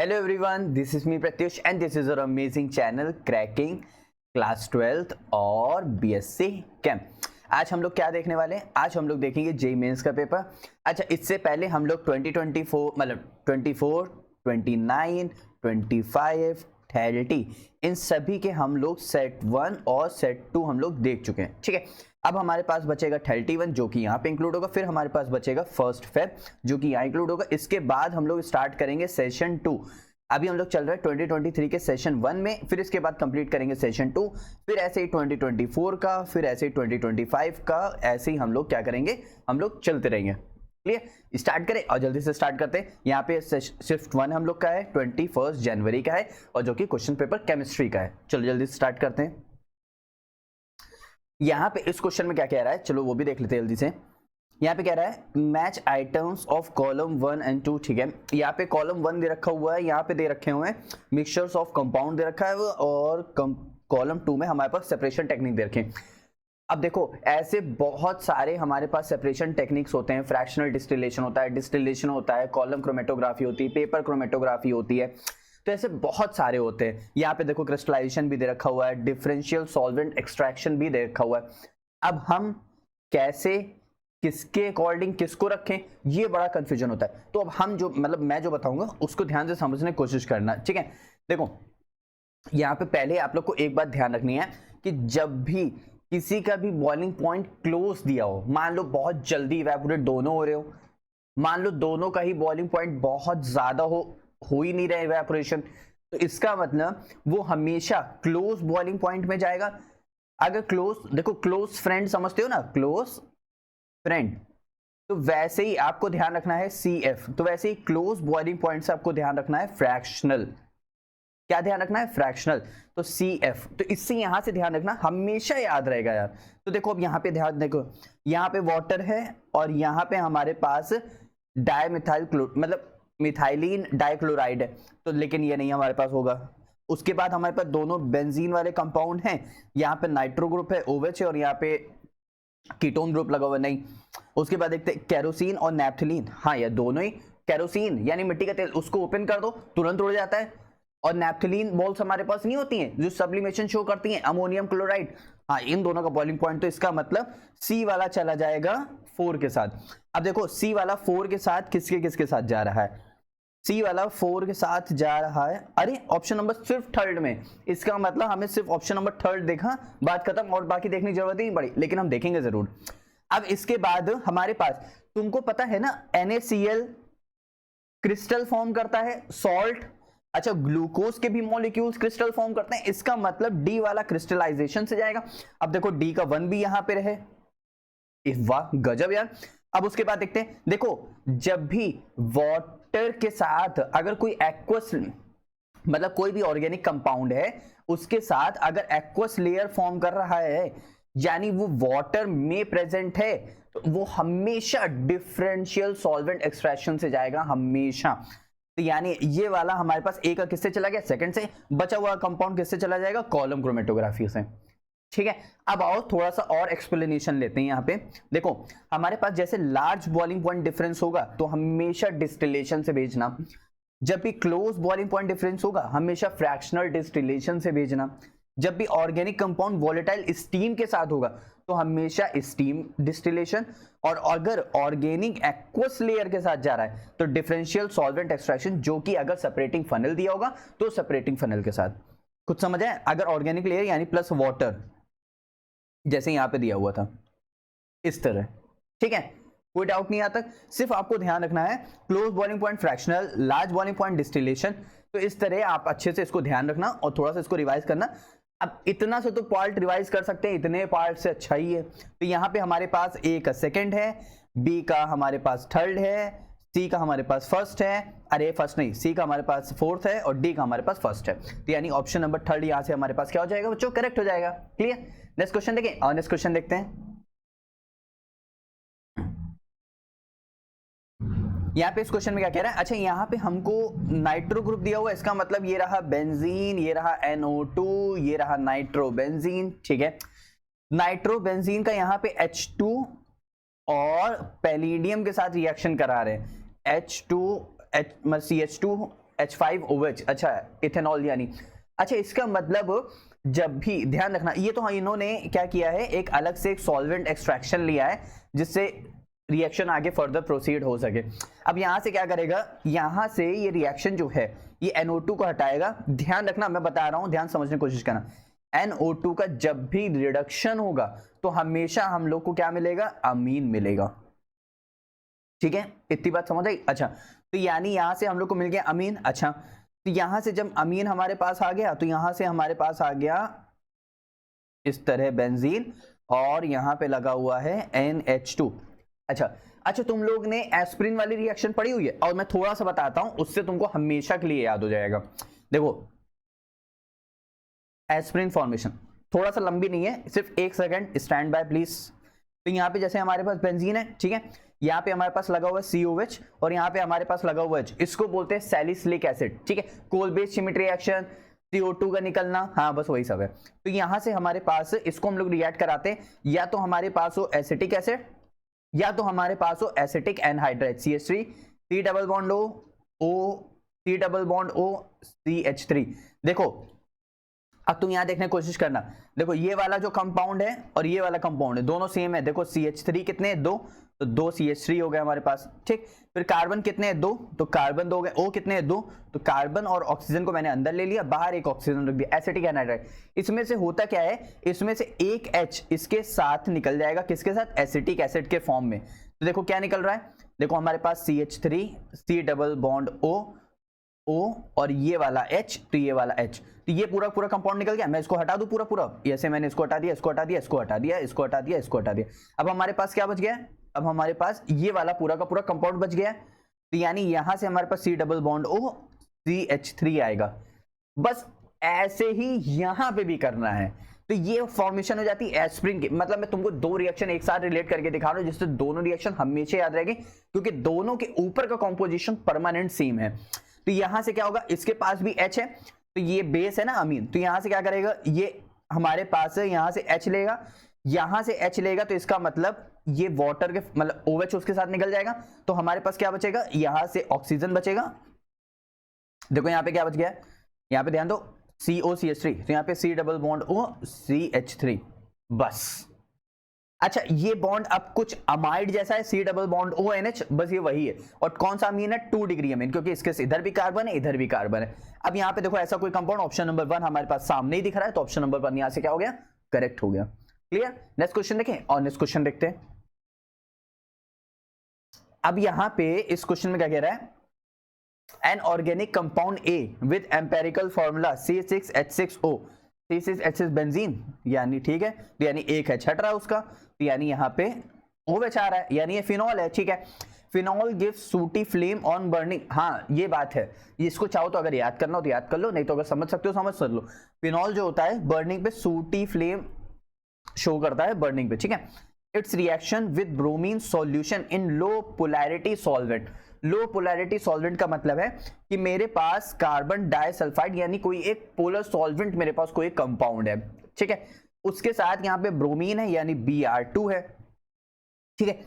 Hello everyone, this is me Pratyush and this is our amazing channel Cracking Class 12th और BSc Chem। आज हम लोग क्या देखने वाले हैं? आज हम लोग देखेंगे जेईई मेंस का पेपर। अच्छा, इससे पहले हम लोग 2024 मतलब 24, 29, 25, 30 इन सभी के हम लोग सेट 1 और सेट 2 हम लोग देख चुके हैं। ठीक है, अब हमारे पास बचेगा 31 जो कि यहाँ पे इंक्लूड होगा, फिर हमारे पास बचेगा 1 फेब जो कि यहाँ इंक्लूड होगा। इसके बाद हम लोग स्टार्ट करेंगे सेशन 2। अभी हम लोग चल रहे हैं 2023 के सेशन 1 में, फिर इसके बाद कंप्लीट करेंगे सेशन 2, फिर ऐसे ही 2024 का, फिर ऐसे ही 2025 का, ऐसे ही हम लोग क्या करेंगे, हम लोग चलते रहेंगे। क्लियर, स्टार्ट करें और जल्दी से स्टार्ट करते हैं। यहाँ पे शिफ्ट 1 हम लोग का है 21 जनवरी का है और जो कि क्वेश्चन पेपर केमिस्ट्री का है। चलो जल्दी से स्टार्ट करते हैं। यहाँ पे इस क्वेश्चन में क्या कह रहा है, चलो वो भी देख लेते हैं जल्दी से। यहाँ पे कह रहा है match items of column 1 and 2। ठीक है, यहाँ पे कॉलम 1 दे रखा हुआ है, यहाँ पे दे रखे हुए हैं मिक्सचर्स ऑफ कंपाउंड दे रखा है और कॉलम 2 में हमारे पास सेपरेशन टेक्निक दे रखे हैं। अब देखो ऐसे बहुत सारे हमारे पास सेपरेशन टेक्निक्स होते हैं। फ्रैक्शनल डिस्टिलेशन होता है, डिस्टिलेशन होता है, कॉलम क्रोमेटोग्राफी होती है, पेपर क्रोमेटोग्राफी होती है, तो ऐसे बहुत सारे होते हैं। यहाँ पे देखो क्रिस्टलाइजेशन भी दे रखा हुआ है, डिफरेंशियल सॉल्वेंट एक्सट्रैक्शन भी दे रखा हुआ है। अब हम कैसे किसके अकॉर्डिंग किसको रखें, ये बड़ा कंफ्यूजन होता है। तो अब हम जो मतलब मैं जो बताऊंगा उसको ध्यान से समझने की कोशिश करना। ठीक है, देखो यहाँ पे पहले आप लोग को एक बात ध्यान रखनी है कि जब भी किसी का भी बॉइलिंग पॉइंट क्लोज दिया हो, मान लो बहुत जल्दी इवेपोरेट दोनों हो रहे हो, मान लो दोनों का ही बॉइलिंग पॉइंट बहुत ज्यादा हो ही नहीं रहा इवेपोरेशन, तो इसका मतलब वो हमेशा क्लोज बॉइलिंग पॉइंट में जाएगा। अगर क्लोज, देखो क्लोज फ्रेंड समझते हो ना, क्लोज फ्रेंड, तो वैसे ही आपको ध्यान रखना है CF, तो वैसे ही क्लोज बॉइलिंग पॉइंट से आपको ध्यान रखना है फ्रैक्शनल। क्या ध्यान रखना है? फ्रैक्शनल, तो CF। तो इससे यहां से ध्यान रखना, हमेशा याद रहेगा यार। तो देखो अब यहाँ पे ध्यान देखो, यहाँ पे वाटर है और यहाँ पे हमारे पास डायमिथाइल मतलब मिथाइलिन डाइक्लोराइड है, तो लेकिन ये नहीं हमारे पास होगा। उसके बाद हमारे पास दोनों बेंजीन वाले कंपाउंड हैं, यहाँ पे नाइट्रो ग्रुप है OH और यहाँ पे कीटोन ग्रुप लगा हुआ नहीं। उसके बाद देखते हैं केरोसिन और नैप्थलीन, हाँ ये दोनों ही, केरोसिन यानी मिट्टी का तेल, उसको ओपन कर दो तुरंत उड़ जाता है, और नैप्थलीन बॉल्स हमारे पास नहीं होती हैं जो सब्लिमेशन शो करती हैं, अमोनियम क्लोराइड, हाँ इन दोनों का बॉइलिंग पॉइंट, तो इसका मतलब C वाला चला जाएगा 4 के साथ। अब देखो C वाला 4 के साथ किसके किसके साथ जा रहा है, C वाला 4 के साथ जा रहा है, अरे ऑप्शन नंबर सिर्फ थर्ड में, इसका मतलब हमें सिर्फ ऑप्शन नंबर थर्ड देखा, बात खत्म, और बाकी देखने की जरूरत ही नहीं पड़ी, लेकिन हम देखेंगे जरूर। अब इसके बाद हमारे पास, तुमको पता है ना NaCl क्रिस्टल फॉर्म करता है, सॉल्ट, अच्छा ग्लूकोज के भी मॉलिक्यूल्स क्रिस्टल फॉर्म करते हैं, इसका मतलब D वाला क्रिस्टलाइजेशन से जाएगा। अब देखो D का 1 भी यहां पे रहे, वाह गजब यार। अब उसके बाद देखते हैं, देखो जब भी वाटर के साथ अगर कोई एक्वस मतलब कोई भी ऑर्गेनिक कंपाउंड है उसके साथ अगर एक्वस लेयर फॉर्म कर रहा है, यानी वो वाटर में प्रेजेंट है, तो वो हमेशा डिफरेंशियल सॉल्वेंट एक्सट्रैक्शन से जाएगा हमेशा। तो यानी ये वाला हमारे पास एक किससे चला गया, सेकंड से, बचा हुआ कंपाउंड किससे चला जाएगा, कॉलम क्रोमेटोग्राफी से। ठीक है, अब आओ थोड़ा सा और एक्सप्लेनेशन लेते हैं। यहाँ पे देखो हमारे पास जैसे लार्ज बॉइलिंग पॉइंट डिफरेंस होगा तो हमेशा डिस्टिलेशन से भेजना, जब भी क्लोज बॉइलिंग पॉइंट डिफरेंस होगा हमेशा फ्रैक्शनल डिस्टिलेशन से भेजना, जब भी ऑर्गेनिक कंपाउंड वोलेटाइल स्टीम के साथ होगा तो हमेशा स्टीम डिस्टिलेशन, और अगर ऑर्गेनिक एक्वस लेयर के साथ जा रहा है तो डिफरेंशियल सॉल्वेंट एक्सट्रैक्शन, जो कि अगर सेपरेटिंग फनल दिया होगा तो सेपरेटिंग फनल के साथ। कुछ समझ आए? अगर ऑर्गेनिक लेयर यानी प्लस वाटर जैसे यहां पे दिया हुआ था इस तरह। ठीक है, कोई डाउट नहीं आता, सिर्फ आपको ध्यान रखना है close boiling point fractional, large boiling point distillation. तो इस तरह आप अच्छे से इसको ध्यान रखना और थोड़ा सा इसको रिवाइज करना। अब इतना से तो पार्ट रिवाइज कर सकते हैं, इतने पार्ट से अच्छा ही है। तो यहाँ पे हमारे पास A का सेकंड है, B का हमारे पास थर्ड है, C का हमारे पास फर्स्ट है, अरे फर्स्ट नहीं, C का हमारे पास फोर्थ है और D का हमारे पास फर्स्ट है। तो यानी ऑप्शन नंबर थर्ड यहाँ से हमारे पास क्या हो जाएगा बच्चों, करेक्ट हो जाएगा। क्लियर, नेक्स्ट क्वेश्चन देखें, और नेक्स्ट क्वेश्चन देखते हैं। यहाँ पे इस क्वेश्चन में क्या कह रहा है, अच्छा यहाँ पे हमको नाइट्रो ग्रुप दिया हुआ है, इसका मतलब ये रहा बेंजीन, ये रहा NO2, ये रहा नाइट्रो बेंजीन। ठीक है, नाइट्रो बेंजीन का यहाँ पे H2 और पैलिडियम के साथ रिएक्शन करा रहे हैं, CH2 H5OH, अच्छा इथेनॉल यानी, अच्छा इसका मतलब जब भी ध्यान रखना, ये तो इन्होंने क्या किया है, एक अलग से एक सॉल्वेंट एक्सट्रैक्शन लिया है जिससे रिएक्शन आगे फर्दर प्रोसीड हो सके। अब यहां से क्या करेगा, यहां से ये रिएक्शन जो है ये NO2 को हटाएगा। ध्यान रखना, मैं बता रहा हूं, ध्यान समझने की कोशिश करना, NO2 का जब भी रिडक्शन होगा तो हमेशा हम लोग को क्या मिलेगा, अमीन मिलेगा। ठीक है, इतनी बात समझ आई। अच्छा तो यानी यहां से हम लोग को मिल गया अमीन। अच्छा तो यहां से जब अमीन हमारे पास आ गया तो यहां से हमारे पास आ गया इस तरह बेंजीन, और यहां पे लगा हुआ है NH2। अच्छा तुम लोग ने एस्पिरिन वाली रिएक्शन पढ़ी हुई है, और मैं थोड़ा सा बताता हूं, उससे तुमको हमेशा के लिए याद हो जाएगा। देखो एस्पिरिन फॉर्मेशन थोड़ा सा लंबी नहीं है, सिर्फ एक सेकंड स्टैंड बाय प्लीज। तो यहाँ पे जैसे हमारे पास बेंजीन है, ठीक है, यहाँ पे हमारे पास लगा हुआ है COH, और यहाँ पे हमारे पास लगा हुआ है H, इसको बोलते हैं सैलिसिलिक एसिड। ठीक है, coal based symmetry reaction, CO2 का निकलना, हाँ बस वही सब है। तो यहाँ से हमारे पास इसको हम लोग रिएक्ट कराते हैं, या तो हमारे पास हो एसिटिक एसिड, या तो हमारे पास हो acetic anhydride CH3, C double bond O, C double bond O, CH3। देखो अब तुम यहां देखने की कोशिश करना, देखो ये वाला जो कंपाउंड है और ये वाला कंपाउंड है, दोनों सेम है। देखो CH3 कितने, 2, तो 2 CH3 हो गए हमारे पास। ठीक, फिर कार्बन कितने हैं, 2, तो कार्बन 2 हो गए। O कितने हैं, 2, तो कार्बन और ऑक्सीजन को मैंने अंदर ले लिया, बाहर एक ऑक्सीजन रख दिया, एसिटिक एनहाइड्राइड। इसमें से होता क्या है, इसमें से एक H इसके साथ निकल जाएगा, किसके साथ, एसिटिक एसिड के फॉर्म में। तो देखो क्या निकल रहा है, देखो हमारे पास CH3, C double bond O और ये वाला H, तो ये वाला H, तो ये पूरा पूरा कंपाउंड निकल गया। मैं इसको हटा दूं पूरा पूरा, ऐसे मैंने इसको हटा दिया, इसको हटा दिया, इसको हटा दिया, इसको हटा दिया, इसको हटा दिया। अब हमारे पास क्या बच गया, अब हमारे पास ये वाला पूरा का पूरा कंपाउंड बच गया। तो यानी यहां से हमारे पास C double bond O, CH3 आएगा। बस ऐसे ही यहां पे भी करना है, तो ये फॉर्मेशन हो जाती है एस्पिरिन की। मतलब मैं तुमको दो रिएक्शन एक साथ रिलेट करके दिखा रहा हूं, जिससे दोनों रिएक्शन हमेशा याद रहेगी, क्योंकि दोनों के ऊपर का कॉम्पोजिशन परमानेंट सेम है। तो यहां से क्या होगा, इसके पास भी H है, तो ये बेस है ना अमीन, तो यहां से क्या करेगा, ये हमारे पास है, यहां से H लेगा, यहां से H लेगा, तो इसका मतलब ये वाटर के मतलब OH उसके साथ निकल जाएगा। तो हमारे पास क्या बचेगा, यहां से ऑक्सीजन बचेगा। देखो यहां पे क्या बच गया, यहां पे ध्यान दो, COCH3, तो यहां पे C double bond O, CH3, बस। अच्छा ये बॉन्ड अब कुछ अमाइड जैसा है, C डबल बॉन्ड ONH, बस ये वही है। और कौन सा अमीन है, 2 डिग्री अमीन, क्योंकि इसके इधर भी कार्बन है, इधर भी कार्बन है। अब यहाँ पे देखो ऐसा कोई कंपाउंड ऑप्शन नंबर 1 हमारे पास सामने ही दिख रहा है, तो ऑप्शन नंबर 1 यहां से क्या हो गया, करेक्ट हो गया। क्लियर, नेक्स्ट क्वेश्चन देखें, और नेक्स्ट क्वेश्चन देखते हैं। अब यहां पे इस क्वेश्चन में क्या कह रहा है, an organic compound A with empirical formula C6H6O, C6H6 benzene, यानी ठीक है, तो यानी एक H हट रहा है उसका, तो यानी यहाँ पे OH आ रहा है, यानी ये फिनॉल है। ठीक है, फिनॉल गिव्स सूटी फ्लेम ऑन बर्निंग, हाँ ये बात है, इसको चाहो तो अगर याद करना हो तो याद कर लो, नहीं तो अगर समझ सकते हो समझ लो। फिनॉल जो होता है बर्निंग पे सूटी फ्लेम शो करता है बर्निंग पे। ठीक है, it's reaction with bromine solution in low polarity solvent. Low polarity solvent का मतलब है कि मेरे पास कार्बन डाइसल्फाइड यानी कोई एक पोलर सॉल्वेंट, मेरे पास कोई कंपाउंड है, ठीक है, उसके साथ यहाँ पे ब्रोमीन है यानी Br2 है। ठीक है,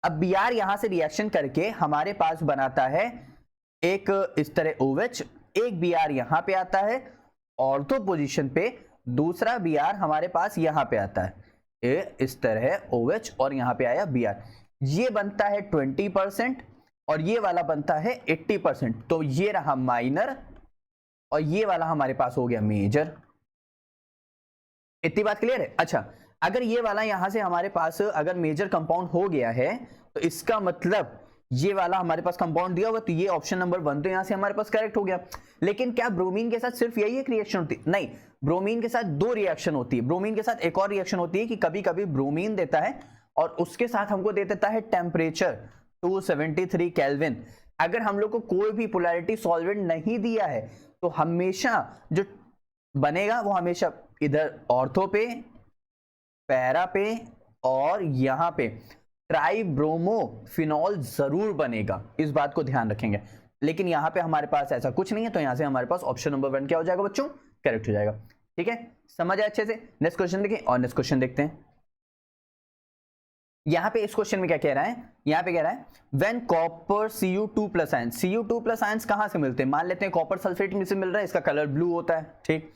अब Br यहां से रिएक्शन करके हमारे पास बनाता है एक इस तरह OH, एक Br यहां पे आता है ऑर्थो पोजीशन पे, दूसरा Br हमारे पास यहां पे आता है, इस तरह OH और यहां पे आया Br। ये बनता है 20% और ये वाला बनता है 80%, तो ये रहा माइनर और ये वाला हमारे पास हो गया मेजर। इतनी बात क्लियर है। अच्छा अगर ये वाला यहां से हमारे पास अगर मेजर कंपाउंड हो गया है, तो इसका मतलब ये वाला हमारे पास कंपाउंड दिया हुआ, तो ये ऑप्शन नंबर 1 तो यहां से हमारे पास करेक्ट हो गया। लेकिन क्या ब्रोमीन के साथ सिर्फ यही एक रिएक्शन होती है? नहीं, ब्रोमीन के साथ 2 रिएक्शन होती है। ब्रोमीन के साथ एक और रिएक्शन होती है कि कभी कभी ब्रोमीन देता है और उसके साथ हमको दे देता है टेम्परेचर 273 केल्विन। अगर हम लोग को कोई भी पोलैरिटी सॉल्वेंट नहीं दिया है तो हमेशा जो बनेगा वो हमेशा इधर ऑर्थो पे, पैरा पे और यहां पे ट्राइब्रोमोफिनॉल जरूर बनेगा, इस बात को ध्यान रखेंगे। लेकिन यहां पे हमारे पास ऐसा कुछ नहीं है, तो यहां से हमारे पास ऑप्शन नंबर 1 क्या हो जाएगा बच्चों, करेक्ट हो जाएगा। ठीक है, समझ आए अच्छे से। नेक्स्ट क्वेश्चन देखिए और नेक्स्ट क्वेश्चन देखते हैं। यहाँ पे इस क्वेश्चन में क्या कह रहा है, यहाँ पे कह रहा है when copper Cu2+ ion, Cu2+ ions कहाँ से मिलते हैं, मान लेते हैं कॉपर सल्फेट में से मिल रहा है, इसका कलर ब्लू होता है, ठीक।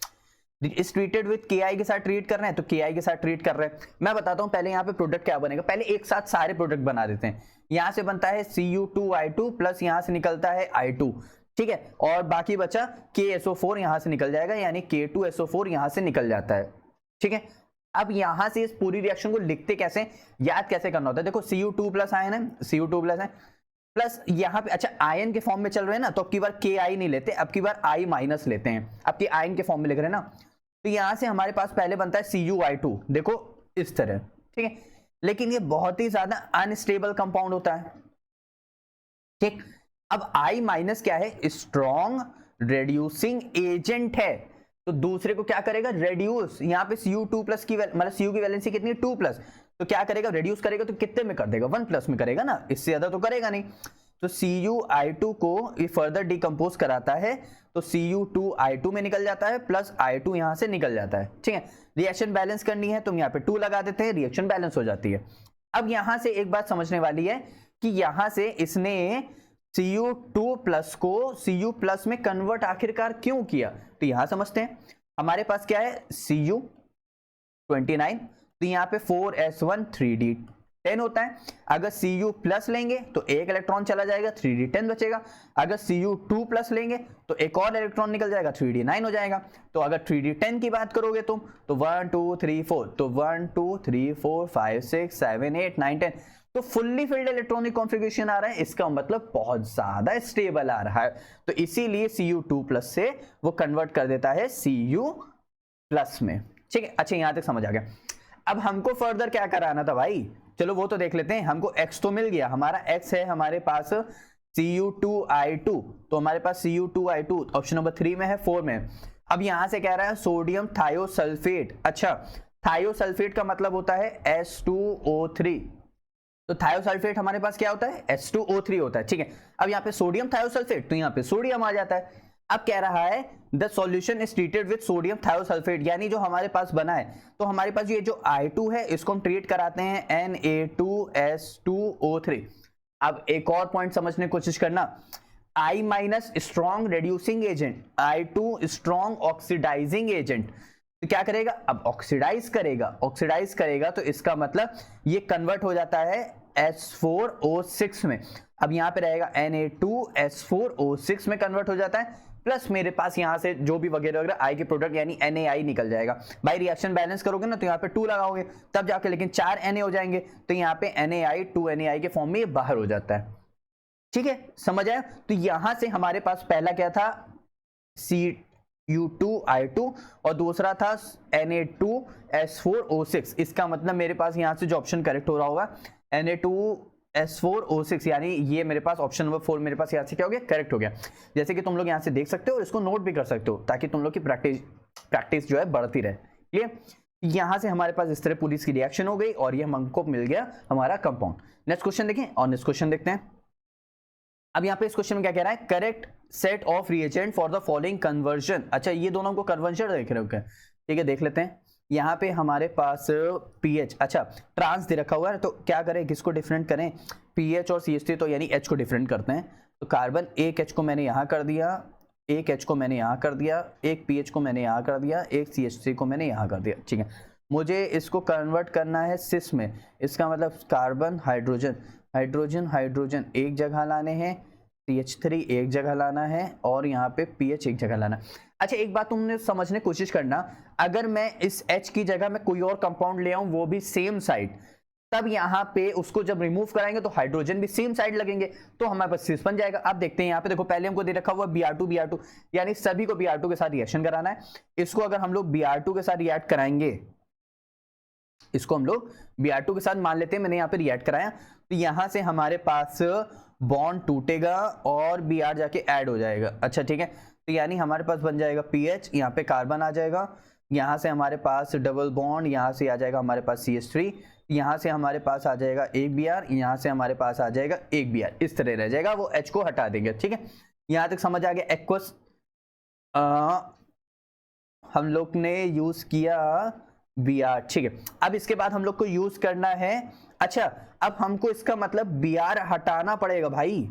इस ट्रीटेड विद Ki के साथ ट्रीट कर रहे हैं तो Ki के साथ ट्रीट कर रहे हैं। मैं बताता हूँ पहले यहाँ पे प्रोडक्ट क्या बनेगा, पहले एक साथ सारे प्रोडक्ट बना देते हैं। यहाँ से बनता है Cu2I2 प्लस यहाँ से निकलता है I2, ठीक है, और बाकी बचा KSO4 यहाँ से निकल जाएगा, यानी K2SO4 यहाँ से निकल जाता है, ठीक है। अब यहां से इस पूरी रिएक्शन को लिखते कैसे, याद कैसे करना होता है, देखो Cu2+ आयन है, Cu2+ है प्लस यहाँ पे, अच्छा आयन के फॉर्म में चल रहे हैं ना, तो अब की बार Ki नहीं लेते, अब की बार I- लेते हैं, अब की आयन के फॉर्म में लिख रहे हैं ना, तो यहां से हमारे पास पहले बनता है CuI2, देखो इस तरह, ठीक है, लेकिन ये बहुत ही ज्यादा अनस्टेबल कंपाउंड होता है, ठीक। अब I- क्या है, स्ट्रॉन्ग रेड्यूसिंग एजेंट है, तो दूसरे को क्या करेगा, रेड्यूस, यहाँ पे Cu2+ की मतलब Cu की वैलेंसी कितनी है 2+, तो क्या करेगा, रेड्यूस करेगा, तो कितने में कर देगा, 1+ में करेगा ना, इससे ज्यादा तो करेगा नहीं। तो CuI2 को ये फर्दर डिकम्पोज कराता है, तो Cu2I2 में निकल जाता है प्लस I2 यहां से निकल जाता है, ठीक है। रिएक्शन बैलेंस करनी है, तुम यहाँ पे 2 लगा देते हैं, रिएक्शन बैलेंस हो जाती है। अब यहां से एक बात समझने वाली है कि यहां से इसने Cu2+ को Cu+ में कन्वर्ट आखिरकार क्यों किया, तो यहां समझते हैं। हमारे पास क्या है Cu29, तो यहाँ पे 4s1 3d10 होता है, अगर Cu+ लेंगे तो एक इलेक्ट्रॉन चला जाएगा, 3d10 बचेगा, अगर Cu2+ लेंगे तो एक और इलेक्ट्रॉन निकल जाएगा, 3d9 हो जाएगा। तो अगर 3d10 की बात करोगे तुम तो 1 2 3 4, तो 1 2 3 4 5 6 7 8 9 10, तो फुल्ली फिल्ड इलेक्ट्रॉनिक कॉन्फ़िगरेशन आ रहा है, इसका मतलब बहुत ज्यादा स्टेबल आ रहा है, तो इसीलिए Cu2+ से वो कन्वर्ट कर देता है Cu+ में, ठीक है। अच्छा यहां तक समझ आ गया। अब हमको फर्दर क्या कराना था भाई, चलो वो तो देख लेते हैं। हमको X तो मिल गया, हमारा X है हमारे पास Cu2I2, तो हमारे पास Cu2I2 ऑप्शन नंबर 3 में है, 4 में है। अब यहां से कह रहा है सोडियम थायोसल्फेट, अच्छा थायोसल्फेट का मतलब होता है H2O3, तो थायोसल्फेट हमारे पास क्या होता है, H2O3 होता है, ठीक है। अब यहाँ पे सोडियम थायोसल्फेट, तो यहाँ पे सोडियम आ जाता है। अब कह रहा है the solution is treated with sodium thiosulphate, यानी जो हमारे पास बना है, तो हमारे पास ये जो I2 है इसको हम ट्रीट कराते हैं Na2S2O3। अब एक और पॉइंट समझने की कोशिश करना, I- strong reducing agent, I2 strong oxidising agent, तो क्या करेगा, अब ऑक्सीडाइज करेगा, तो इसका मतलब ये कन्वर्ट हो जाता है S4O6 में। अब यहां पे रहेगा Na2S4O6 में कन्वर्ट हो जाता है, प्लस मेरे पास यहां से जो भी वगैरह वगैरह आई के प्रोडक्ट यानी NaI निकल जाएगा। भाई रिएक्शन बैलेंस करोगे ना तो यहाँ पे 2 लगाओगे तब जाके, लेकिन 4 Na हो जाएंगे, तो यहाँ पे NaI 2NaI के फॉर्म में ये बाहर हो जाता है, ठीक है, समझ आया। तो यहां से हमारे पास पहला क्या था Cu2I2 और दूसरा था Na2S4O6, इसका मतलब मेरे पास यहां से जो ऑप्शन करेक्ट हो रहा होगा Na2S4O6, यानी ये मेरे पास ऑप्शन नंबर 4 मेरे पास यहां से क्या हो गया, करेक्ट हो गया। जैसे कि तुम लोग यहां से देख सकते हो और इसको नोट भी कर सकते हो ताकि तुम लोग की प्रैक्टिस जो है बढ़ती रहे, क्लियर। यहां से हमारे पास इस तरह पूरी इसकी रिएक्शन हो गई और ये हमको मिल गया हमारा कंपाउंड। नेक्स्ट क्वेश्चन देखें और नेक्स्ट क्वेश्चन देखते हैं। अब यहाँ पे इस क्वेश्चन में क्या कह रहा है, correct set of reagent for the following conversion, अच्छा ये दोनों को कन्वर्जन देख रहे हो क्या, ठीक है देख लेते हैं। यहाँ पे हमारे पास pH, अच्छा ट्रांस दे रखा हुआ है, तो क्या करें, किसको डिफरेंट करें, pH और CH3, तो यानी H को डिफरेंट करते हैं। तो कार्बन एक H को मैंने यहाँ कर दिया, एक H को मैंने यहाँ कर दिया, एक pH को मैंने यहाँ कर दिया, एक CH3 को मैंने यहाँ कर दिया, ठीक है। मुझे इसको कन्वर्ट करना है सिस में, इसका मतलब कार्बन हाइड्रोजन हाइड्रोजन हाइड्रोजन एक जगह लाने हैं, CH3 एक जगह लाना है और यहाँ पे pH एक जगह लाना। अच्छा एक बात तुमने समझने की कोशिश करना, अगर मैं इस H की जगह में कोई और कंपाउंड ले आऊं वो भी सेम साइड, तब यहाँ पे उसको जब रिमूव कराएंगे तो हाइड्रोजन भी सेम साइड लगेंगे, तो हमारे पास सिस बन जाएगा। अब देखते हैं यहाँ पे, देखो पहले हमको दे रखा हुआ Br2 यानी सभी को Br2 के साथ रिएक्शन कराना है। इसको अगर हम लोग Br2 के साथ रिएक्ट कराएंगे, इसको हम लोग Br2 के साथ मान लेते हैं, मैंने यहाँ पे रिएक्ट कराया, तो यहां से हमारे पास बॉन्ड टूटेगा और Br जाके ऐड हो जाएगा, अच्छा ठीक है। तो यानी हमारे पास बन जाएगा pH, यहाँ पे कार्बन आ जाएगा, यहाँ से हमारे पास डबल बॉन्ड, यहाँ से आ जाएगा हमारे पास CH3, यहाँ से हमारे पास आ जाएगा एक Br, यहाँ से हमारे पास आ जाएगा एक Br, इस तरह रह जाएगा, वो H को हटा देंगे, ठीक है। यहाँ तक समझ आ गया। एक्वस हम लोग ने यूज किया Br, ठीक है। अब इसके बाद हम लोग को यूज करना है, अच्छा अब हमको इसका मतलब Br हटाना पड़ेगा भाई,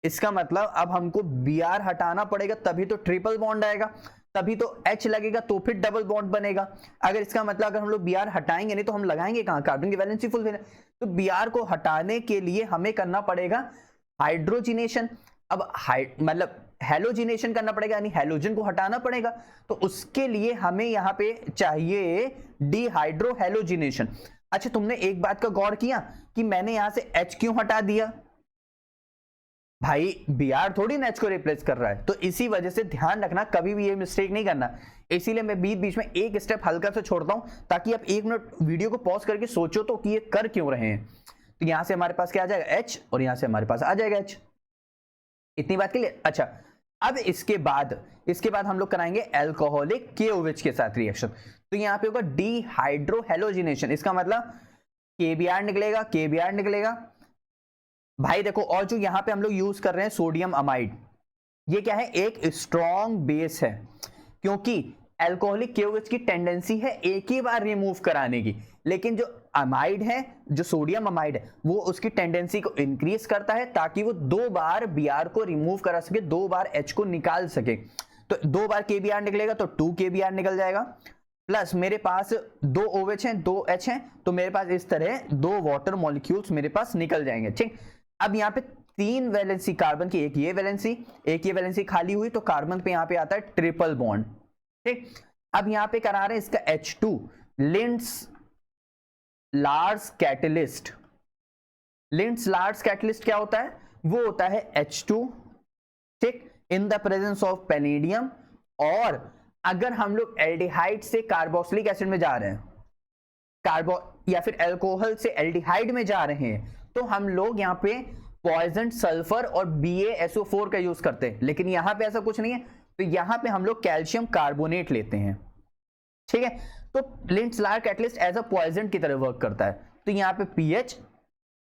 इसका मतलब अब हमको Br हटाना पड़ेगा, तभी तो ट्रिपल बॉन्ड आएगा, तभी तो H लगेगा, तो फिर डबल बॉन्ड बनेगा। अगर इसका मतलब अगर हम लोग Br हटाएंगे नहीं तो हम लगाएंगे कहां, कार्बन की वैलेंसी फुल है, तो Br को हटाने के लिए हमें करना पड़ेगा हाइड्रोजिनेशन। अब मतलब हेलोजिनेशन करना पड़ेगा, यानी हेलोजन को हटाना पड़ेगा, तो उसके लिए हमें यहाँ पे चाहिए डिहाइड्रो हेलोजिनेशन। अच्छा तुमने एक बात का गौर किया कि मैंने यहां से H क्यों हटा दिया भाई, Br थोड़ी ना H को रिप्लेस कर रहा है, तो इसी वजह से ध्यान रखना, कभी भी ये मिस्टेक नहीं करना। इसीलिए मैं बीच बीच में एक स्टेप हल्का से छोड़ता हूं, ताकि आप 1 मिनट वीडियो को पॉज करके सोचो तो कि ये कर क्यों रहे हैं। तो यहां से हमारे पास क्या आ जाएगा H, और यहां से हमारे पास आ जाएगा H, इतनी बात के लिए। अच्छा अब इसके बाद हम लोग कराएंगे एल्कोहलिक KOH के साथ रिएक्शन, तो यहां पे होगा डिहाइड्रो हेलोजिनेशन, इसका मतलब KBr निकलेगा भाई। देखो, और जो यहां पे हम लोग यूज कर रहे हैं सोडियम अमाइड, ये क्या है, एक स्ट्रॉन्ग बेस है, क्योंकि एल्कोहलिक KOH की टेंडेंसी है एक ही बार रिमूव कराने की, लेकिन जो अमाइड है, जो सोडियम अमाइड है, वो उसकी टेंडेंसी को इंक्रीज करता है ताकि वो 2 बार Br को रिमूव करा सके, 2 बार H को निकाल सके। तो 2 बार KBr निकलेगा तो 2 KBr निकल जाएगा, प्लस मेरे पास 2 OH हैं 2 H हैं, तो मेरे पास इस तरह 2 वाटर मॉलिक्यूल्स मेरे पास निकल जाएंगे, ठीक। अब यहाँ पे 3 वैलेंसी कार्बन की, एक ये वैलेंसी खाली हुई, तो कार्बन पे यहाँ पे आता है ट्रिपल बॉन्ड, ठीक। अब यहाँ पे करा रहे हैं इसका H2, Lindlar's catalyst. Lindlar's catalyst क्या होता है, वो होता है H2, ठीक, in the presence of palladium. और अगर हम लोग एल्डिहाइड से कार्बोक्सिलिक एसिड में जा रहे हैं, कार्बो या फिर अल्कोहल से एल्डिहाइड में जा रहे हैं, तो हम लोग यहाँ पे पॉइजन सल्फर और BaSO4 का यूज करते हैं, लेकिन यहां पे ऐसा कुछ नहीं है, तो यहां पे हम लोग कैल्शियम कार्बोनेट लेते हैं, ठीक है। तो Lindlar's catalyst as a poison की तरह वर्क करता है, तो यहाँ पे पीएच,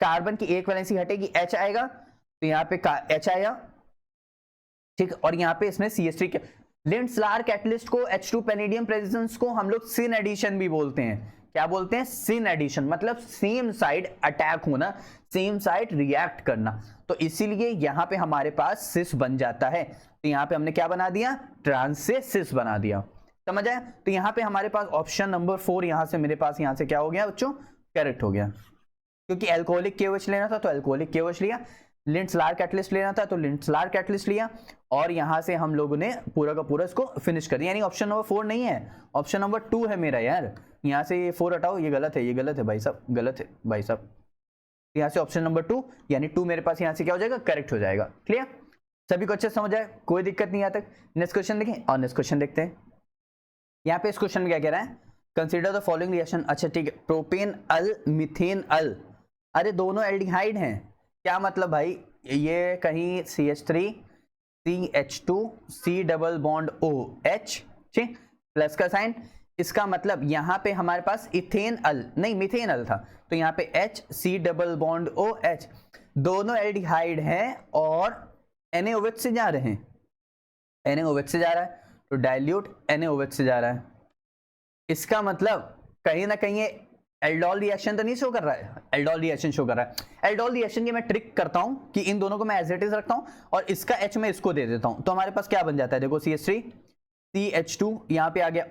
कार्बन की एक वैलेंसी हटेगी, H आएगा, तो यहाँ पे H आया, ठीक, और यहाँ पे इसमें CH3। लिंड्स लार्ज कैटलिस्ट को H2 पैलेडियम प्रेजेंस को हम लोग सिन एडिशन भी बोलते हैं। क्या बोलते हैं, सिन एडिशन, मतलब सेम साइड अटैक होना, सेम साइड रिएक्ट करना, तो इसीलिए यहां पे हमारे पास सिस बन जाता है। तो यहां पे हमने क्या बना दिया, ट्रांस से सिस बना दिया, समझ आया। तो यहां पे हमारे पास ऑप्शन नंबर 4 यहां से मेरे पास यहां से क्या हो गया बच्चों, करेक्ट हो गया, क्योंकि एल्कोहलिक KOH लेना था तो एल्कोहलिक KOH लिया, लिंड्स लार्ज कैटलिस्ट लेना था तो लिंड्स लार्ज कैटलिस्ट लिया, और यहां से हम लोगों ने पूरा का पूरा इसको फिनिश कर दिया। यानी ऑप्शन नंबर 4 नहीं है, ऑप्शन नंबर 2 है मेरा यार। यहां से ये 4 हटाओ, ये गलत है भाई साहब, गलत है भाई साहब। यहां से ऑप्शन नंबर 2, यानी 2 मेरे पास यहां से क्या हो जाएगा, करेक्ट हो जाएगा। क्लियर, सभी को अच्छे समझ आए, कोई दिक्कत नहीं आता। नेक्स्ट क्वेश्चन देखें, और नेक्स्ट क्वेश्चन देखते हैं। यहाँ पे इस क्वेश्चन में क्या कह रहा है, कंसीडर द फॉलोइंग रिएक्शन। अच्छा ठीक है, प्रोपेन अल मिथेन अल, अरे दोनों एल्डिहाइड हैं, क्या मतलब भाई, ये कहीं CH3 CH2 C double bond OH, ठीक, प्लस का साइन, इसका मतलब यहां पे हमारे पास इथेन अल नहीं मिथेन अल था, तो यहां पे H C double bond OH, दोनों एल्डिहाइड हैं और NaOH से जा रहे हैं, NaOH से जा रहा है, तो डाइल्यूट NaOH से जा रहा है, इसका मतलब कहीं ना कहीं ये एल्डोल रिएक्शन तो नहीं शो कर रहा है, एल्डोल रिएक्शन शो कर रहा है। एल्डोल रिएक्शन की मैं ट्रिक करता हूं कि इन दोनों को मैं एज इट इज रखता हूं और इसका H मैं इसको दे देता हूं, तो हमारे पास क्या बन जाता है, देखो CH3 CH2, यहां पे आ गया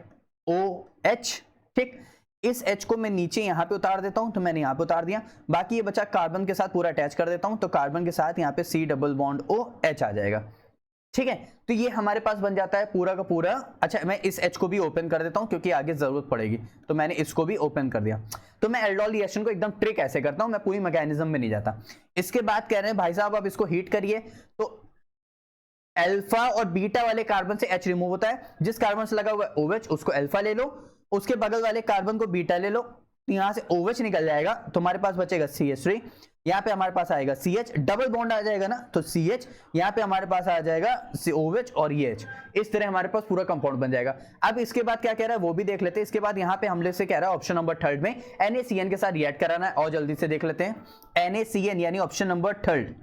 OH, ठीक, इस H को मैं नीचे यहां पे उतार देता हूं, तो मैंने यहां पे उतार दिया, बाकी ये बचा कार्बन के साथ पूरा अटैच कर देता हूं, तो कार्बन के साथ यहां पे C डबल बॉन्ड OH आ जाएगा, ठीक है। तो ये हमारे पास बन जाता है पूरा का पूरा। अच्छा मैं इस H को भी ओपन कर देता हूं क्योंकि आगे जरूरत पड़ेगी, तो मैंने इसको भी ओपन कर दिया। तो मैं एल्डोल रिएक्शन को एकदम ट्रिक ऐसे करता हूं, मैं पूरी मैकेनिज्म में नहीं जाता। इसके बाद कह रहे हैं भाई साहब आप इसको हीट करिए, तो अल्फा और बीटा वाले कार्बन से H रिमूव होता है, जिस कार्बन से लगा हुआ है OH उसको अल्फा ले लो, उसके बगल वाले कार्बन को बीटा ले लो, तो यहां से OH निकल जाएगा, तो हमारे पास बचेगा CH3, यहाँ पे हमारे पास आएगा CH, डबल बॉन्ड आ जाएगा ना, तो CH, यहाँ पे हमारे पास आ जाएगा OH और ये H, इस तरह हमारे पास पूरा कंपाउंड बन जाएगा। अब इसके बाद क्या कह रहा है वो भी देख लेते हैं। इसके बाद यहाँ पे हमले से कह रहा है ऑप्शन नंबर 3 में NaCN के साथ रिएक्ट कराना है, और जल्दी से देख लेते हैं NaCN यानी ऑप्शन नंबर 3।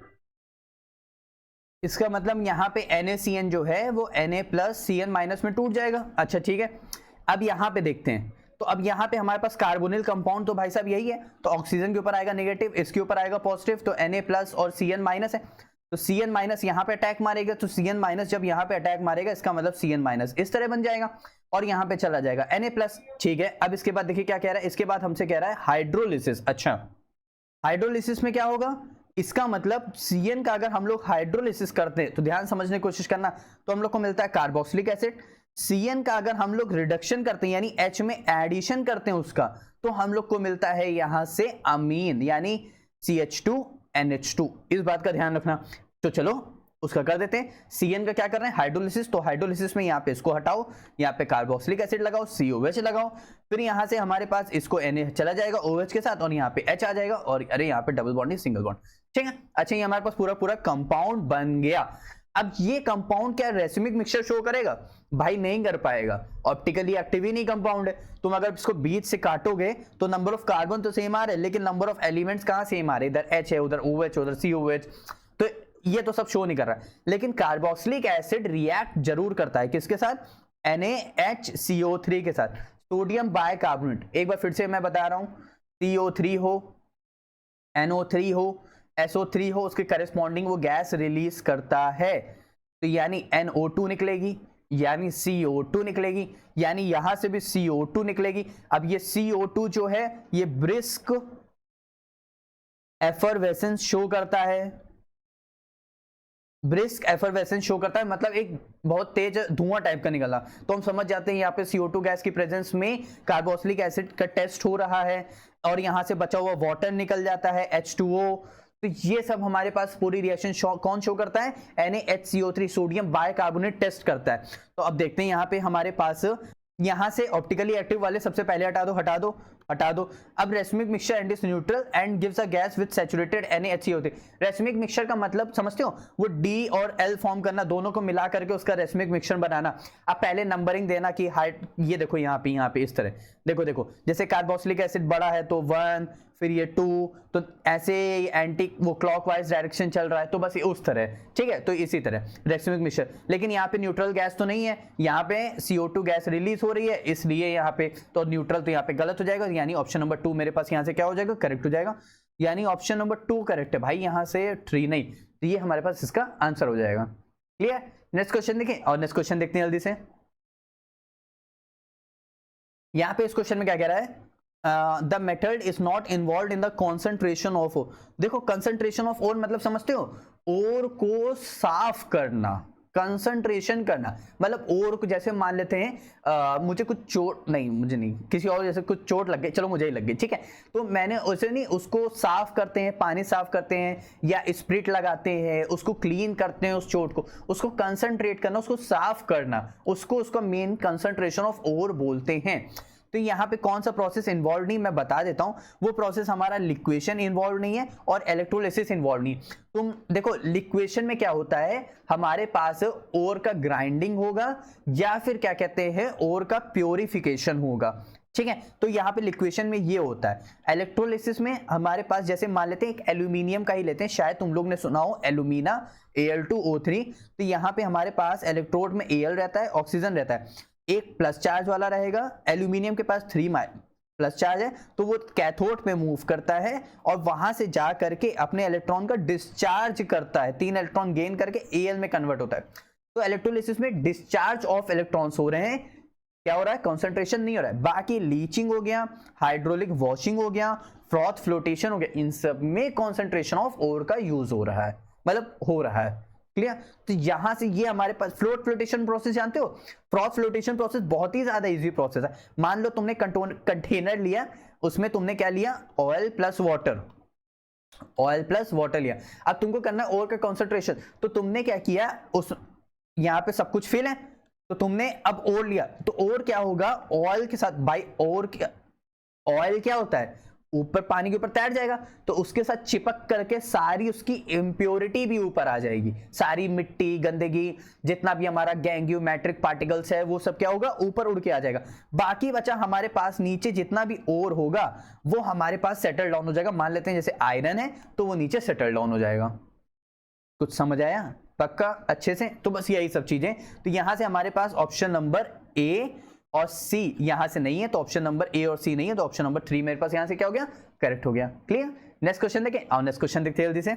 इसका मतलब यहाँ पे NaCN जो है वो Na प्लस CN माइनस में टूट जाएगा। अच्छा ठीक है, अब यहाँ पे देखते हैं, तो अब यहाँ पे हमारे पास कार्बोनिल कंपाउंड तो भाई साहब यही है, तो ऑक्सीजन के ऊपर आएगा नेगेटिव, इसके ऊपर आएगा पॉजिटिव, तो Na+ और Cn- है, तो Cn- यहाँ पे अटैक मारेगा, तो Cn- जब यहाँ पे अटैक मारेगा इसका मतलब Cn- इस तरह बन जाएगा और यहाँ पे चला जाएगा Na+। ठीक है, अब इसके बाद देखिए क्या कह रहा है, इसके बाद हमसे कह रहा है हाइड्रोलिसिस। अच्छा, हाइड्रोलिसिस में क्या होगा, इसका मतलब Cn का अगर हम लोग हाइड्रोलिसिस करते हैं तो ध्यान समझने की कोशिश करना, तो हम लोग को मिलता है कार्बोक्सिलिक एसिड। Cn का अगर हम लोग रिडक्शन करते हैं यानी H में एडिशन करते हैं उसका, तो हम लोग को मिलता है यहां से अमीन यानी CH2NH2। इस बात का ध्यान रखना। तो चलो उसका कर देते हैं। Cn का क्या कर रहे हैं, हाइड्रोलिसिस, तो हाइड्रोलिसिस में यहाँ पे इसको हटाओ, यहाँ पे कार्बोक्सिलिक एसिड लगाओ, COH लगाओ, फिर यहाँ से हमारे पास इसको Na चला जाएगा OH के साथ और यहाँ पे H आ जाएगा, और अरे यहाँ पे डबल बॉन्ड नहीं सिंगल बॉन्ड। ठीक है, अच्छा ये हमारे पास पूरा पूरा कंपाउंड बन गया। अब ये कंपाउंड क्या रेसिमिक मिक्सचर शो करेगा, भाई नहीं कर पाएगा, ऑप्टिकली एक्टिव ही नहीं कंपाउंड है। तुम अगर इसको बीच से काटोगे तो नंबर ऑफ कार्बन तो सेम आ रहे, लेकिन नंबर ऑफ एलिमेंट्स कहां सेम आ रहे, इधर H है, उधर OH, उधर COH, तो ये तो सब शो नहीं कर रहा है। लेकिन कार्बोक्सिलिक एसिड रिएक्ट जरूर करता है किसके साथ, NaHCO3 के साथ, सोडियम बाइकार्बोनेट। एक बार फिर से मैं बता रहा हूं, CO3 हो, NO3 हो, SO3 हो, उसके करस्पॉन्डिंग वो गैस रिलीज करता है, तो यानी NO2 निकलेगी, यानी CO2 निकलेगी, यानी यहां से भी CO2 निकलेगी। अब ये CO2 जो है ये ब्रिस्क एफरवेसेंस शो करता है, ब्रिस्क एफरवेसेंस शो करता है, मतलब एक बहुत तेज धुआं टाइप का निकला, तो हम समझ जाते हैं यहाँ पे CO2 गैस की प्रेजेंस में कार्बोक्सिलिक एसिड का टेस्ट हो रहा है, और यहाँ से बचा हुआ वाटर निकल जाता है H2O। तो ये सब हमारे पास पूरी रिएक्शन कौन शो करता है, NaHCO3 सोडियम बाइकार्बोनेट टेस्ट करता है। तो अब देखते हैं यहाँ पे हमारे पास, यहां से ऑप्टिकली एक्टिव वाले सबसे पहले हटा दो, हटा दो, हटा दो। अब racemic mixture and is neutral and gives a gas with saturated NaHCO3। Racemic mixture का मतलब समझते हो, वो D और L फॉर्म करना, दोनों को मिला करके उसका रेसमिक मिक्सचर बनाना। अब पहले नंबरिंग देना कि हाइट, ये देखो यहाँ पे इस तरह, देखो देखो जैसे कार्बोक्सिलिक एसिड बड़ा है तो 1, फिर ये 2, तो ऐसे एंटी वो क्लॉकवाइज डायरेक्शन चल रहा है, तो बस उस तरह। ठीक है, तो इसी तरह रेसमिक मिक्सचर। लेकिन यहाँ पे न्यूट्रल गैस तो नहीं है, यहाँ पे CO2 गैस रिलीज हो रही है, इसलिए यहाँ पे तो न्यूट्रल, तो यहाँ पे गलत हो जाएगा, यानी ऑप्शन नंबर 2 मेरे पास यहाँ से क्या हो जाएगा, करेक्ट हो जाएगा, यानी ऑप्शन नंबर 2 करेक्ट है भाई, यहाँ से 3 नहीं, तो ये हमारे पास इसका आंसर हो जाएगा। क्लियर, नेक्स्ट क्वेश्चन देखें, और नेक्स्ट क्वेश्चन देखते हैं जल्दी से। यहाँ पे इस क्वेश्चन में क्या कह रहा है, the method is not involve in the concentration of ore. देखो कंसंट्रेशन ऑफ ओर मतलब समझते हो, ओर को साफ करना, कंसंट्रेशन करना, मतलब ओर को, जैसे मान लेते हैं मुझे कुछ चोट नहीं, मुझे नहीं, किसी और जैसे कुछ चोट लग गई, चलो मुझे ही लग गई, ठीक है, तो मैंने उसे नहीं, उसको साफ करते हैं, पानी साफ करते हैं या स्प्रिट लगाते हैं, उसको क्लीन करते हैं उस चोट को, उसको कंसंट्रेट करना, उसको साफ करना, उसको उसका मेन कंसंट्रेशन ऑफ ओर बोलते हैं। तो यहाँ पे कौन सा प्रोसेस इन्वॉल्व नहीं, मैं बता देता हूं, वो प्रोसेस हमारा लिक्वेशन इन्वॉल्व नहीं है और इलेक्ट्रोलिसिस इन्वॉल्व नहीं। तुम देखो लिक्वेशन में क्या होता है, हमारे पास ओर का ग्राइंडिंग होगा या फिर क्या कहते हैं ओर का प्योरिफिकेशन होगा, ठीक है, तो यहाँ पे लिक्वेशन में ये होता है। इलेक्ट्रोलिसिस में हमारे पास, जैसे मान लेते हैं एक एल्यूमिनियम का ही लेते हैं, शायद तुम लोग ने सुना हो एल्यूमिना Al2O3, तो यहाँ पे हमारे पास इलेक्ट्रोड में Al रहता है, ऑक्सीजन रहता है, एक प्लस चार्ज वाला रहेगा, एल्यूमिनियम के पास 3 प्लस चार्ज है, तो वो कैथोड पे मूव करता है और वहां से जा करके अपने इलेक्ट्रॉन का डिस्चार्ज करता है, 3 इलेक्ट्रॉन गेन करके Al में कन्वर्ट होता है। तो इलेक्ट्रोलिसिस में डिस्चार्ज ऑफ इलेक्ट्रॉन्स हो रहे हैं, क्या हो रहा है, कंसंट्रेशन नहीं हो रहा है। बाकी लीचिंग हो गया, हाइड्रोलिक वॉशिंग हो गया, फ्रॉथ फ्लोटेशन हो गया, इन सब में कंसंट्रेशन ऑफ ओर का यूज हो रहा है, मतलब हो रहा है। क्लियर, तो यहां से ये हमारे पास फ्लोटेशन प्रोसेस जानते हो, फ्रॉथ फ्लोटेशन प्रोसेस बहुत ही ज्यादा इजी प्रोसेस है। मान लो तुमने कंटेनर लिया, उसमें तुमने क्या लिया, oil plus water, oil plus water लिया, अब तुमको करना है ओर का कंसंट्रेशन, तो तुमने क्या किया, उस यहाँ पे सब कुछ फिल है, तो तुमने अब ओर लिया, तो ओर क्या होगा, ऑयल के साथ, बाई ओर क्या, ऑयल क्या होता है, ऊपर पानी के ऊपर तैर जाएगा, तो उसके साथ चिपक करके सारी उसकी इम्प्योरिटी भी ऊपर आ जाएगी, सारी मिट्टी गंदगी जितना भी हमारा गैंग्योमेट्रिक पार्टिकल्स है वो सब क्या होगा, ऊपर उड़ के आ जाएगा। बाकी बचा हमारे पास नीचे जितना भी ओर होगा वो हमारे पास सेटल डाउन हो जाएगा। मान लेते हैं जैसे आयरन है तो वो नीचे सेटल डाउन हो जाएगा। कुछ समझ आया पक्का अच्छे से? तो बस यही सब चीजें, तो यहां से हमारे पास ऑप्शन नंबर ए और सी यहां से नहीं है, तो ऑप्शन नंबर ए और सी नहीं है, तो ऑप्शन नंबर 3 मेरे पास यहां से क्या हो गया, करेक्ट हो गया। क्लियर। नेक्स्ट क्वेश्चन देखें, और नेक्स्ट क्वेश्चन देखते हैं जल्दी से।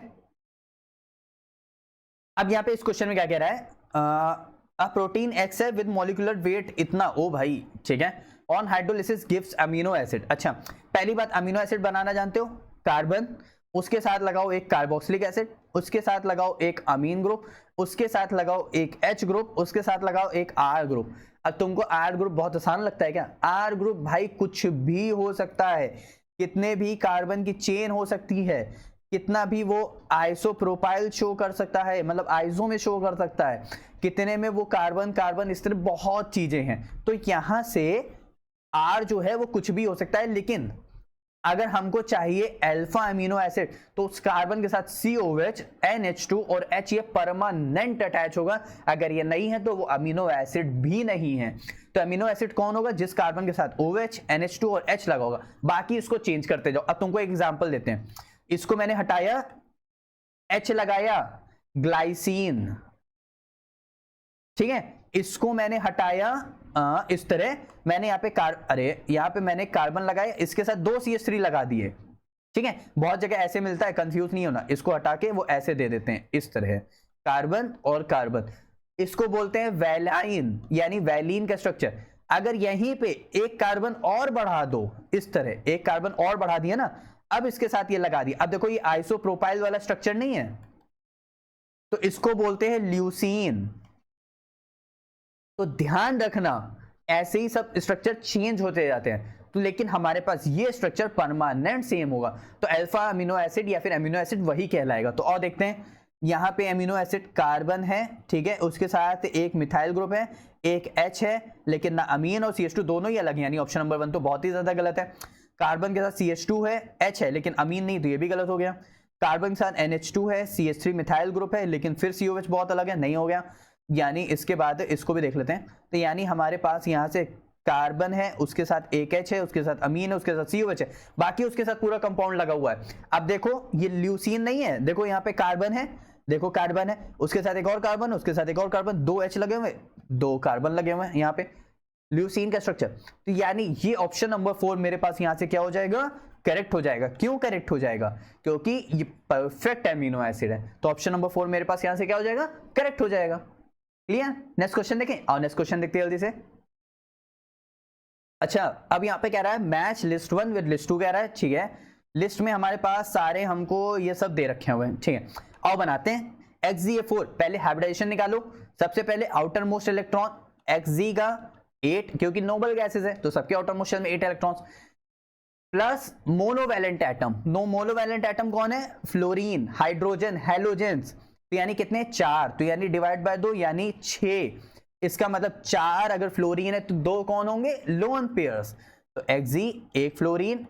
अब यहाँ पे इस क्वेश्चन में क्या कह रहा है, प्रोटीन एक्स है विद मॉलिक्यूलर वेट इतना, ओ भाई ठीक है, on hydrolysis gives amino acid. अच्छा, पहली बात अमीनो एसिड बनाना जानते हो, कार्बन, उसके साथ लगाओ एक कार्बोक्सिलिक एसिड, उसके साथ लगाओ एक अमीन ग्रुप, उसके साथ लगाओ एक H ग्रुप, उसके साथ लगाओ एक R ग्रुप। अब तुमको R ग्रुप बहुत आसान लगता है क्या? R ग्रुप भाई कुछ भी हो सकता है, कितने भी कार्बन की चेन हो सकती है, कितना भी वो आइसोप्रोपाइल शो कर सकता है, मतलब आइसो में शो कर सकता है, कितने में वो कार्बन कार्बन, इस तरह बहुत चीजें हैं। तो यहां से R जो है वो कुछ भी हो सकता है, लेकिन अगर हमको चाहिए अल्फा अमीनो एसिड तो उस कार्बन के साथ COH, NH2 और H ये परमानेंट अटैच होगा। अगर ये नहीं है तो वो अमीनो एसिड भी नहीं है। तो अमीनो एसिड कौन होगा? जिस कार्बन के साथ OH, NH2 और H लगा होगा। बाकी इसको चेंज करते जाओ। अब तुमको एक एग्जांपल देते हैं, इसको मैंने हटाया, H लगाया, ग्लाइसिन, ठीक है, इसको मैंने हटाया, इस तरह मैंने यहाँ पे यहाँ पे मैंने कार्बन लगाया, इसके साथ 2 CH3 लगा दिए, ठीक है। बहुत जगह ऐसे मिलता है, कंफ्यूज नहीं होना, इसको हटा के वो ऐसे दे देते हैं, इस तरह कार्बन और कार्बन। इसको बोलते हैं वैलाइन, यानी वैलीन का स्ट्रक्चर। अगर यहीं पे एक कार्बन और बढ़ा दो, इस तरह एक कार्बन और बढ़ा दिया ना, अब इसके साथ ये लगा दिया, अब देखो ये आइसोप्रोपाइल वाला स्ट्रक्चर नहीं है, तो इसको बोलते हैं ल्यूसीन। तो ध्यान रखना, ऐसे ही सब स्ट्रक्चर चेंज होते जाते हैं, तो लेकिन हमारे पास ये स्ट्रक्चर परमानेंट सेम होगा, तो अल्फा अमीनो एसिड या फिर अमीनो एसिड वही कहलाएगा। तो और देखते हैं, यहाँ पे अमीनो एसिड कार्बन है, ठीक है, उसके साथ एक मिथाइल ग्रुप है, एक H है, लेकिन ना अमीन और CH2 दोनों ही अलग है, यानी ऑप्शन नंबर 1 तो बहुत ही ज्यादा गलत है। कार्बन के साथ CH2 है, H है, लेकिन अमीन नहीं, तो ये भी गलत हो गया। कार्बन के साथ NH2 है, CH3 मिथाइल ग्रुप है, लेकिन फिर COH बहुत अलग है, नहीं हो गया। यानी इसके बाद इसको भी देख लेते हैं, तो यानी हमारे पास यहाँ से कार्बन है, उसके साथ एक H है, उसके साथ अमीन है, उसके साथ COH है, बाकी उसके साथ पूरा कंपाउंड लगा हुआ है। अब देखो ये ल्यूसीन नहीं है, देखो यहाँ पे कार्बन है, देखो कार्बन है, उसके साथ एक और कार्बन, उसके साथ एक और कार्बन, 2 H लगे हुए, 2 कार्बन लगे हुए हैं यहाँ पे, ल्यूसीन का स्ट्रक्चर। तो यानी ये ऑप्शन नंबर 4 मेरे पास यहाँ से क्या हो जाएगा? करेक्ट हो जाएगा। क्यों करेक्ट हो जाएगा? क्योंकि ये परफेक्ट एमिनो एसिड है, तो ऑप्शन नंबर 4 मेरे पास यहाँ से क्या हो जाएगा? करेक्ट हो जाएगा। क्लियर। नेक्स्ट क्वेश्चन देखें, और नेक्स्ट क्वेश्चन देखते हैं जल्दी से। अच्छा, अब यहाँ पे कह रहा है मैच लिस्ट 1 विद लिस्ट 2 कह रहा है, ठीक है। लिस्ट में हमारे पास सारे हमको ये सब दे रखे हुए हैं, ठीक है। आओ बनाते हैं XZA4। पहले हाइब्रिडाइजेशन निकालो। सबसे पहले आउटर मोस्ट इलेक्ट्रॉन XZ का 8, क्योंकि नोबल गैसेस है तो सबके आउटर मोस्ट में 8 electrons, plus monovalent atom. Monovalent atom कौन है? फ्लोरीन, हाइड्रोजन, हैलोजेंस, तो यानी कितने? 4, तो यानी डिवाइड बाय 2 यानी 6। इसका मतलब 4 अगर फ्लोरीन है तो 2 कौन होंगे? Lone pairs. तो XZ एक फ्लोरीन,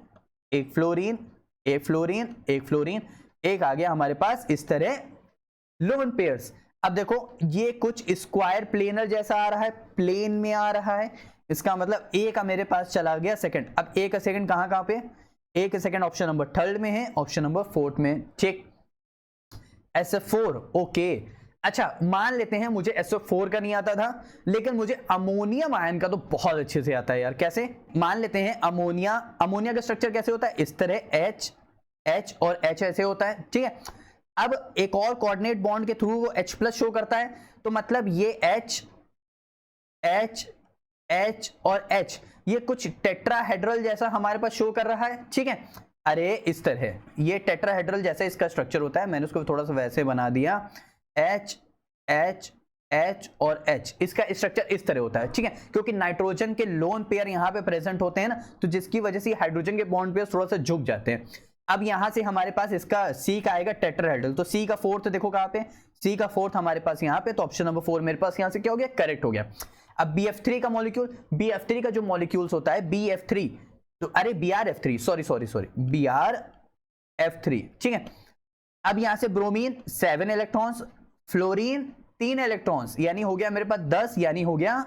एक फ्लोरीन, एक फ्लोरीन, एक फ्लोरीन, एक आ गया हमारे पास इस तरह लोन पेयर्स। अब देखो ये कुछ स्क्वायर प्लेनर जैसा आ रहा है, प्लेन में आ रहा है, इसका मतलब ए का मेरे पास चला गया सेकंड। अब ए का सेकंड कहां पे? ए का सेकंड ऑप्शन नंबर 3 में है, ऑप्शन नंबर 4 में, ठीक। SF4, okay. अच्छा, मान लेते हैं मुझे SF4 का नहीं आता था, लेकिन मुझे अमोनियम आयन का तो बहुत अच्छे से आता है यार। कैसे? मान लेते हैं अमोनिया का स्ट्रक्चर कैसे होता है? इस तरह H और H ऐसे होता है, ठीक है। अब एक और कोऑर्डिनेट बॉन्ड के थ्रू वो H+ शो करता है, तो मतलब ये H और H ये कुछ टेट्राहेड्रल जैसा हमारे पास शो कर रहा है, ठीक है। अरे इस तरह ये टेट्राहेड्रल जैसा इसका स्ट्रक्चर होता है, मैंने उसको थोड़ा सा वैसे बना दिया, H और H, इसका स्ट्रक्चर इस तरह होता है, ठीक है। क्योंकि नाइट्रोजन के लोन पेयर यहाँ पे प्रेजेंट होते हैं ना, तो जिसकी वजह से हाइड्रोजन के बॉन्ड पेयर थोड़ा सा झुक जाते हैं। अब यहां से हमारे पास इसका C का आएगा टेट्राहेड्रल, तो C का 4th देखो कहां पे? C का 4th हमारे पास यहाँ पे, तो ऑप्शन नंबर 4 मेरे पास यहाँ से क्या हो गया? करेक्ट हो गया। अब BF3 का मॉलिक्यूल, BF3 का जो मॉलिक्यूल्स होता है BF3, तो अरे BRF3, सॉरी BRF3, ठीक है। अब यहां से ब्रोमीन 7 इलेक्ट्रॉन्स, फ्लोरीन 3 इलेक्ट्रॉन्स, यानी हो गया मेरे पास 10, यानी हो गया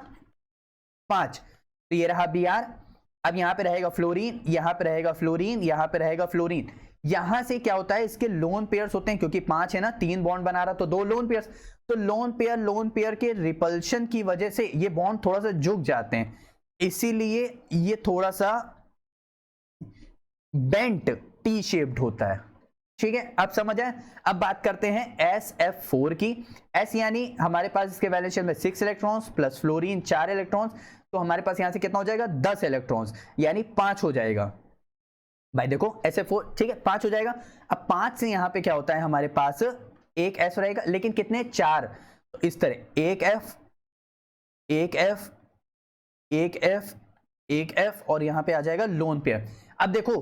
5, तो ये रहा Br। अब यहां पे रहेगा फ्लोरीन, यहां पे रहेगा फ्लोरीन, यहां पे रहेगा फ्लोरीन। यहां से क्या होता है? इसके लोन पेयर्स होते हैं, क्योंकि 5 है ना, 3 बॉन्ड बना रहा, तो 2 लोन पेयर्स। तो लोन पेयर के रिपल्शन की वजह से ये बॉन्ड थोड़ा सा झुक जाते हैं, इसीलिए ये थोड़ा सा बेंट टी शेप्ड होता है। ठीक है, अब समझ आए। अब बात करते हैं SF4 की। S यानी हमारे पास इसके वैलेंस शेल में 6 इलेक्ट्रॉन्स प्लस फ्लोरीन 4 इलेक्ट्रॉन्स, तो हमारे पास यहां से कितना हो जाएगा 10 इलेक्ट्रॉन्स यानी 5 हो जाएगा भाई। देखो SF4 ठीक है 5 हो जाएगा। अब 5 से यहां पे क्या होता है हमारे पास एक S रहेगा, लेकिन कितने 4, तो इस तरह एक F एक F एक F एक F और यहां पे आ जाएगा लोन पेयर। अब देखो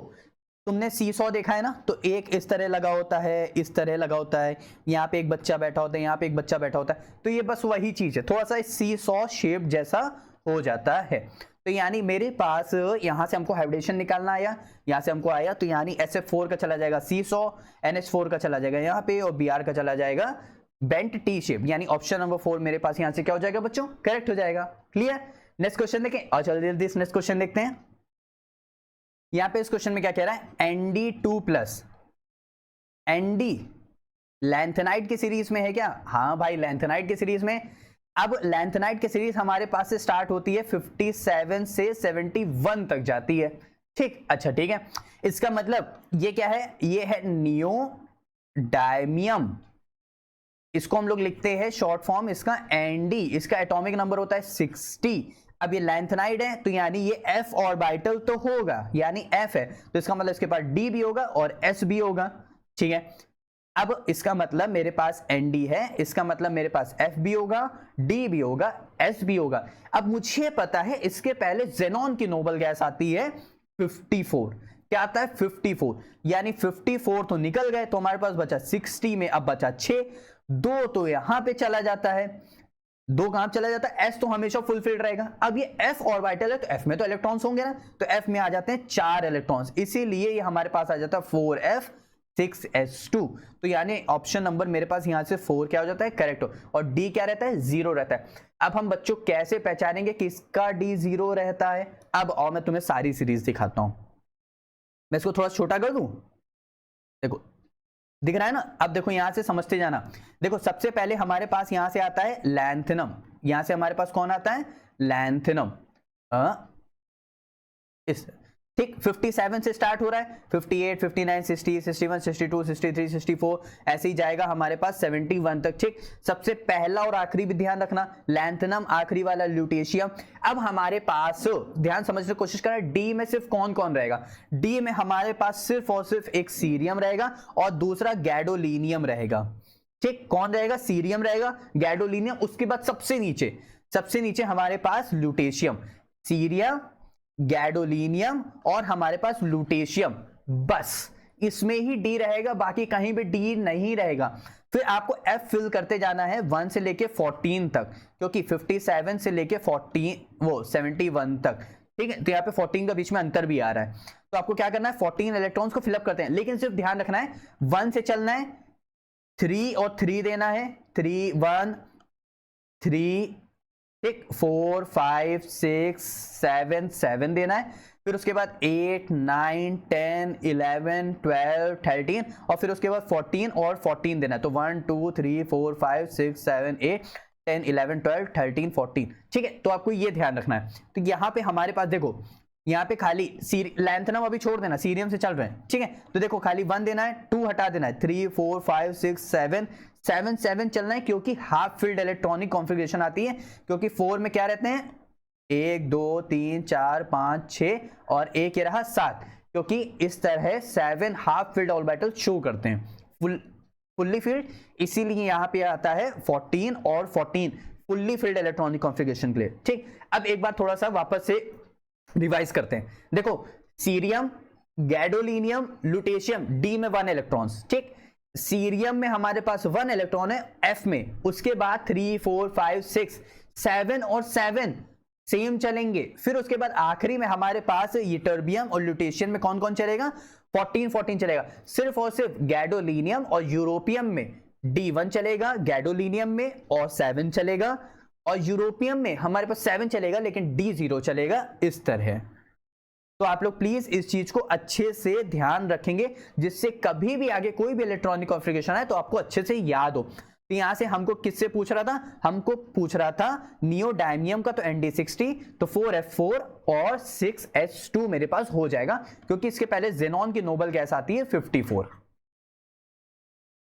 तुमने सीसॉ देखा है ना, तो एक इस तरह लगा होता है, इस तरह लगा होता है, यहाँ पे एक बच्चा बैठा होता है, यहाँ पे एक बच्चा बैठा होता है, तो ये बस वही चीज है, थोड़ा सा सीसॉ शेप जैसा हो जाता है। तो यानी मेरे पास यहाँ से हमको हाइब्रिडेशन निकालना आया, यहाँ से हमको आया, तो यानी SF4 का चला जाएगा सीसॉ, NH4 का चला जाएगा यहाँ पे और Br का चला जाएगा बेंट टी शेप, यानी ऑप्शन नंबर 4 मेरे पास यहाँ से क्या हो जाएगा बच्चों, करेक्ट हो जाएगा। क्लियर। नेक्स्ट क्वेश्चन देखें और जल्दी जल्दी नेक्स्ट क्वेश्चन देखते हैं। यहां पे इस क्वेश्चन में क्या कह रहा है, Nd2 प्लस Nd लैंथेनाइट की सीरीज में है क्या? हाँ भाई लैंथेनाइट की सीरीज में। अब लैंथेनाइट की सीरीज हमारे पास से स्टार्ट होती है 57 से 71 तक जाती है। ठीक, अच्छा ठीक है, इसका मतलब ये क्या है, ये है नियोडायमियम, इसको हम लोग लिखते हैं शॉर्ट फॉर्म इसका Nd, इसका एटॉमिक नंबर होता है 60। अब ये लैंथेनाइड है तो यानी ये F ऑर्बिटल तो होगा, यानी F है तो इसका मतलब इसके पास D भी होगा और S भी होगा। ठीक है, अब इसका मतलब मेरे पास Nd है, इसका मतलब मेरे पास F भी होगा, D भी होगा, S भी होगा। अब मुझे पता है इसके पहले जेनॉन की नोबल गैस आती है 54, क्या आता है 54, यानी 54 तो निकल गए, तो हमारे पास बचा 60 में अब बचा 6, 2 तो यहां पे चला जाता है, 2 कहां चला जाता है, S तो हमेशा फुलफिल्ड रहेगा। अब ये F ऑर्बिटल है तो F में तो इलेक्ट्रॉन्स होंगे ना, तो F में आ जाते हैं 4 इलेक्ट्रॉन्स, इसीलिए ये हमारे पास आ जाता है 4F 6S2। तो यानी ऑप्शन नंबर मेरे पास यहां से 4 क्या हो जाता है, करेक्ट हो, और D क्या रहता है 0 रहता है। अब हम बच्चों कैसे पहचानेंगे किसका D 0 रहता है? अब और मैं तुम्हें सारी सीरीज दिखाता हूं, मैं इसको थोड़ा छोटा कर दूं, देखो दिख रहा है ना। अब देखो यहां से समझते जाना, देखो सबसे पहले हमारे पास यहां से आता है लैंथेनम, यहां से हमारे पास कौन आता है लैंथेनम, इस ठीक 57 से स्टार्ट हो रहा है, 58 59 60 61 62 63 64 ऐसे ही जाएगा हमारे पास 71 तक। ठीक, सबसे पहला और आखिरी भी ध्यान रखना लैंथेनम, आखिरी वाला ल्यूटेशियम। अब हमारे पास ध्यान समझने की कोशिश करें, डी में सिर्फ कौन कौन रहेगा, डी में हमारे पास सिर्फ और सिर्फ एक सीरियम रहेगा और दूसरा गैडोलीनियम रहेगा। ठीक, कौन रहेगा, सीरियम रहेगा, गैडोलीनियम, उसके बाद सबसे नीचे हमारे पास ल्यूटेशियम, सीरियम, गैडोलीनियम और हमारे पास लूटेशियम, बस इसमें ही डी रहेगा, बाकी कहीं भी डी नहीं रहेगा। फिर आपको F फिल करते जाना है 1 से लेके 14 तक, क्योंकि 57 से लेके 71 तक। ठीक है, तो यहाँ पे 14 का बीच में अंतर भी आ रहा है, तो आपको क्या करना है 14 इलेक्ट्रॉन्स को फिलअप करते हैं, लेकिन सिर्फ ध्यान रखना है 1 से चलना है, 3 और 3 देना है, 3 1 3 ठीक, 4 5 6 7 7 देना है, फिर उसके बाद 8 9 10 11 12 13 और फिर उसके बाद 14 और 14 देना है, तो 1 2 3 4 5 6 7 8 10 11 12 13 14। ठीक है, तो आपको ये ध्यान रखना है। तो यहाँ पे हमारे पास देखो, यहाँ पे खाली लैंथेनम अभी छोड़ देना, सीरियम से चल रहे हैं। ठीक है, तो देखो खाली 1 देना है, 2 हटा देना है, 3 4 5 6 7 7 चलना है, क्योंकि हाफ फील्ड इलेक्ट्रॉनिक कॉन्फ़िगरेशन आती है, क्योंकि 4 में क्या रहते हैं 1 2 3 4 5 6 और एक ये रहा 7, क्योंकि इस तरह 7 हाफ फील्ड ऑर्बिटल शो करते हैं फुल्ली फील्ड, इसीलिए यहाँ पे आता है 14 और 14 फुल्ली फील्ड इलेक्ट्रॉनिक कॉन्फ़िगरेशन के लिए। ठीक, अब एक बार थोड़ा सा वापस से रिवाइज करते हैं। देखो सीरियम, गैडोलीनियम, लूटेशियम, डी में 1 इलेक्ट्रॉन्स। ठीक, सीरियम में हमारे पास 1 इलेक्ट्रॉन है F में, उसके बाद 3 4 5 6 7 और 7 सेम चलेंगे, फिर उसके बाद आखिरी में हमारे पास यटर्बियम और ल्यूटेशियम में कौन कौन चलेगा 14 14 चलेगा, सिर्फ और सिर्फ गैडोलीनियम और यूरोपियम में D1 चलेगा, गैडोलीनियम में और 7 चलेगा, और यूरोपियम में हमारे पास 7 चलेगा लेकिन D0 चलेगा, इस तरह। तो आप लोग प्लीज इस चीज को अच्छे से ध्यान रखेंगे, जिससे कभी भी आगे कोई भी इलेक्ट्रॉनिक कॉन्फ़िगरेशन है तो आपको अच्छे से याद हो। तो यहां से हमको किससे पूछ रहा था, हमको पूछ रहा था नियोडायमियम का, तो Nd60, तो 4F4 और 6H2 मेरे पास हो जाएगा, क्योंकि इसके पहले जेनॉन की नोबल गैस आती है 54।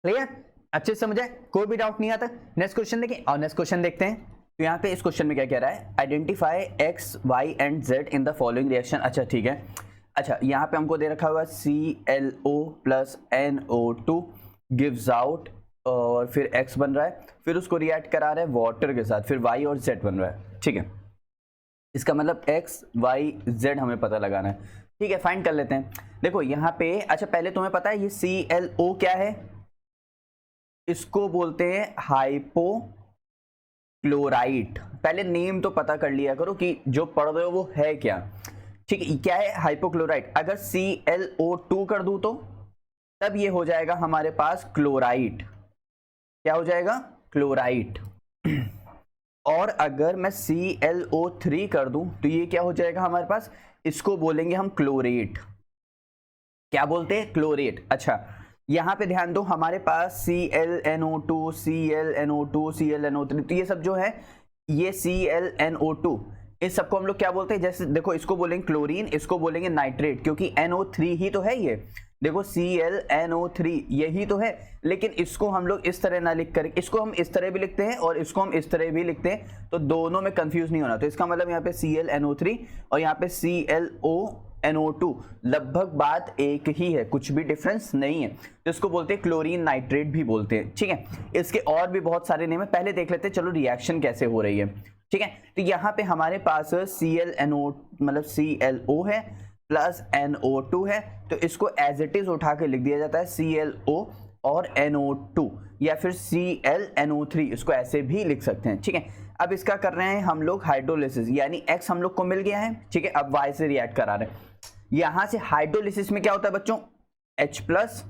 क्लियर, अच्छे से समझ आए, कोई भी डाउट नहीं आता। नेक्स्ट क्वेश्चन देखें, और नेक्स्ट क्वेश्चन देखते हैं। तो यहाँ पे इस क्वेश्चन में क्या कह रहा है, identify X Y and Z in the following reaction. अच्छा ठीक है, अच्छा यहाँ पे हमको दे रखा हुआ ClO plus NO2 gives out, और फिर X बन रहा है, फिर उसको रिएक्ट करा रहे हैं वाटर के साथ, फिर Y और Z बन रहा है। ठीक है, इसका मतलब X Y Z हमें पता लगाना है। ठीक है, फाइंड कर लेते हैं। देखो यहाँ पे, अच्छा पहले तुम्हें पता है ये ClO क्या है, इसको बोलते हैं हाइपोक्लोराइट। पहले नेम तो पता कर लिया करो कि जो पढ़ रहे हो वो है क्या। ठीक है, क्या है हाइपोक्लोराइट। अगर ClO2 कर दूं तो तब ये हो जाएगा हमारे पास क्लोराइट। क्या हो जाएगा, क्लोराइट। और अगर मैं ClO3 कर दूं तो ये क्या हो जाएगा हमारे पास, इसको बोलेंगे हम क्लोरेट। क्या बोलते हैं, क्लोरेट। अच्छा यहां पे ध्यान दो, हमारे पास ClNO2 ClNO2 ClNO3, तो ये सब जो है ये ClNO2, इस सबको हम लोग क्या बोलते हैं, जैसे देखो इसको बोलेंगे क्लोरीन, इसको बोलेंगे नाइट्रेट, क्योंकि NO3 ही तो है ये। देखो ClNO3 यही तो है, लेकिन इसको हम लोग इस तरह ना लिख कर, इसको हम इस तरह भी लिखते हैं और इसको हम इस तरह भी लिखते हैं, तो दोनों में कंफ्यूज नहीं होना। तो इसका मतलब यहाँ पे ClNO3 और यहाँ पे ClONO2 लगभग बात एक ही है, कुछ भी डिफरेंस नहीं है, तो इसको बोलते हैं क्लोरीन नाइट्रेट भी बोलते हैं। ठीक है, इसके और भी बहुत सारे नेम है, पहले देख लेते हैं चलो रिएक्शन कैसे हो रही है। ठीक है, तो यहाँ पे हमारे पास ClNO मतलब ClO है प्लस NO2 है, तो इसको एज इट इज उठा के लिख दिया जाता है ClO और NO2, या फिर ClNO3, इसको ऐसे भी लिख सकते हैं। ठीक है, अब इसका कर रहे हैं हम लोग हाइड्रोलिसिस, यानी X हम लोग को मिल गया है। ठीक है, अब Y से रिएक्ट करा रहे हैं। यहां से हाइड्रोलिसिस में क्या होता है बच्चों, H प्लस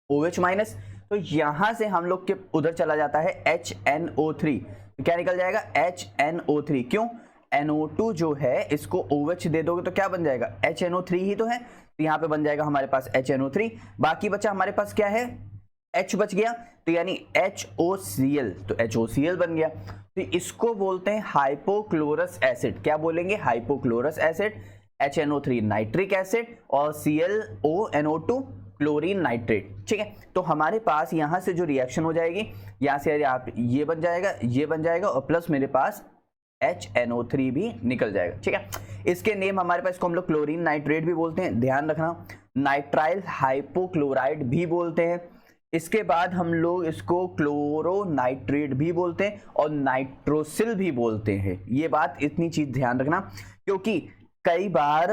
OH माइनस, तो यहां से हम लोग के उधर चला जाता है HNO3, तो क्या निकल जाएगा HNO3। क्यों, NO2 जो है इसको OH दे दोगे तो क्या बन जाएगा, HNO3 ही तो है, तो यहाँ पे बन जाएगा हमारे पास HNO3। बाकी बचा हमारे पास क्या है, H बच गया, तो यानी HOCl, तो HOCl बन गया। तो इसको बोलते हैं हाइपोक्लोरस एसिड। क्या बोलेंगे, hypochlorous acid. HNO3 nitric acid और ClONO2 क्लोरीन नाइट्रेट। ठीक है, तो हमारे पास यहां से जो रिएक्शन हो जाएगी, यहां से आप ये बन जाएगा, ये बन जाएगा, और प्लस मेरे पास HNO3 भी निकल जाएगा। ठीक है, इसके नेम हमारे पास, इसको हम लोग क्लोरीन नाइट्रेट भी बोलते हैं, ध्यान रखना, नाइट्राइल हाइपोक्लोराइड भी बोलते हैं। इसके बाद हम लोग इसको क्लोरो नाइट्रेट भी बोलते हैं और नाइट्रोसिल भी बोलते हैं। ये बात, इतनी चीज ध्यान रखना, क्योंकि कई बार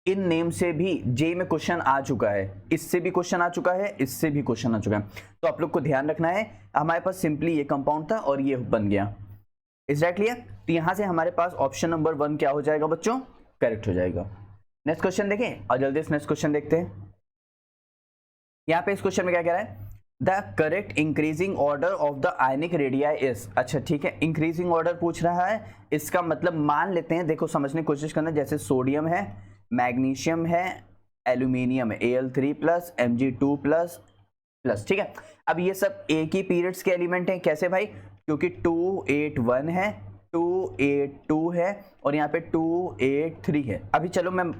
इन नेम से भी जे में क्वेश्चन आ चुका है, इससे भी क्वेश्चन आ चुका है, इससे भी क्वेश्चन आ चुका है, तो आप लोग को ध्यान रखना है। हमारे पास सिंपली ये कंपाउंड था और ये बन गया। Is that clear? तो यहां से हमारे पास ऑप्शन नंबर 1 क्या हो जाएगा बच्चों, करेक्ट हो जाएगा। नेक्स्ट क्वेश्चन देखें और जल्दी से नेक्स्ट क्वेश्चन देखते हैं। यहां पे इस क्वेश्चन में क्या कह रहा है, the correct increasing order of the ionic radii is. अच्छा ठीक है, इंक्रीजिंग ऑर्डर पूछ रहा है, इसका मतलब मान लेते हैं, देखो समझने की कोशिश करना, जैसे सोडियम है, मैग्नीशियम है, एल्यूमिनियम है, Al3 plus Mg2 plus plus. ठीक है, अब ये सब एक ही पीरियड्स के एलिमेंट हैं। कैसे भाई, क्योंकि 281 है, 282 है और यहाँ पे 283 है। अभी चलो मैं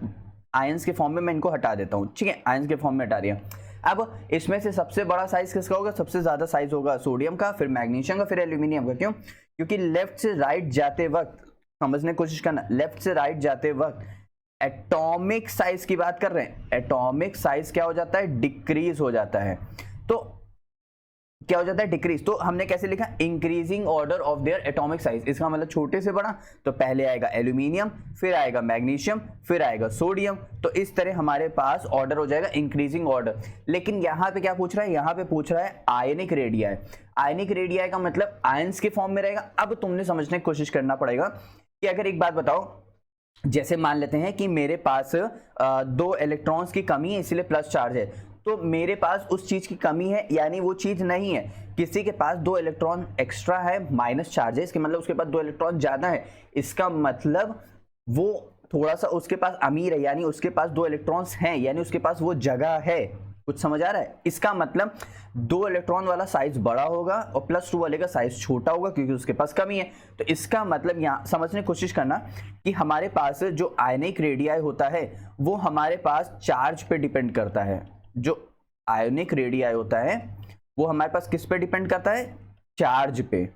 आयंस के फॉर्म में मैं इनको हटा देता हूँ। ठीक है, आयंस के फॉर्म में हटा दिया। अब इसमें से सबसे बड़ा साइज किसका होगा, सबसे ज्यादा साइज होगा सोडियम का, फिर मैग्नीशियम का, फिर एल्यूमिनियम का। क्यों, क्योंकि लेफ्ट से राइट जाते वक्त, समझने की कोशिश करना, लेफ्ट से राइट जाते वक्त एटॉमिक साइज की बात कर रहे हैं, एटॉमिक साइज क्या हो जाता है, डिक्रीज हो जाता है। तो क्या हो जाता है, डिक्रीज। तो हमने कैसे लिखा, increasing order of their atomic size, इसका मतलब छोटे से बड़ा, तो पहले आएगा एल्यूमिनियम, फिर आएगा मैग्नीशियम, फिर आएगा सोडियम, तो इस तरह हमारे पास ऑर्डर हो जाएगा इंक्रीजिंग ऑर्डर। लेकिन यहाँ पे क्या पूछ रहा है, यहाँ पे पूछ रहा है आयनिक रेडियाई। आयनिक रेडियाई का मतलब आयंस के फॉर्म में रहेगा। अब तुमने समझने की कोशिश करना पड़ेगा कि अगर एक बात बताओ, जैसे मान लेते हैं कि मेरे पास 2 इलेक्ट्रॉन्स की कमी है, इसलिए प्लस चार्ज है, तो मेरे पास उस चीज की कमी है, यानी वो चीज नहीं है। किसी के पास 2 इलेक्ट्रॉन एक्स्ट्रा है, माइनस चार्ज है, इसके मतलब उसके पास 2 इलेक्ट्रॉन ज्यादा है, इसका मतलब वो थोड़ा सा उसके पास अमीर है, यानी उसके पास 2 इलेक्ट्रॉन्स हैं, यानी उसके पास वो जगह है, कुछ समझ आ रहा है? इसका मतलब 2 इलेक्ट्रॉन वाला साइज बड़ा होगा और +2 वाले का साइज छोटा होगा क्योंकि उसके पास कमी है। तो इसका मतलब यहाँ समझने की कोशिश करना कि हमारे पास जो आयनिक रेडियाई होता है वो हमारे पास चार्ज पे डिपेंड करता है। जो आयनिक रेडियाई होता है वो हमारे पास किस पे डिपेंड करता है? चार्ज पे।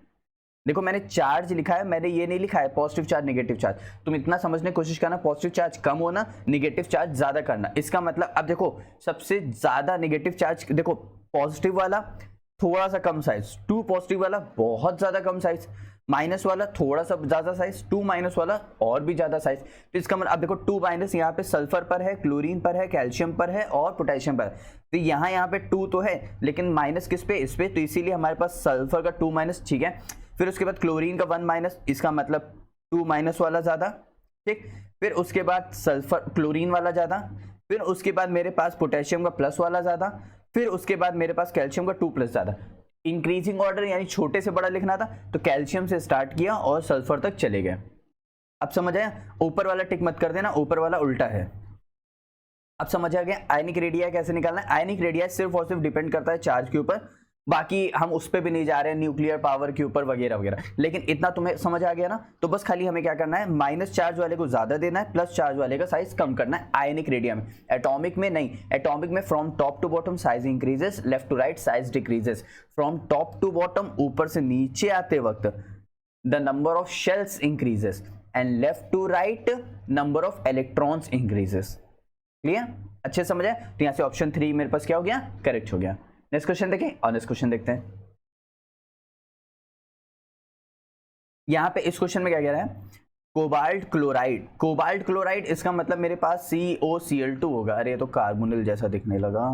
देखो मैंने चार्ज लिखा है, मैंने ये नहीं लिखा है पॉजिटिव चार्ज नेगेटिव चार्ज। तुम इतना समझने की कोशिश करना, पॉजिटिव चार्ज कम होना, नेगेटिव चार्ज ज्यादा करना। इसका मतलब अब देखो सबसे ज्यादा नेगेटिव चार्ज, देखो पॉजिटिव वाला थोड़ा सा कम साइज, 2 पॉजिटिव वाला बहुत ज्यादा कम साइज, माइनस वाला थोड़ा सा ज्यादा साइज, 2 माइनस वाला और भी ज्यादा साइज। तो इसका मतलब अब देखो 2 माइनस यहाँ पे सल्फर पर है, क्लोरीन पर है, कैल्शियम पर है और पोटेशियम पर। तो यहाँ पे 2 तो है लेकिन माइनस किस पे? इस पे। तो इसीलिए हमारे पास सल्फर का 2 माइनस, ठीक है। फिर उसके बाद क्लोरीन का 1 माइनस, इसका मतलब 2 माइनस वाला ज्यादा, ठीक। फिर उसके बाद सल्फर क्लोरीन वाला ज्यादा, फिर उसके बाद मेरे पास पोटेशियम का प्लस वाला ज्यादा, फिर उसके बाद मेरे पास कैल्शियम का 2 प्लस ज्यादा। इंक्रीजिंग ऑर्डर यानी छोटे से बड़ा लिखना था तो कैल्शियम से स्टार्ट किया और सल्फर तक चले गए। अब समझ आया? ऊपर वाला टिक मत कर देना, ऊपर वाला उल्टा है। अब समझ आ गया आयनिक रेडियाई कैसे निकालना है? आयनिक रेडियाई सिर्फ और सिर्फ डिपेंड करता है चार्ज के ऊपर, बाकी हम उस पर भी नहीं जा रहे हैं, न्यूक्लियर पावर के ऊपर वगैरह वगैरह। लेकिन इतना तुम्हें समझ आ गया ना? तो बस खाली हमें क्या करना है, माइनस चार्ज वाले को ज्यादा देना है, प्लस चार्ज वाले का साइज कम करना है आयनिक रेडियम में। एटॉमिक में नहीं, एटॉमिक में from top to bottom size increases, left to right size decreases. From top to bottom ऊपर से नीचे आते वक्त the number of shells increases and left to right number of electrons increases. Clear? अच्छे समझ आए? तो यहां से ऑप्शन 3 मेरे पास क्या हो गया? करेक्ट हो गया। नेक्स्ट क्वेश्चन देखें और नेक्स्ट क्वेश्चन देखते हैं। यहां पे इस क्वेश्चन में क्या कह रहा है? Cobalt chloride. कोबाल्ट क्लोराइड इसका मतलब मेरे पास COCl2 होगा। अरे ये तो कार्बोनिल जैसा दिखने लगा।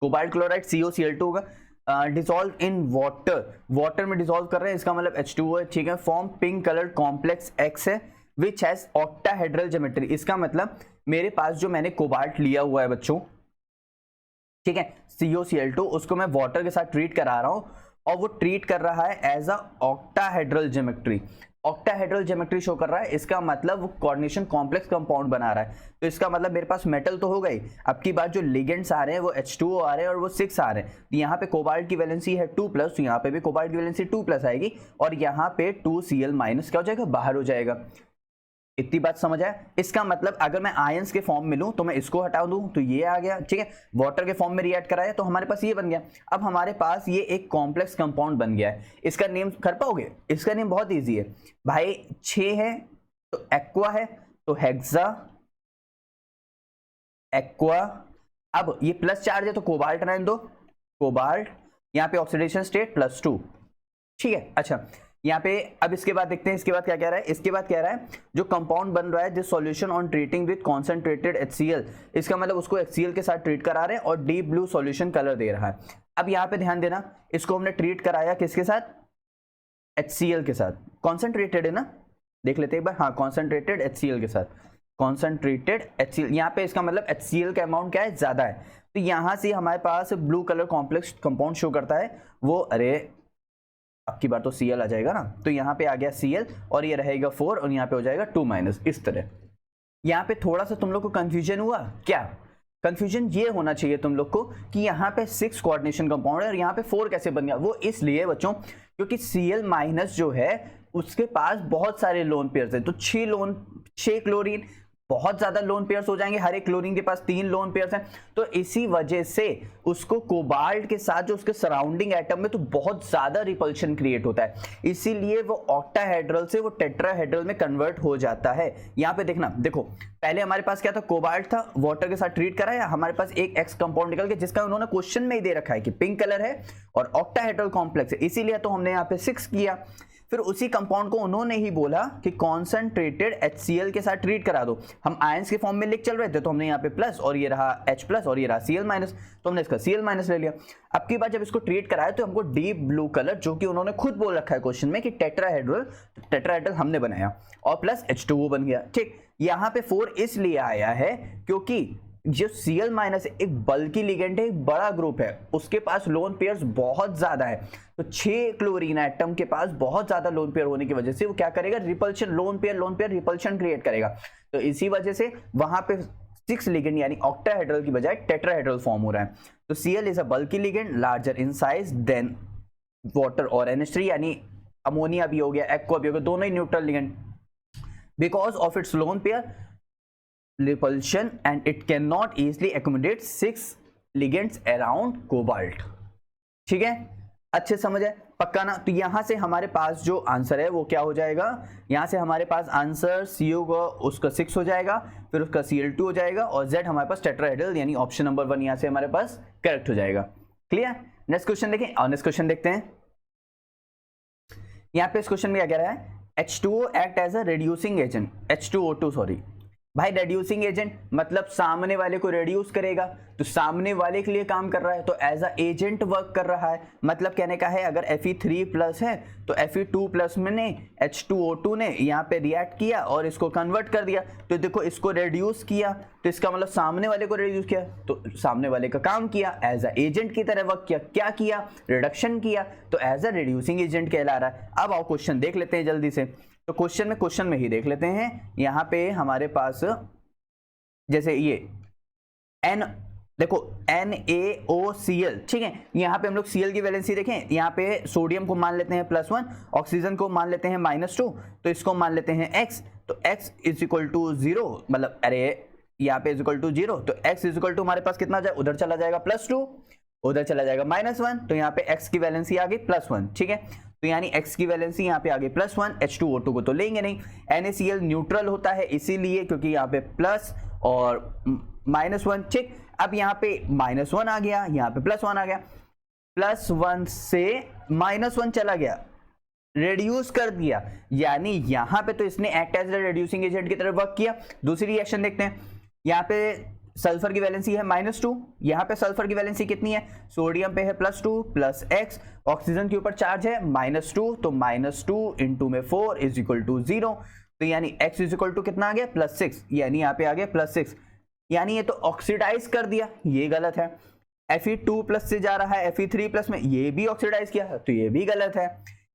कोबाल्ट क्लोराइड COCl2 होगा। डिसॉल्व इन वाटर, वाटर में डिसॉल्व कर रहे हैं, इसका मतलब H2O है, ठीक है। Form pink coloured complex X है विच हैज ऑक्टाहेड्रल ज्योमेट्री। इसका मतलब मेरे पास जो मैंने कोबाल्ट लिया हुआ है बच्चों, ठीक है, COCl2, उसको मैं वाटर के साथ ट्रीट करा रहा हूं और वो ट्रीट कर रहा है as a octahedral geometry. Octahedral geometry show कर रहा है, इसका मतलब वो कोऑर्डिनेशन कॉम्प्लेक्स कंपाउंड बना रहा है। तो इसका मतलब मेरे पास मेटल तो हो गई, अब की बात जो लिगेंड्स आ रहे हैं वो H2O आ रहे हैं और वो 6 आ रहे हैं। तो यहाँ पे कोबाल्ट की वैलेंसी है 2+, तो यहाँ पे भी कोबाल्ट की वैलेंसी 2+ आएगी और यहाँ पे 2Cl- क्या हो जाएगा? बाहर हो जाएगा। इतनी बात समझ आया? इसका मतलब अगर मैं आयंस के फॉर्म में लूं तो मैं इसको हटा दूं तो ये आ गया, ठीक है। वाटर के फॉर्म में रिएक्ट कराया तो हमारे पास ये बन गया। अब हमारे पास ये एक कॉम्प्लेक्स कंपाउंड बन गया है। इसका नेम कर पाओगे? इसका नेम बहुत इजी है भाई। 6 है तो एक्वा है, तो हेक्सा एक्वा। अब ये प्लस चार्ज है तो कोबाल्ट रहने दो, कोबाल्ट। यहाँ पे ऑक्सीडेशन स्टेट +2, ठीक है। अच्छा यहाँ पे अब इसके बाद देखते हैं, इसके बाद क्या कह रहा है? इसके बाद कह रहा है जो कंपाउंड बन रहा है this solution on treating with concentrated HCl, इसका मतलब उसको HCl के साथ ट्रीट करा रहे हैं और डीप ब्लू सॉल्यूशन कलर दे रहा है। अब यहाँ पे ध्यान देना, इसको हमने ट्रीट कराया किसके साथ? HCl के साथ। कॉन्सेंट्रेटेड है ना? देख लेते एक बार। हाँ, कॉन्सेंट्रेटेड HCl के साथ, कॉन्सेंट्रेटेड HCl। यहाँ पे इसका मतलब HCl का अमाउंट क्या है? ज्यादा है। तो यहाँ से हमारे पास blue colour complex compound show करता है वो, अरे अब की बार तो Cl आ जाएगा ना, तो यहाँ पे आ गया Cl और ये रहेगा 4 और यहाँ पे हो जाएगा 2-। इस तरह यहाँ पे थोड़ा सा तुम लोग को कंफ्यूजन हुआ क्या? कंफ्यूजन ये होना चाहिए तुम लोग को कि यहाँ पे 6 कोऑर्डिनेशन कंपाउंड है और यहाँ पे 4 कैसे बन गया? वो इसलिए बच्चों क्योंकि Cl- जो है उसके पास बहुत सारे लोन पेयर्स है। तो 6 क्लोरीन, बहुत ज्यादा लोन पेयर्स हो जाएंगे। हर एक क्लोरीन के पास 3 लोन पेयर्स हैं। तो इसी वजह से उसको कोबाल्ट के साथ जो उसके सराउंडिंग एटम में तो बहुत ज्यादा रिपल्शन क्रिएट होता है, इसीलिए वो ऑक्टाहेड्रल से वो टेट्राहेड्रल में कन्वर्ट हो जाता है। यहाँ पे देखना, देखो पहले हमारे पास क्या था? कोबाल्ट था, वाटर के साथ ट्रीट कराया, हमारे पास एक एक्स कंपाउंड निकल के जिसका उन्होंने क्वेश्चन में ही दे रखा है कि पिंक कलर है और ऑक्टाहेड्रल कॉम्प्लेक्स है, इसीलिए तो हमने यहाँ पे 6 किया। फिर उसी कंपाउंड को उन्होंने ही बोला कि कॉन्सेंट्रेटेड HCl के साथ ट्रीट करा दो। हम आयंस के फॉर्म में लिख चल रहे थे तो हमने यहाँ पे प्लस और ये रहा H+ और ये रहा Cl-, तो हमने इसका Cl- ले लिया। अब की बात जब इसको ट्रीट कराया तो हमको डीप ब्लू कलर, जो कि उन्होंने खुद बोल रखा है क्वेश्चन में कि टेट्राहेड्रल, टेट्राहेड्रल हमने बनाया और प्लस H2O बन गया, ठीक। यहाँ पे 4 इसलिए आया है क्योंकि जो Cl- एक बल्कि लिगेंड है, एक बड़ा ग्रुप है, उसके पास लोन पेयर्स बहुत ज्यादा है। तो 6 क्लोरीन एटम के पास बहुत ज्यादा लोन पेयर होने की वजह से वो क्या करेगा? Repulsion, lone pair repulsion create करेगा। तो इसी वजह से वहां पे 6 लिगेंड यानी ऑक्टाहेड्रल की बजाय टेट्राहेड्रल फॉर्म हो रहा है। तो Cl is a bulky ligand larger in size than water और NH3 यानी अमोनिया भी हो गया, एक्वा भी हो गया, दोनों ही neutral ligand. Because of its lone pair repulsion and it cannot easily accommodate 6 ligands around cobalt। ठीक है, अच्छे समझ है, पक्का ना। तो यहां से हमारे पास जो आंसर है वो क्या हो जाएगा, यहां से हमारे पास आंसर CO का उसका 6 हो जाएगा, फिर उसका Cl2 हो जाएगा और Z हमारे पास टेट्राहेड्रल यानी ऑप्शन नंबर 1 यहां से हमारे पास करेक्ट हो जाएगा। क्लियर। नेक्स्ट क्वेश्चन देखें, और नेक्स्ट क्वेश्चन देखते हैं। यहां पे इस क्वेश्चन में क्या कह रहा है, H2O act as a reducing agent, H2O2 sorry भाई, रेड्यूसिंग एजेंट मतलब सामने वाले को रेड्यूस करेगा, तो सामने वाले के लिए काम कर रहा है, तो एज अ एजेंट वर्क कर रहा है। मतलब कहने का है अगर Fe3+ है तो Fe2+ में ने H2O2 ने यहाँ पे रिएक्ट किया और इसको कन्वर्ट कर दिया, तो देखो इसको रेड्यूस किया, तो इसका मतलब सामने वाले को रेड्यूस किया, तो सामने वाले का काम किया, एज अ एजेंट की तरह वर्क किया। क्या किया, रिडक्शन किया, तो एज अ रिड्यूसिंग एजेंट कहला रहा है। अब आओ क्वेश्चन देख लेते हैं जल्दी से। तो क्वेश्चन में ही देख लेते हैं। यहां पे हमारे पास जैसे ये N देखो NaOCl, ठीक है, यहां पे हम लोग Cl की वैलेंसी देखें, यहां पे सोडियम को मान लेते हैं +1, ऑक्सीजन को मान लेते हैं -2, तो इसको मान लेते हैं x, तो x इज इक्वल टू 0, मतलब अरे यहाँ पे इज इक्वल टू 0, तो x इज इक्वल टू हमारे पास कितना जाए, उधर चला जाएगा +2, उधर चला जाएगा -1, तो यहाँ पे x की वैलेंसी आ गई +1। ठीक है, तो यानी x की वैलेंसी यहाँ पे आ गई +1, H2O2 को तो लेंगे नहीं, NaCl न्यूट्रल होता है इसीलिए, क्योंकि यहाँ पे प्लस और -1। ठीक, अब यहाँ पे -1 आ गया, यहाँ पे +1 आ गया, +1 से -1 चला गया, रेड्यूस कर दिया, यानी यहाँ पे तो इसने act as a reducing agent की तरह वर्क किया। दूसरी रिएक्शन देखते हैं, यहाँ पे सल्फर की वैलेंसी है -2, यहाँ पे सल्फर की वैलेंसी कितनी है, सोडियम पे है +2 + x, ऑक्सीजन के ऊपर चार्ज है -2, तो -2 इंटू में 4 इज इक्वल टू 0, तो यानी x इज इक्वल टू कितना आ गया +6, यानी यहाँ पे आ गया +6, यानी ये तो ऑक्सीडाइज कर दिया, ये गलत है। Fe2+ से जा रहा है Fe3+ में, ये भी ऑक्सीडाइज किया है, तो ये भी गलत है।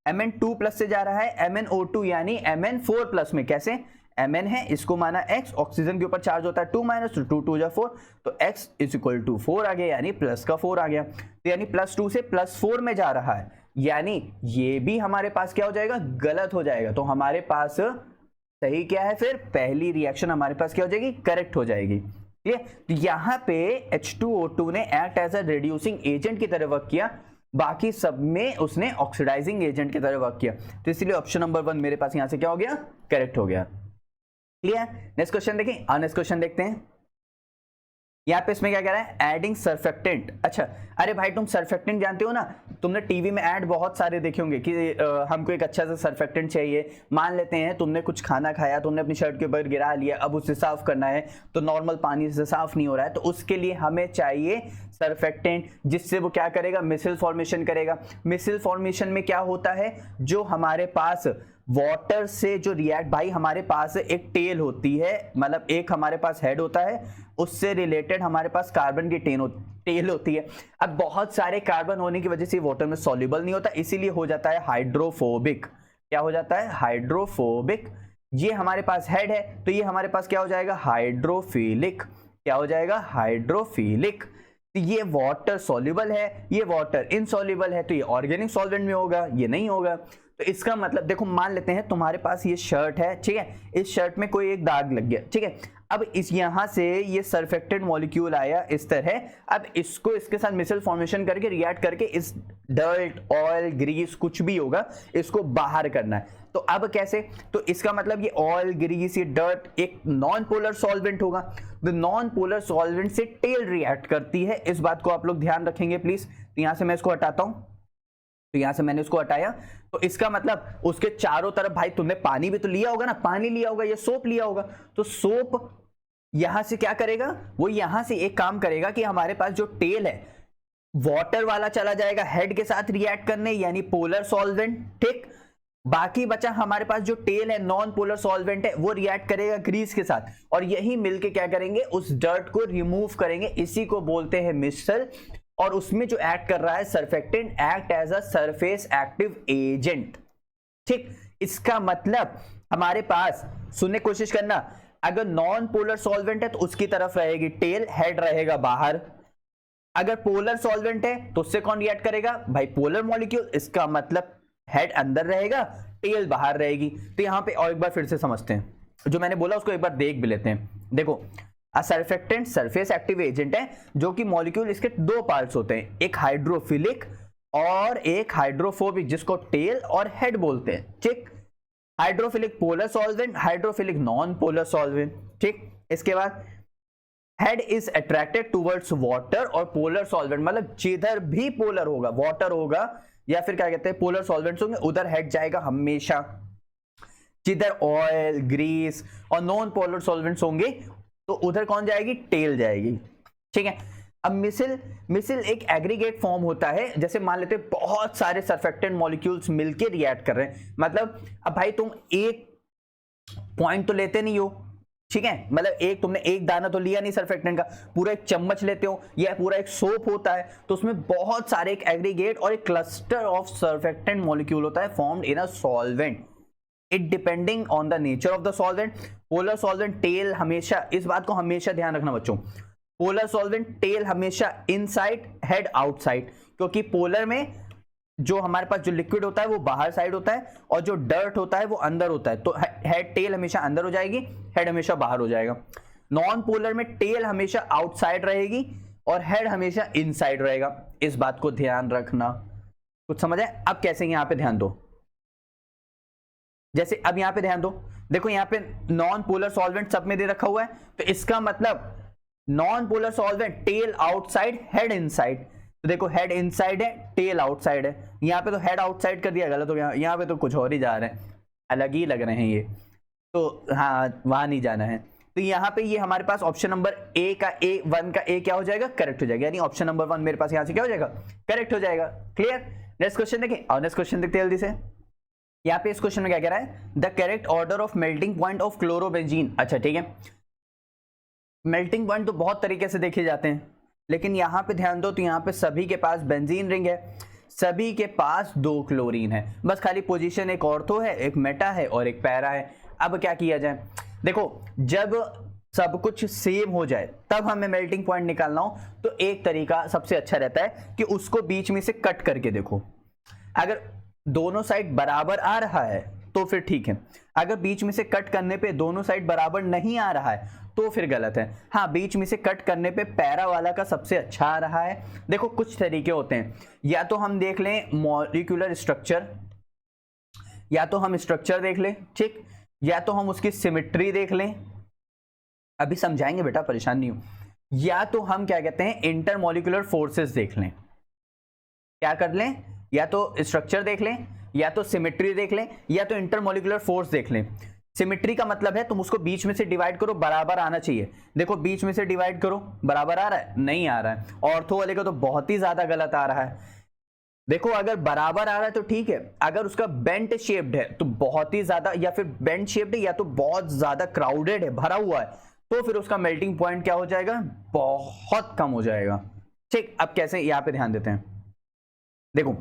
Mn2+ से जा रहा है MnO2 यानी Mn4+ में, कैसे, Mn है, इसको माना x, ऑक्सीजन के ऊपर चार्ज होता है 2 - 2 2 जा 4, तो x इज इक्वल टू 4 आ गया, यानी प्लस का 4 आ गया, तो यानी +2 से +4 में जा रहा है, यानी ये भी हमारे पास क्या हो जाएगा, गलत हो जाएगा। तो हमारे पास सही क्या है, फिर पहली रिएक्शन हमारे पास क्या हो जाएगी, करेक्ट हो जाएगी। ये तो यहाँ पे H2O2 ने act as a reducing agent की तरह वर्क किया, बाकी सब में उसने ऑक्सीडाइजिंग एजेंट की तरह वर्क किया, तो इसलिए ऑप्शन नंबर 1 मेरे पास यहां से क्या हो गया, करेक्ट हो गया। क्लियर। नेक्स्ट क्वेश्चन देखें, और नेक्स्ट क्वेश्चन देखते हैं। यहाँ पे इसमें क्या कह रहा है, एडिंग सर्फेक्टेंट। अच्छा, अरे भाई तुम सर्फेक्टेंट जानते हो ना, तुमने टीवी में ऐड बहुत सारे देखे होंगे कि हमको एक अच्छा सा सर्फेक्टेंट चाहिए। मान लेते हैं तुमने कुछ खाना खाया, तुमने अपनी शर्ट के ऊपर गिरा लिया, अब उसे साफ करना है, तो नॉर्मल पानी से साफ नहीं हो रहा है, तो उसके लिए हमें चाहिए सर्फेक्टेंट, जिससे वो क्या करेगा, मिसल फॉर्मेशन करेगा। मिसल फॉर्मेशन में क्या होता है, जो हमारे पास वाटर से जो रिएक्ट, भाई हमारे पास एक टेल होती है, मतलब एक हमारे पास हेड होता है, उससे रिलेटेड हमारे पास कार्बन की टेल होती है। अब बहुत सारे कार्बन होने की वजह से वाटर में सॉल्युबल नहीं होता, इसीलिए हो जाता है हाइड्रोफोबिक। क्या हो जाता है, हाइड्रोफोबिक। ये हमारे पास हेड है, तो ये हमारे पास क्या हो जाएगा, हाइड्रोफिलिक। क्या हो जाएगा, हाइड्रोफिलिक। तो ये वाटर सॉल्युबल है, ये वाटर इनसॉल्युबल है, तो ये ऑर्गेनिक सॉल्वेंट में होगा, ये नहीं होगा। तो इसका मतलब देखो, मान लेते हैं तुम्हारे पास ये शर्ट है, ठीक है, इस शर्ट में कोई एक दाग लग गया, ठीक है, अब इस यहां से ये सर्फेक्टेंट मॉलिक्यूल आया इस तरह, अब इसको इसके साथ मिसल फॉर्मेशन करके रिएक्ट करके इस डर्ट, ऑयल, ग्रीस कुछ भी होगा, इसको बाहर करना है। तो अब कैसे, तो इसका मतलब ये ऑयल, ग्रीस, ये डर्ट एक नॉन पोलर सॉल्वेंट होगा, तो नॉन पोलर सॉल्वेंट से टेल रिएक्ट करती है, इस बात को आप लोग ध्यान रखेंगे प्लीज। तो यहां से मैं इसको हटाता हूं, तो यहां से मैंने उसको हटाया, तो इसका मतलब उसके चारों तरफ, भाई तुमने पानी भी तो लिया होगा ना, पानी लिया होगा, ये सोप लिया होगा, तो सोप यहां से क्या करेगा, वो यहां से एक काम करेगा कि हमारे पास जो टेल है वाटर वाला चला जाएगा हेड के साथ रिएक्ट करने, यानी पोलर सॉल्वेंट, ठीक। बाकी बचा हमारे पास जो टेल है, नॉन पोलर सॉल्वेंट है, वो रिएक्ट करेगा ग्रीस के साथ, और यही मिलके क्या करेंगे, उस डर्ट को रिमूव करेंगे, इसी को बोलते हैं मिसल। और उसमें जो एक्ट कर रहा है surfactant, act as a surface active agent, ठीक। इसका मतलब हमारे पास, सुनने की कोशिश करना, अगर नॉन पोलर सॉल्वेंट है तो उसकी तरफ रहेगी टेल, हेड रहेगा बाहर। अगर पोलर सॉल्वेंट है तो उससे कौन रिएक्ट करेगा भाई, पोलर मॉलिक्यूल, इसका मतलब हेड अंदर रहेगा, टेल बाहर रहेगी। तो यहां पे और एक बार फिर से समझते हैं, जो मैंने बोला उसको एक बार देख भी लेते हैं। देखो सरफेक्टेंट सरफेस एक्टिव एजेंट है, जो कि मॉलिक्यूल इसके दो पार्ट्स होते हैं, एक हाइड्रोफिलिक और एक हाइड्रोफोबिक, जिसको टेल और हेड बोलते हैं। ठीक, hydrophilic polar solvent, hydrophilic non polar solvent. ठीक, इसके बाद head is attracted towards water और पोलर सॉल्वेंट, मतलब जिधर भी पोलर होगा, वाटर होगा या फिर क्या कहते हैं पोलर सॉल्वेंट्स होंगे, उधर हेड जाएगा हमेशा। जिधर ऑयल, ग्रीस और नॉन पोलर सॉल्वेंट्स होंगे तो उधर कौन जाएगी, टेल जाएगी। ठीक है, अब मिसिल एक एग्रीगेट फॉर्म होता है, जैसे मान लेते हैं बहुत सारे सरफेक्टेंट मॉलिक्यूल्स मिलके रिएक्ट कर रहे हैं। मतलब अब भाई तुम एक पॉइंट तो लेते नहीं हो, ठीक है, मतलब एक तुमने एक दाना तो लिया नहीं सरफेक्टेंट का, पूरा एक चम्मच लेते हो, या पूरा एक सोप होता है, तो उसमें बहुत सारे एक एग्रीगेट और एक क्लस्टर ऑफ सरफेक्टेंट मॉलिक्यूल होता है formed in a solvent. It depending on the nature of the solvent. Polar solvent tail हमेशा, इस बात को हमेशा ध्यान रखना बच्चों, पोलर सॉल्वेंट टेल हमेशा इनसाइड, हेड आउटसाइड, क्योंकि पोलर में जो हमारे पास जो लिक्विड होता है वो बाहर साइड होता है और जो डर्ट होता है वो अंदर होता है। तो हेड टेल हमेशा अंदर हो जाएगी, हेड हमेशा बाहर हो जाएगा। नॉन पोलर में टेल हमेशा आउटसाइड रहेगी और हेड हमेशा इनसाइड रहेगा। इस बात को ध्यान रखना। कुछ समझ आए? अब कैसे, यहां पे ध्यान दो, जैसे अब यहां पे ध्यान दो, देखो यहां पे नॉन पोलर सॉल्वेंट सब में दे रखा हुआ है, तो इसका मतलब non polar solvent tail outside, head inside. तो देखो हेड इनसाइड है, टेल आउटसाइड है, यहाँ पे तो हेड आउटसाइड कर दिया, गलत हो गया, यहाँ पे तो कुछ और ही जा रहे हैं, अलग ही लग रहे हैं ये, तो हाँ वहां नहीं जाना है। तो यहाँ पे ये हमारे पास ऑप्शन नंबर ए का, ए वन का ए क्या हो जाएगा, करेक्ट हो जाएगा, यानी ऑप्शन नंबर वन मेरे पास यहाँ से क्या हो जाएगा, करेक्ट हो जाएगा। क्लियर? नेक्स्ट क्वेश्चन देखें, और नेक्स्ट क्वेश्चन देखते हैं जल्दी से। यहाँ पे इस क्वेश्चन में क्या कह रहा है, the correct order of melting point of chlorobenzene. अच्छा ठीक है, मेल्टिंग पॉइंट तो बहुत तरीके से देखे जाते हैं, लेकिन यहां पे ध्यान दो, तो यहां पे सभी के पास बेंजीन रिंग है, सभी के पास दो क्लोरीन है, बस खाली पोजीशन एक ऑर्थो है, एक मेटा है और एक पैरा है। अब क्या किया जाए, देखो जब सब कुछ सेम हो जाए तब हमें मेल्टिंग पॉइंट निकालना हो, तो एक तरीका सबसे अच्छा रहता है कि उसको बीच में से कट करके देखो। अगर दोनों साइड बराबर आ रहा है तो फिर ठीक है, अगर बीच में से कट करने पे दोनों साइड बराबर नहीं आ रहा है तो फिर गलत है। हाँ, बीच में से कट करने पे पैरा वाला का सबसे अच्छा आ रहा है। देखो कुछ तरीके होते हैं, या तो हम देख लें मॉलिक्यूलर स्ट्रक्चर, या तो हम स्ट्रक्चर देख लें, ठीक, या तो हम उसकी सिमेट्री देख लें, अभी समझाएंगे बेटा, परेशान नहीं हो, या तो हम क्या कहते हैं इंटरमॉलिक्यूलर फोर्सेस देख लें। क्या कर लें, या तो स्ट्रक्चर देख लें, या तो सिमेट्री देख लें, या तो इंटरमॉलिक्यूलर फोर्स देख लें। सिमेट्री का मतलब है तुम उसको बीच में से डिवाइड करो, बराबर आना चाहिए। देखो बीच में से डिवाइड करो, बराबर आ रहा है, नहीं आ रहा है। ऑर्थो वाले का तो बहुत ही ज्यादा गलत आ रहा है। देखो अगर बराबर आ रहा है तो ठीक है, अगर उसका बेंट शेप्ड है तो बहुत ही ज्यादा, या फिर बेंट शेप्ड है या तो बहुत ज्यादा क्राउडेड है, भरा हुआ है, तो फिर उसका मेल्टिंग पॉइंट क्या हो जाएगा, बहुत कम हो जाएगा। ठीक, अब कैसे, यहां पे ध्यान देते हैं। देखो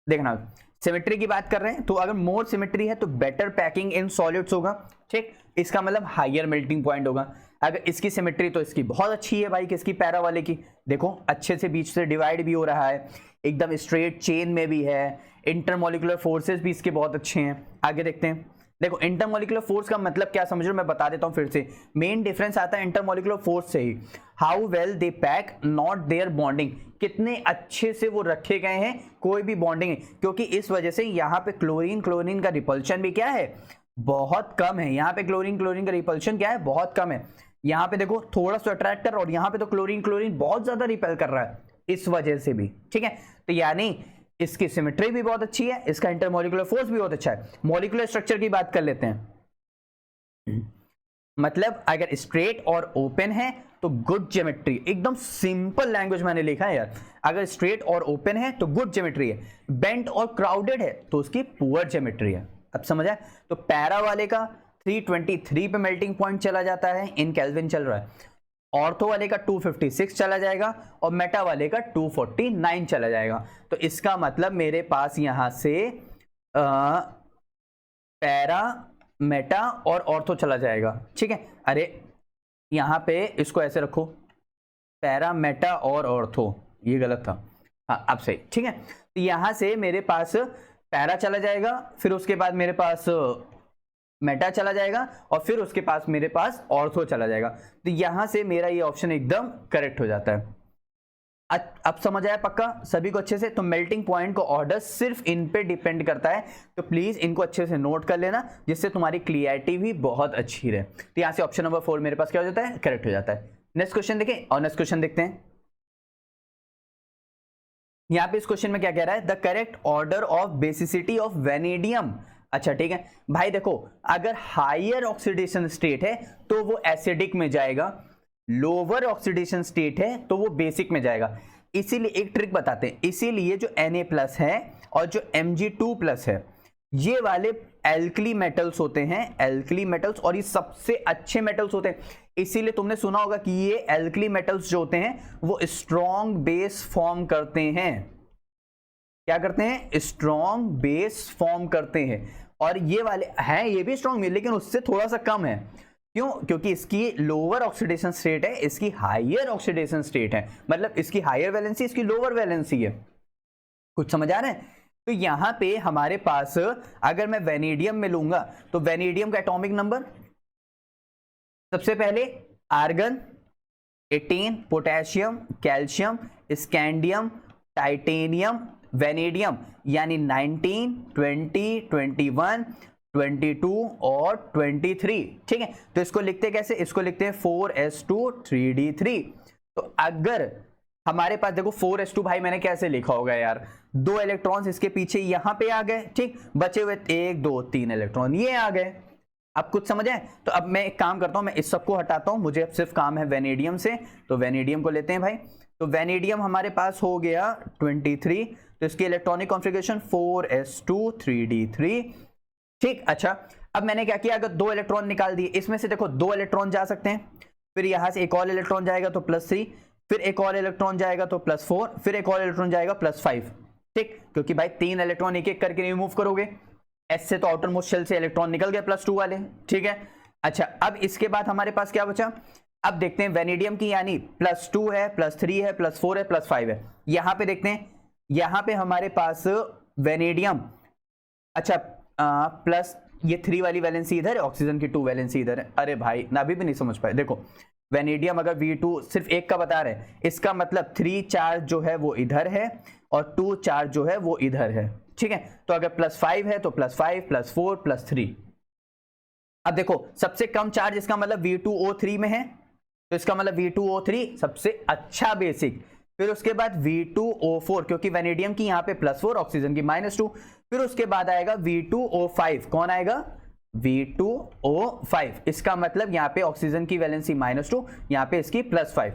देखना, सिमेट्री की बात कर रहे हैं, तो अगर मोर सिमेट्री है तो बेटर पैकिंग इन सॉलिड्स होगा। ठीक, इसका मतलब हायर मेल्टिंग पॉइंट होगा। अगर इसकी सिमेट्री तो इसकी बहुत अच्छी है भाई, किसकी, पैरा वाले की, देखो अच्छे से बीच से डिवाइड भी हो रहा है, एकदम स्ट्रेट चेन में भी है, इंटरमॉलिक्यूलर फोर्सेस भी इसके बहुत अच्छे हैं। आगे देखते हैं। देखो इंटरमॉलिक्यूलर फोर्स का मतलब क्या समझ रहे हो, मैं बता देता हूं फिर से। मेन डिफरेंस आता है इंटरमॉलिक्यूलर फोर्स से ही, how well they pack, not their bonding, कितने अच्छे से वो रखे गए हैं, कोई भी बॉन्डिंग है, क्योंकि इस वजह से यहाँ पे क्लोरीन का रिपल्शन भी क्या है, बहुत कम है। यहाँ पे क्लोरीन का रिपल्शन क्या है, बहुत कम है। यहाँ पे देखो थोड़ा सा अट्रैक्टर, और यहाँ पे तो क्लोरीन बहुत ज्यादा रिपेल कर रहा है, इस वजह से भी। ठीक है, तो यानी इसकी सिमेट्री भी बहुत अच्छी है, इसका इंटरमॉलिक्यूलर फोर्स भी बहुत अच्छा है। मॉलिक्यूलर स्ट्रक्चर की बात कर लेते हैं, मतलब अगर स्ट्रेट और ओपन है तो गुड ज्योमेट्री, एकदम सिंपल लैंग्वेज मैंने लिखा है यार। अगर स्ट्रेट और ओपन है तो गुड ज्योमेट्री है, बेंट और क्राउडेड है तो उसकी पुअर ज्योमेट्री है। अब समझ आया? तो पैरा वाले का 323 पे मेल्टिंग पॉइंट चला जाता है, इन केल्विन चल रहा है। ऑर्थो वाले का 256 चला जाएगा और मेटा वाले का 249 चला जाएगा। तो इसका मतलब मेरे पास यहां से पैरा, मेटा और ऑर्थो चला जाएगा, ठीक है। अरे यहाँ पे इसको ऐसे रखो, पैरा मेटा और ऑर्थो, ये गलत था, हाँ अब सही, ठीक है। तो यहाँ से मेरे पास पैरा चला जाएगा, फिर उसके बाद मेरे पास मेटा चला जाएगा और फिर उसके पास मेरे पास ऑर्थो चला जाएगा। तो यहां से मेरा ये ऑप्शन एकदम करेक्ट हो जाता है। अब समझ आया पक्का सभी को अच्छे से? तो मेल्टिंग पॉइंट का ऑर्डर सिर्फ इन पे डिपेंड करता है, तो प्लीज इनको अच्छे से नोट कर लेना, जिससे तुम्हारी क्लियरिटी भी बहुत अच्छी रहे। तो यहां से ऑप्शन नंबर 4 मेरे पास क्या हो जाता है? करेक्ट हो जाता है। नेक्स्ट क्वेश्चन देखें, और नेक्स्ट क्वेश्चन देखते हैं। यहां पे इस क्वेश्चन में क्या कह रहा है? The correct order of basicity of vanadium. अच्छा ठीक है भाई, देखो अगर हायर ऑक्सीडेशन स्टेट है तो वो एसिडिक में जाएगा, लोअर ऑक्सीडेशन स्टेट है तो वो बेसिक में जाएगा। इसीलिए एक ट्रिक बताते हैं, इसीलिए जो Na+ है और जो Mg2+ है, ये वाले एल्कली मेटल्स होते हैं, एल्कली मेटल्स, और ये सबसे अच्छे मेटल्स होते हैं। इसीलिए तुमने सुना होगा कि ये एल्कली मेटल्स जो होते हैं वो स्ट्रॉन्ग बेस फॉर्म करते हैं। क्या करते हैं? स्ट्रॉन्ग बेस फॉर्म करते हैं। और ये वाले हैं, ये भी स्ट्रॉन्ग, लेकिन उससे थोड़ा सा कम है। क्यों? क्योंकि इसकी लोअर ऑक्सीडेशन स्टेट है, इसकी हायर ऑक्सीडेशन स्टेट है, मतलब इसकी हायर वैलेंसी, इसकी लोअर वैलेंसी है। कुछ समझ आ रहा है? तो यहां पे हमारे पास अगर मैं वेनेडियम में लूंगा तो वेनेडियम का एटॉमिक नंबर सबसे पहले argon, 18, potassium, calcium, scandium, titanium, vanadium, यानी 19, 20, 21, 22 और 23, ठीक है। तो इसको लिखते कैसे? इसको लिखते हैं 4s2 3d3। तो अगर हमारे पास देखो 4s2 भाई मैंने कैसे लिखा होगा यार, 2 इलेक्ट्रॉन्स इसके पीछे यहां पे आ गए, ठीक, बचे हुए 1 2 3 इलेक्ट्रॉन ये आ गए। अब कुछ समझ आए? तो अब मैं एक काम करता हूं, मैं इस सबको हटाता हूं, मुझे अब सिर्फ काम है वेनेडियम से। तो वेनेडियम को लेते हैं भाई। तो वेनेडियम हमारे पास हो गया 23, तो इसकी इलेक्ट्रॉनिक कॉन्फ़िगरेशन 4s2 3d3, ठीक। अच्छा अब मैंने क्या किया, अगर 2 इलेक्ट्रॉन निकाल दिए, इसमें से देखो 2 इलेक्ट्रॉन जा सकते हैं, फिर यहां से एक और इलेक्ट्रॉन जाएगा तो +3, फिर एक और इलेक्ट्रॉन जाएगा तो +4, फिर एक और इलेक्ट्रॉन जाएगा +5, ठीक, क्योंकि भाई 3 इलेक्ट्रॉन एक एक करके रिमूव करोगे। एस से तो आउटर मोस्ट शेल से इलेक्ट्रॉन निकल गए +2 वाले, ठीक है। अच्छा अब इसके बाद हमारे पास क्या बचा? अब देखते हैं वेनेडियम की, यानी +2 है, +3 है, +4 है, +5 है। यहां पे देखते हैं, यहां पे हमारे पास वेनेडियम, अच्छा प्लस ये 3 वाली वैलेंसी इधर है, ऑक्सीजन की 2 वैलेंसी इधर है। अरे भाई ना अभी भी नहीं समझ पाए। देखो वेनेडियम अगर V2 सिर्फ एक का बता रहे हैं, इसका मतलब 3 चार्ज जो है वो इधर है और 2 चार्ज जो है वो इधर है, ठीक है। तो अगर +5 है तो +5 +4 +3। अब देखो सबसे कम चार्ज, इसका मतलब V2O3 में है, तो इसका मतलब V2O3 सबसे अच्छा बेसिक। फिर उसके बाद V2O4, क्योंकि वेनेडियम की यहाँ पे +4, ऑक्सीजन की -2। फिर उसके बाद आएगा V2O5, कौन आएगा? V2O5, इसका मतलब यहाँ पे ऑक्सीजन की वैलेंसी -2, यहाँ पे इसकी +5।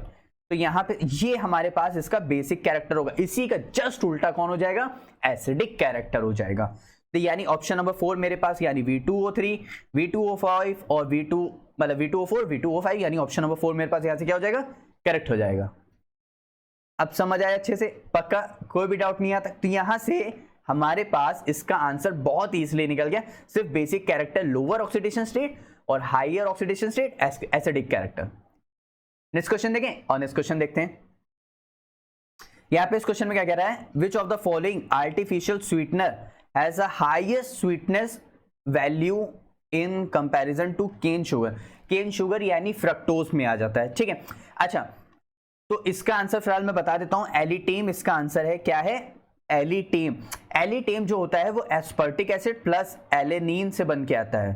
तो यहाँ पे ये हमारे पास इसका बेसिक कैरेक्टर होगा। इसी का जस्ट उल्टा कौन हो जाएगा? एसिडिक कैरेक्टर हो जाएगा। तो यानी ऑप्शन नंबर 4 मेरे पास, यानी V2O3, V2O5 और V2O4, V2O5, यानी ऑप्शन नंबर 4 मेरे पास यहाँ से क्या हो जाएगा? करेक्ट हो जाएगा। अब समझ आया अच्छे से? पक्का कोई भी डाउट नहीं आता? तो यहां से हमारे पास इसका आंसर बहुत इजीली निकल गया, सिर्फ basic character lower oxidation state और higher oxidation state acidic character. Next question देखें, और नेक्स्ट क्वेश्चन देखते हैं। यहां पे इस क्वेश्चन में क्या कह रहा है? Which of the following artificial sweetener has a highest sweetness value in comparison to cane sugar? Cane sugar यानी फ्रक्टोज में आ जाता है, ठीक है। अच्छा तो इसका आंसर फिलहाल मैं बता देता हूं, एलिटेम इसका आंसर है। क्या है? एलिटेम। एलिटेम जो होता है वो एस्पर्टिक एसिड प्लस एलेनीन से बन के आता है।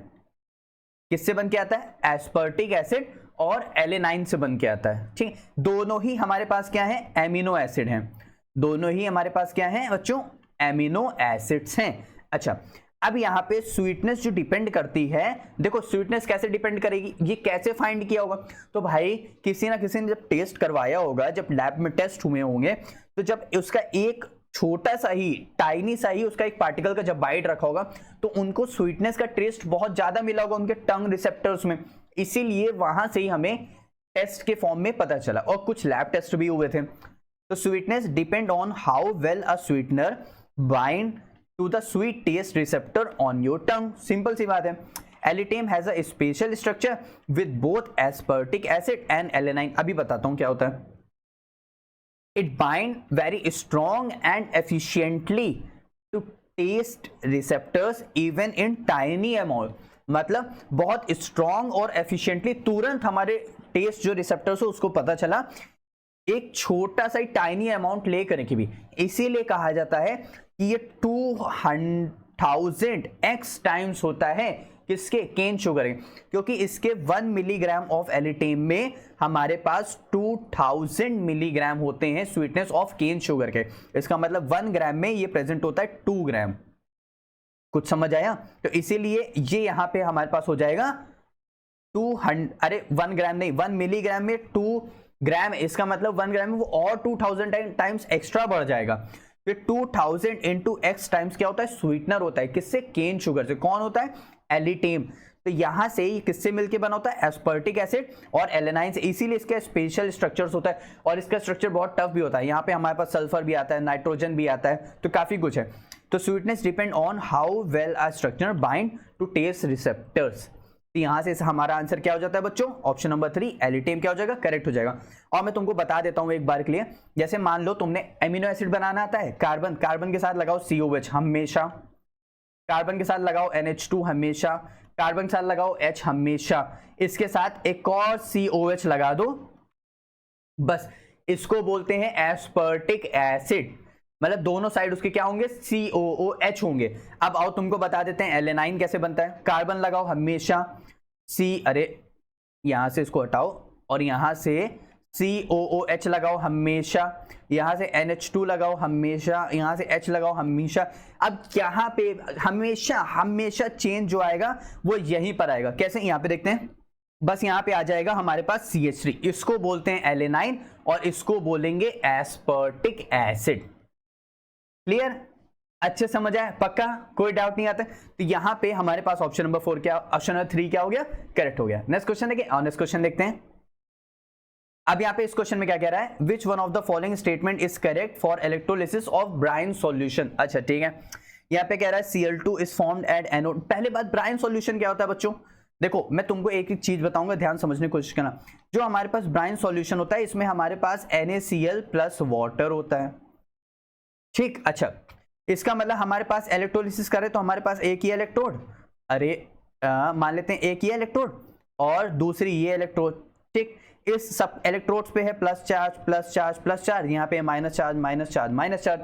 किससे बन के आता है? एस्पर्टिक एसिड और एलेनाइन से बन के आता है, ठीक। दोनों ही हमारे पास क्या है? एमिनो एसिड हैं। दोनों ही हमारे पास क्या है बच्चों? एमिनो एसिड्स हैं। अच्छा अब यहाँ पे स्वीटनेस जो डिपेंड करती है, देखो स्वीटनेस कैसे डिपेंड करेगी, ये कैसे फाइंड किया होगा? तो भाई किसी ना किसी ने जब टेस्ट करवाया होगा, जब लैब में टेस्ट हुए होंगे, तो जब उसका एक छोटा सा ही, टाइनी सा ही उसका एक पार्टिकल का जब बाइट रखा होगा, तो उनको स्वीटनेस का टेस्ट बहुत ज्यादा मिला होगा उनके टंग रिसेप्टर्स में, इसीलिए वहां से ही हमें टेस्ट के फॉर्म में पता चला। और कुछ लैब टेस्ट भी हुए थे। तो sweetness depend on how well a sweetener bind to the sweet taste receptor on your tongue. Simple सी बात है। Alitame has a special structure with both aspartic acid and alanine. अभी बताता हूं क्या होता है। It bind very strong and efficiently to taste receptors even in tiny amount, मतलब बहुत स्ट्रॉन्ग और एफिशिएंटली तुरंत हमारे टेस्ट जो रिसेप्टर्स हो उसको पता चला एक छोटा सा टाइनी अमाउंट लेकर के भी। इसीलिए कहा जाता है कि ये 200,000 एक्स टाइम्स होता है किसके, केन शुगर के, क्योंकि इसके 1 मिलीग्राम ऑफ एलिटेम में हमारे पास 2000 मिलीग्राम होते हैं स्वीटनेस ऑफ केन शुगर के। इसका मतलब 1 ग्राम में ये प्रेजेंट होता है 2 ग्राम। कुछ समझ आया? तो इसीलिए ये यहां पे हमारे पास हो जाएगा 1 ग्राम नहीं, 1 मिलीग्राम में 2 ग्राम, इसका मतलब 1 ग्राम में वो और 2000 टाइम्स एक्स्ट्रा बढ़ जाएगा। फिर 2000 इंटू एक्स टाइम्स क्या होता है, स्वीटनर होता है किससे, केन शुगर से। कौन होता है, एलिटेम। तो यहां से ये किससे मिलके बना होता है, एस्पर्टिक एसिड और एलेनाइन से। इसीलिए इसका स्पेशल स्ट्रक्चर्स होता है और इसका स्ट्रक्चर बहुत टफ भी होता है। यहाँ पे हमारे पास सल्फर भी आता है, नाइट्रोजन भी आता है, तो काफी कुछ है। तो sweetness depend on how well a structure bind to taste receptors. तो यहां से हमारा आंसर क्या हो जाता है बच्चों, ऑप्शन नंबर 3 एलिटेम क्या हो जाएगा, करेक्ट हो जाएगा। और मैं तुमको बता देता हूं एक बार के लिए, जैसे मान लो तुमने एमिनो एसिड बनाना आता है, कार्बन, कार्बन के साथ लगाओ COH हमेशा, कार्बन के साथ लगाओ NH2 हमेशा, कार्बन के साथ लगाओ H हमेशा, इसके साथ एक और COH लगा दो, बस इसको बोलते हैं एस्पर्टिक एसिड। मतलब दोनों साइड उसके क्या होंगे, COOH होंगे। अब आओ तुमको बता देते हैं एलेनाइन कैसे बनता है। कार्बन लगाओ हमेशा यहां से इसको हटाओ और यहां से COOH लगाओ हमेशा, यहां से NH2 लगाओ हमेशा, यहां से H लगाओ हमेशा। अब यहां पे हमेशा हमेशा चेंज जो आएगा वो यहीं पर आएगा। कैसे, यहां पे देखते हैं, बस यहां पे आ जाएगा हमारे पास CH3, इसको बोलते हैं एलेनाइन और इसको बोलेंगे एस्पर्टिक एसिड। क्लियर, अच्छे समझ आए, पक्का, कोई डाउट नहीं आता। तो यहां पे हमारे पास ऑप्शन नंबर 4 क्या, ऑप्शन नंबर 3 क्या हो गया, करेक्ट हो गया। नेक्स्ट क्वेश्चन देखिए, और नेक्स्ट क्वेश्चन देखते हैं। अब यहां पे इस क्वेश्चन में क्या कह रहा है, which one of the following statement is correct for electrolysis of brine solution. अच्छा ठीक है, यहां पे कह रहा है Cl2 is formed at anode. पहले बात, ब्राइन सॉल्यूशन क्या होता है बच्चों, देखो मैं तुमको एक एक चीज बताऊंगा, ध्यान समझने की कोशिश करना। जो हमारे पास ब्राइन सॉल्यूशन होता है इसमें हमारे पास NaCl प्लस वाटर होता है, ठीक। अच्छा, इसका मतलब हमारे पास इलेक्ट्रोलिसिस करे तो हमारे पास एक ही इलेक्ट्रोड, मान लेते हैं एक ही इलेक्ट्रोड और दूसरी ये इलेक्ट्रोड, ठीक। इस सब इलेक्ट्रोड्स पे है plus charge plus charge plus charge, यहाँ पे minus charge minus charge minus charge.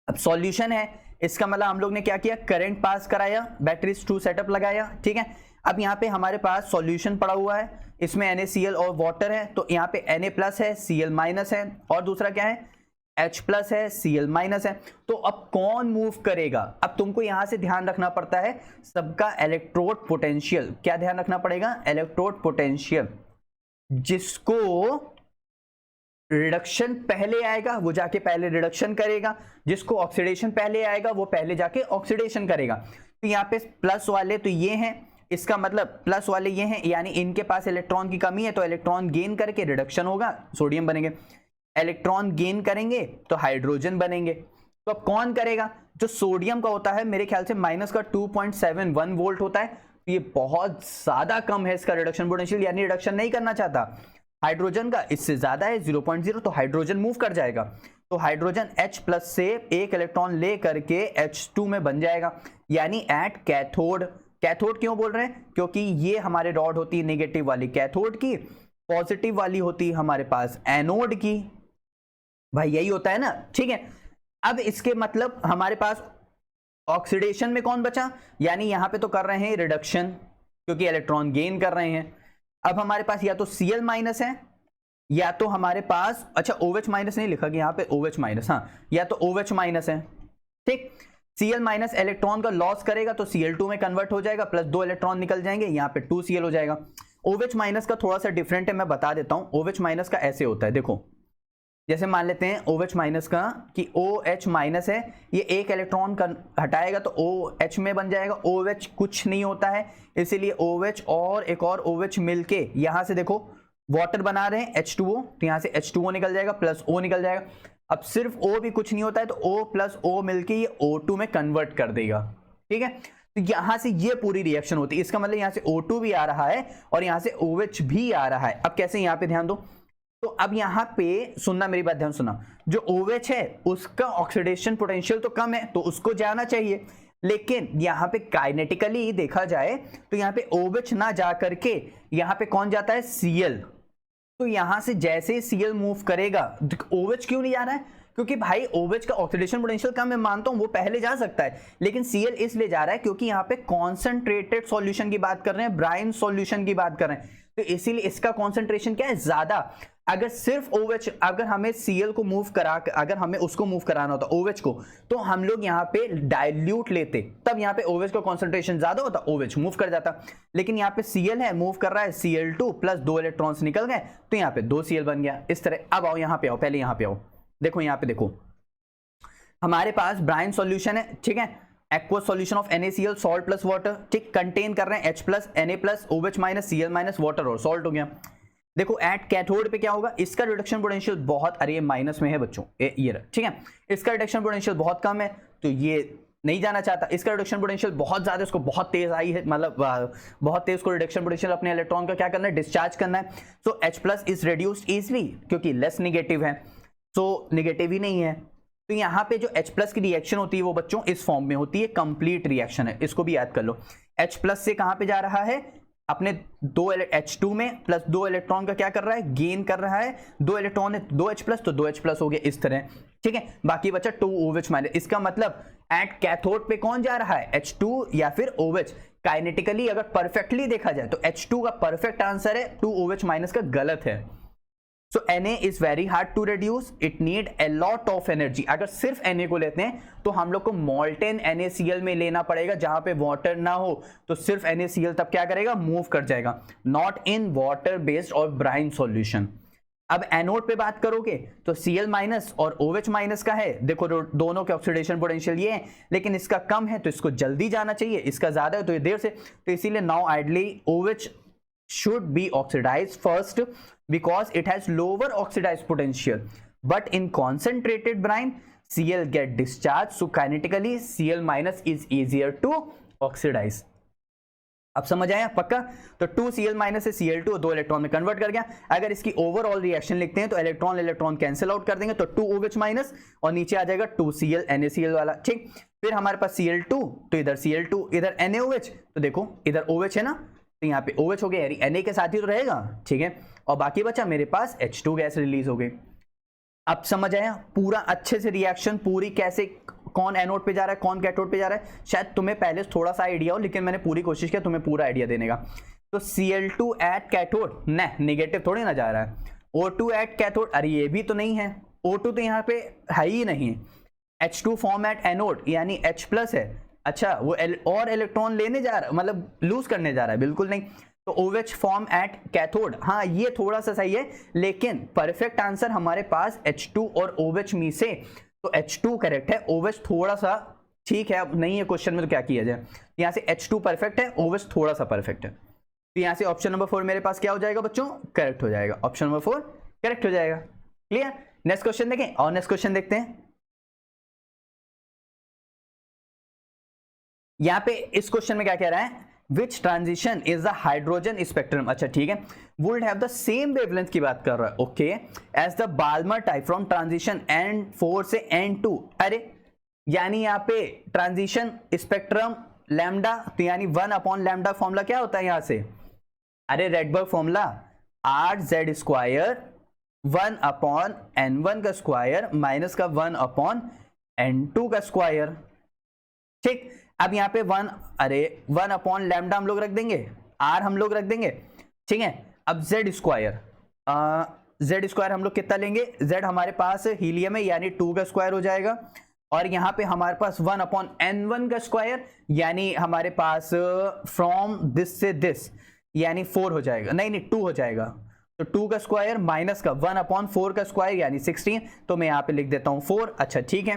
अब सॉल्यूशन है, इसका मतलब हम लोग ने क्या किया, करंट पास कराया, बैटरीज 2 सेटअप लगाया, ठीक है। अब यहाँ पे हमारे पास सॉल्यूशन पड़ा हुआ है, इसमें NaCl और वाटर है, तो यहाँ पे Na प्लस है, Cl माइनस है, और दूसरा क्या है, H प्लस है, Cl माइनस है। तो अब कौन मूव करेगा, अब तुमको यहां से ध्यान रखना पड़ता है सबका इलेक्ट्रोड पोटेंशियल। क्या ध्यान रखना पड़ेगा, इलेक्ट्रोड पोटेंशियल। जिसको रिडक्शन पहले आएगा वो जाके पहले रिडक्शन करेगा, जिसको ऑक्सीडेशन पहले आएगा वो पहले जाके ऑक्सीडेशन करेगा। तो यहाँ पे प्लस वाले तो ये हैं, इसका मतलब प्लस वाले ये हैं, यानी इनके पास इलेक्ट्रॉन की कमी है तो इलेक्ट्रॉन गेन करके रिडक्शन होगा, सोडियम बनेंगे। इलेक्ट्रॉन गेन करेंगे तो हाइड्रोजन बनेंगे। तो अब कौन करेगा, जो सोडियम का होता है मेरे ख्याल से माइनस का 2.71 वोल्ट होता है, ये बहुत ज्यादा कम है इसका रिडक्शन पोटेंशियल, यानी रिडक्शन नहीं करना चाहता। हाइड्रोजन का इससे ज्यादा है 0.0, तो हाइड्रोजन मूव कर जाएगा। तो हाइड्रोजन H प्लस से एक इलेक्ट्रॉन ले करके H2 में बन जाएगा, यानी एट कैथोड। कैथोड क्यों बोल रहे हैं, क्योंकि ये हमारे रॉड होती है नेगेटिव वाली कैथोड की, पॉजिटिव वाली होती है हमारे पास एनोड की, भाई यही होता है ना, ठीक है। अब इसके मतलब हमारे पास ऑक्सीडेशन में कौन बचा, यानी यहां पे तो कर रहे हैं रिडक्शन क्योंकि इलेक्ट्रॉन गेन कर रहे हैं। अब हमारे पास या तो Cl माइनस है या तो हमारे पास, अच्छा OH माइनस नहीं लिखा कि यहाँ पे OH माइनस, हाँ, या तो OH माइनस है, ठीक। Cl माइनस इलेक्ट्रॉन का लॉस करेगा तो Cl2 में कन्वर्ट हो जाएगा, प्लस 2 इलेक्ट्रॉन निकल जाएंगे, यहाँ पे 2Cl हो जाएगा। OH माइनस का थोड़ा सा डिफरेंट है, मैं बता देता हूं। OH माइनस का ऐसे होता है, देखो जैसे मान लेते हैं OH माइनस का कि OH माइनस है, ये एक इलेक्ट्रॉन हटाएगा तो OH में बन जाएगा, OH कुछ नहीं होता है, इसीलिए OH और एक और OH मिलके यहां से देखो वाटर बना रहे हैं H2O, तो यहां से H2O निकल जाएगा प्लस O निकल जाएगा। अब सिर्फ O भी कुछ नहीं होता है तो O प्लस O मिलके ये O2 में कन्वर्ट कर देगा, ठीक है। तो यहां से ये पूरी रिएक्शन होती है। इसका मतलब यहां से O2 भी आ रहा है और यहां से OH भी आ रहा है। अब कैसे, यहां पे ध्यान दो। तो अब यहां पे सुनना, मेरी बात ध्यान सुनना, जो OH है उसका ऑक्सीडेशन पोटेंशियल तो कम है तो उसको जाना चाहिए, लेकिन यहां पे काइनेटिकली देखा जाए तो यहां पे OH ना जा करके यहां पे कौन जाता है, Cl। तो यहां से जैसे ही Cl मूव करेगा, OH क्यों नहीं जा रहा है, क्योंकि भाई OH का ऑक्सीडेशन पोटेंशियल कम, मैं मानता हूं वो पहले जा सकता है, लेकिन Cl इसलिए जा रहा है क्योंकि यहां पे कॉन्सेंट्रेटेड सॉल्यूशन की बात कर रहे हैं, ब्राइन सॉल्यूशन की बात कर रहे हैं, तो इसीलिए इसका कॉन्सेंट्रेशन क्या है, ज्यादा। अगर सिर्फ OH, अगर हमें Cl को मूव करा, अगर हमें उसको मूव कराना होता OH को, तो हम लोग यहाँ पे डाइल्यूट लेते, तब यहाँ पे OH का कॉन्सेंट्रेशन ज्यादा होता, OH मूव कर जाता। लेकिन यहाँ पे Cl है, मूव कर रहा है, Cl2 प्लस 2 इलेक्ट्रॉन्स निकल गए, तो यहाँ पे 2 Cl बन गया इस तरह। अब आओ यहाँ पे, आओ पहले यहाँ पे आओ, देखो यहाँ पे देखो, हमारे पास ब्राइन सॉल्यूशन है, ठीक है, aqueous solution of NaCl salt plus water, ठीक, कंटेन कर रहे हैं H plus Na plus OH minus Cl minus water और सॉल्ट हो गया। देखो एट कैथोड पे क्या होगा, इसका रिडक्शन पोटेंशियल बहुत, अरे ये माइनस में है बच्चों, ये रहा, ठीक है, इसका रिडक्शन पोटेंशियल बहुत कम है तो ये नहीं जाना चाहता। इसका रिडक्शन पोटेंशियल बहुत ज्यादा, इसको बहुत तेज आई है, मतलब बहुत तेज को रिडक्शन पोटेंशियल अपने इलेक्ट्रॉन का क्या करना है, डिस्चार्ज करना है। सो H plus is reduced easily क्योंकि लेस निगेटिव है, सो निगेटिव ही नहीं है। तो यहाँ पे जो H प्लस की रिएक्शन होती है वो बच्चों इस फॉर्म में होती है, कंप्लीट रिएक्शन है, इसको भी याद कर लो। H प्लस से कहां पे जा रहा है, अपने H2 में प्लस 2 इलेक्ट्रॉन का क्या कर रहा है, गेन कर रहा है, 2 इलेक्ट्रॉन है 2H प्लस, तो 2H प्लस हो गया इस तरह, ठीक है, बाकी बचा 2OH माइनस। इसका मतलब एट कैथोड पे कौन जा रहा है, H2 या फिर OH। काइनेटिकली अगर परफेक्टली देखा जाए तो H2 का परफेक्ट आंसर है, 2OH माइनस का गलत है। So Na is very hard to reduce, it need a lot of energy। अगर सिर्फ Na को लेते हैं तो हम लोग को molten NaCl में लेना पड़ेगा, जहां पे वाटर ना हो, तो सिर्फ NaCl तब क्या करेगा, मूव कर जाएगा, नॉट इन वाटर बेस्ड और ब्राइन सॉल्यूशन। अब एनोड पे बात करोगे तो Cl माइनस और OH माइनस का है, देखो दोनों के ऑक्सीडेशन पोटेंशियल ये है, लेकिन इसका कम है तो इसको जल्दी जाना चाहिए, इसका ज्यादा है तो ये देर से, तो इसीलिए now ideally OH should be oxidized first because it has lower oxidized potential, but in concentrated brine Cl get discharged, so kinetically Cl minus is easier to oxidize। अब समझ आया पक्का। तो 2Cl माइनस से Cl2 2 इलेक्ट्रॉन में convert कर गया। अगर इसकी ओवरऑल रिएक्शन लिखते हैं तो इलेक्ट्रॉन इलेक्ट्रॉन कैंसिल आउट कर देंगे, तो 2OH माइनस और नीचे आ जाएगा 2Cl NaCl वाला, ठीक। फिर हमारे पास Cl2, तो इधर Cl2 इधर NaOH, तो देखो इधर OH है ना, तो यहाँ पे OH हो गया, यानी Na के साथ ही तो रहेगा, ठीक है, और बाकी बचा मेरे पास H2 गैस रिलीज हो गई। अब समझ आया पूरा अच्छे से रिएक्शन पूरी, कैसे कौन एनोड पे जा रहा है कौन कैथोड पे जा रहा है। शायद तुम्हें पहले थोड़ा सा आइडिया हो, लेकिन मैंने पूरी कोशिश किया तुम्हें पूरा आइडिया देने का। तो Cl2 एट कैथोड, न निगेटिव थोड़ी ना जा रहा है, O2 एट कैथोड, अरे ये भी तो नहीं है, O2 तो यहाँ पे है ही नहीं है। H2 फॉर्म एट एनोड यानी H प्लस है, अच्छा वो और इलेक्ट्रॉन लेने जा रहा है, मतलब लूज करने जा रहा है, बिल्कुल नहीं। तो OH फॉर्म एट कैथोड, हाँ ये थोड़ा सा सही है, लेकिन परफेक्ट आंसर हमारे पास H2 और OH में से, तो H2 करेक्ट है, OH थोड़ा सा ठीक है, अब नहीं है क्वेश्चन में तो क्या किया जाए, यहाँ से H2 परफेक्ट है, OH थोड़ा सा परफेक्ट है, तो यहाँ से ऑप्शन नंबर 4 मेरे पास क्या हो जाएगा बच्चों, करेक्ट हो जाएगा, ऑप्शन नंबर 4 करेक्ट हो जाएगा। क्लियर। नेक्स्ट क्वेश्चन देखें, और नेक्स्ट क्वेश्चन देखते हैं। यहां पे इस क्वेश्चन में क्या कह रहा है, which transition is the hydrogen spectrum, अच्छा ठीक है, would have the same wavelength की बात कर रहा है, okay, as the Balmer type from transition N4 से N2। अरे यानी यहाँ पे ट्रांजिशन स्पेक्ट्रम लैम्डा, तो यानी 1 अपॉन लैम्डा फॉर्मूला क्या होता है यहाँ से, अरे Rydberg formula RZ square 1 upon N1 का स्क्वायर माइनस का 1 अपॉन N2 का स्क्वायर, ठीक। अब यहाँ पे 1 अपॉन लैम्डा हम लोग रख देंगे, R हम लोग रख देंगे, ठीक है। अब Z स्क्वायर हम लोग कितना लेंगे, Z हमारे पास हीलियम है यानी 2 का स्क्वायर हो जाएगा, और यहाँ पे हमारे पास 1 अपॉन N1 का स्क्वायर यानी हमारे पास फ्रॉम दिस से दिस यानी 4 हो जाएगा, नहीं 2 हो जाएगा, तो 2 का स्क्वायर माइनस का 1 अपॉन 4 का स्क्वायर यानी 16, तो मैं यहाँ पे लिख देता हूँ 4, अच्छा ठीक है।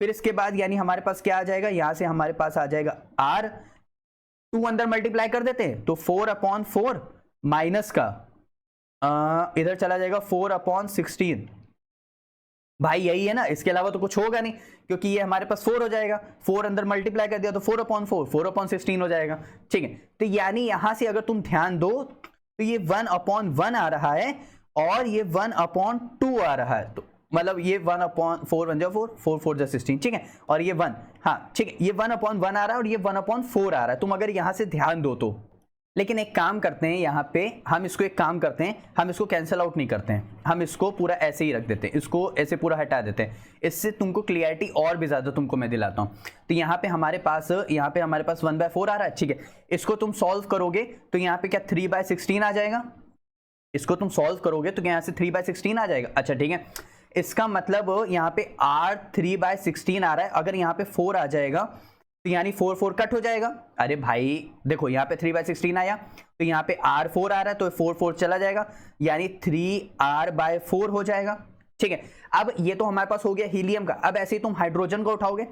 फिर इसके बाद यानी हमारे पास क्या आ जाएगा, यहां से हमारे पास आ जाएगा R, 2 अंदर मल्टीप्लाई कर देते हैं तो 4 अपॉन 4 माइनस का इधर चला जाएगा 4 अपॉन 16, भाई यही है ना, इसके अलावा तो कुछ होगा नहीं, क्योंकि ये हमारे पास 4 हो जाएगा, 4 अंदर मल्टीप्लाई कर दिया तो 4/4, 4/16 हो जाएगा। ठीक है, तो यानी यहां से अगर तुम ध्यान दो तो ये 1/1 आ रहा है और ये 1/2 आ रहा है, तो मतलब ये 1/4 1 4 4 4 16, ठीक है, और ये 1, हाँ ठीक है, ये 1/1 आ रहा है और ये 1/4 आ रहा है, तुम अगर यहां से ध्यान दो तो। लेकिन एक काम करते हैं यहाँ पे, हम इसको एक काम करते हैं, हम इसको कैंसिल आउट नहीं करते हैं, हम इसको पूरा ऐसे ही रख देते हैं, इसको ऐसे पूरा हटा देते हैं, इससे तुमको क्लियरिटी और भी ज्यादा तुमको मैं दिलाता हूँ। तो यहाँ पे हमारे पास 1/4 आ रहा है, ठीक है, इसको तुम सॉल्व करोगे तो यहाँ पे क्या 3/16 आ जाएगा, इसको तुम सॉल्व करोगे तो यहाँ से 3/16 आ जाएगा। अच्छा ठीक है, इसका मतलब यहाँ पे r 3/16 आ रहा है, अगर यहाँ पे 4 आ जाएगा तो यानी 4 4 कट हो जाएगा। अरे भाई देखो यहाँ पे 3/16 आया तो यहाँ पे r4 आ रहा है तो 4 4 चला जाएगा, यानी 3r/4 हो जाएगा। ठीक है, अब ये तो हमारे पास हो गया हीलियम का। अब ऐसे ही तुम हाइड्रोजन को उठाओगे,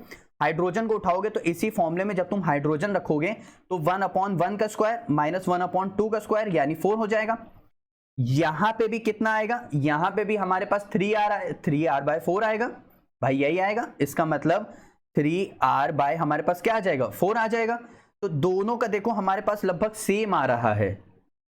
हाइड्रोजन को उठाओगे तो इसी फॉर्मूले में जब तुम हाइड्रोजन रखोगे तो 1/1 का स्क्वायर माइनस 1/2 का स्क्वायर यानी 4 हो जाएगा। यहां पे भी कितना आएगा, यहां पे भी हमारे पास 3r/4 आएगा, भाई यही आएगा, इसका मतलब 3r/ हमारे पास क्या आ जाएगा 4 आ जाएगा। तो दोनों का देखो हमारे पास लगभग सेम आ रहा है।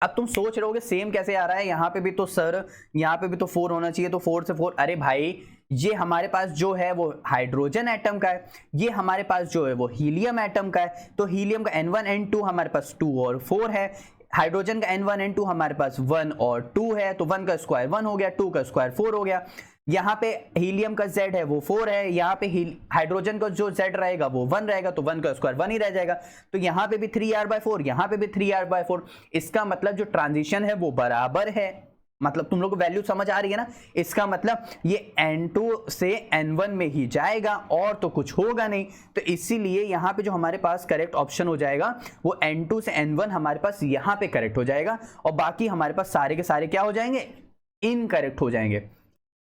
अब तुम सोच रहे होगे सेम कैसे आ रहा है, यहाँ पे भी तो सर यहाँ पे भी तो 4 होना चाहिए, तो 4 से 4, अरे भाई ये हमारे पास जो है वो हाइड्रोजन एटम का है, ये हमारे पास जो है वो हीलियम एटम का है, तो हीलियम का N1 N2 हमारे पास 2 और 4 है, हाइड्रोजन का N1 N2 हमारे पास 1 और 2 है, तो 1 का स्क्वायर 1 हो गया, 2 का स्क्वायर 4 हो गया। यहाँ पे हीलियम का Z है वो 4 है, यहाँ पे हाइड्रोजन का जो Z रहेगा वो 1 रहेगा, तो 1 का स्क्वायर 1 ही रह जाएगा। तो यहाँ पे भी 3r/4, यहाँ पे भी 3r/4, इसका मतलब जो ट्रांजिशन है वो बराबर है। मतलब तुम लोग को वैल्यू समझ आ रही है ना, इसका मतलब ये N2 से N1 में ही जाएगा और तो कुछ होगा नहीं, तो इसीलिए यहाँ पे जो हमारे पास करेक्ट ऑप्शन हो जाएगा वो N2 से N1 हमारे पास यहाँ पे करेक्ट हो जाएगा, और बाकी हमारे पास सारे के सारे क्या हो जाएंगे, इनकरेक्ट हो जाएंगे।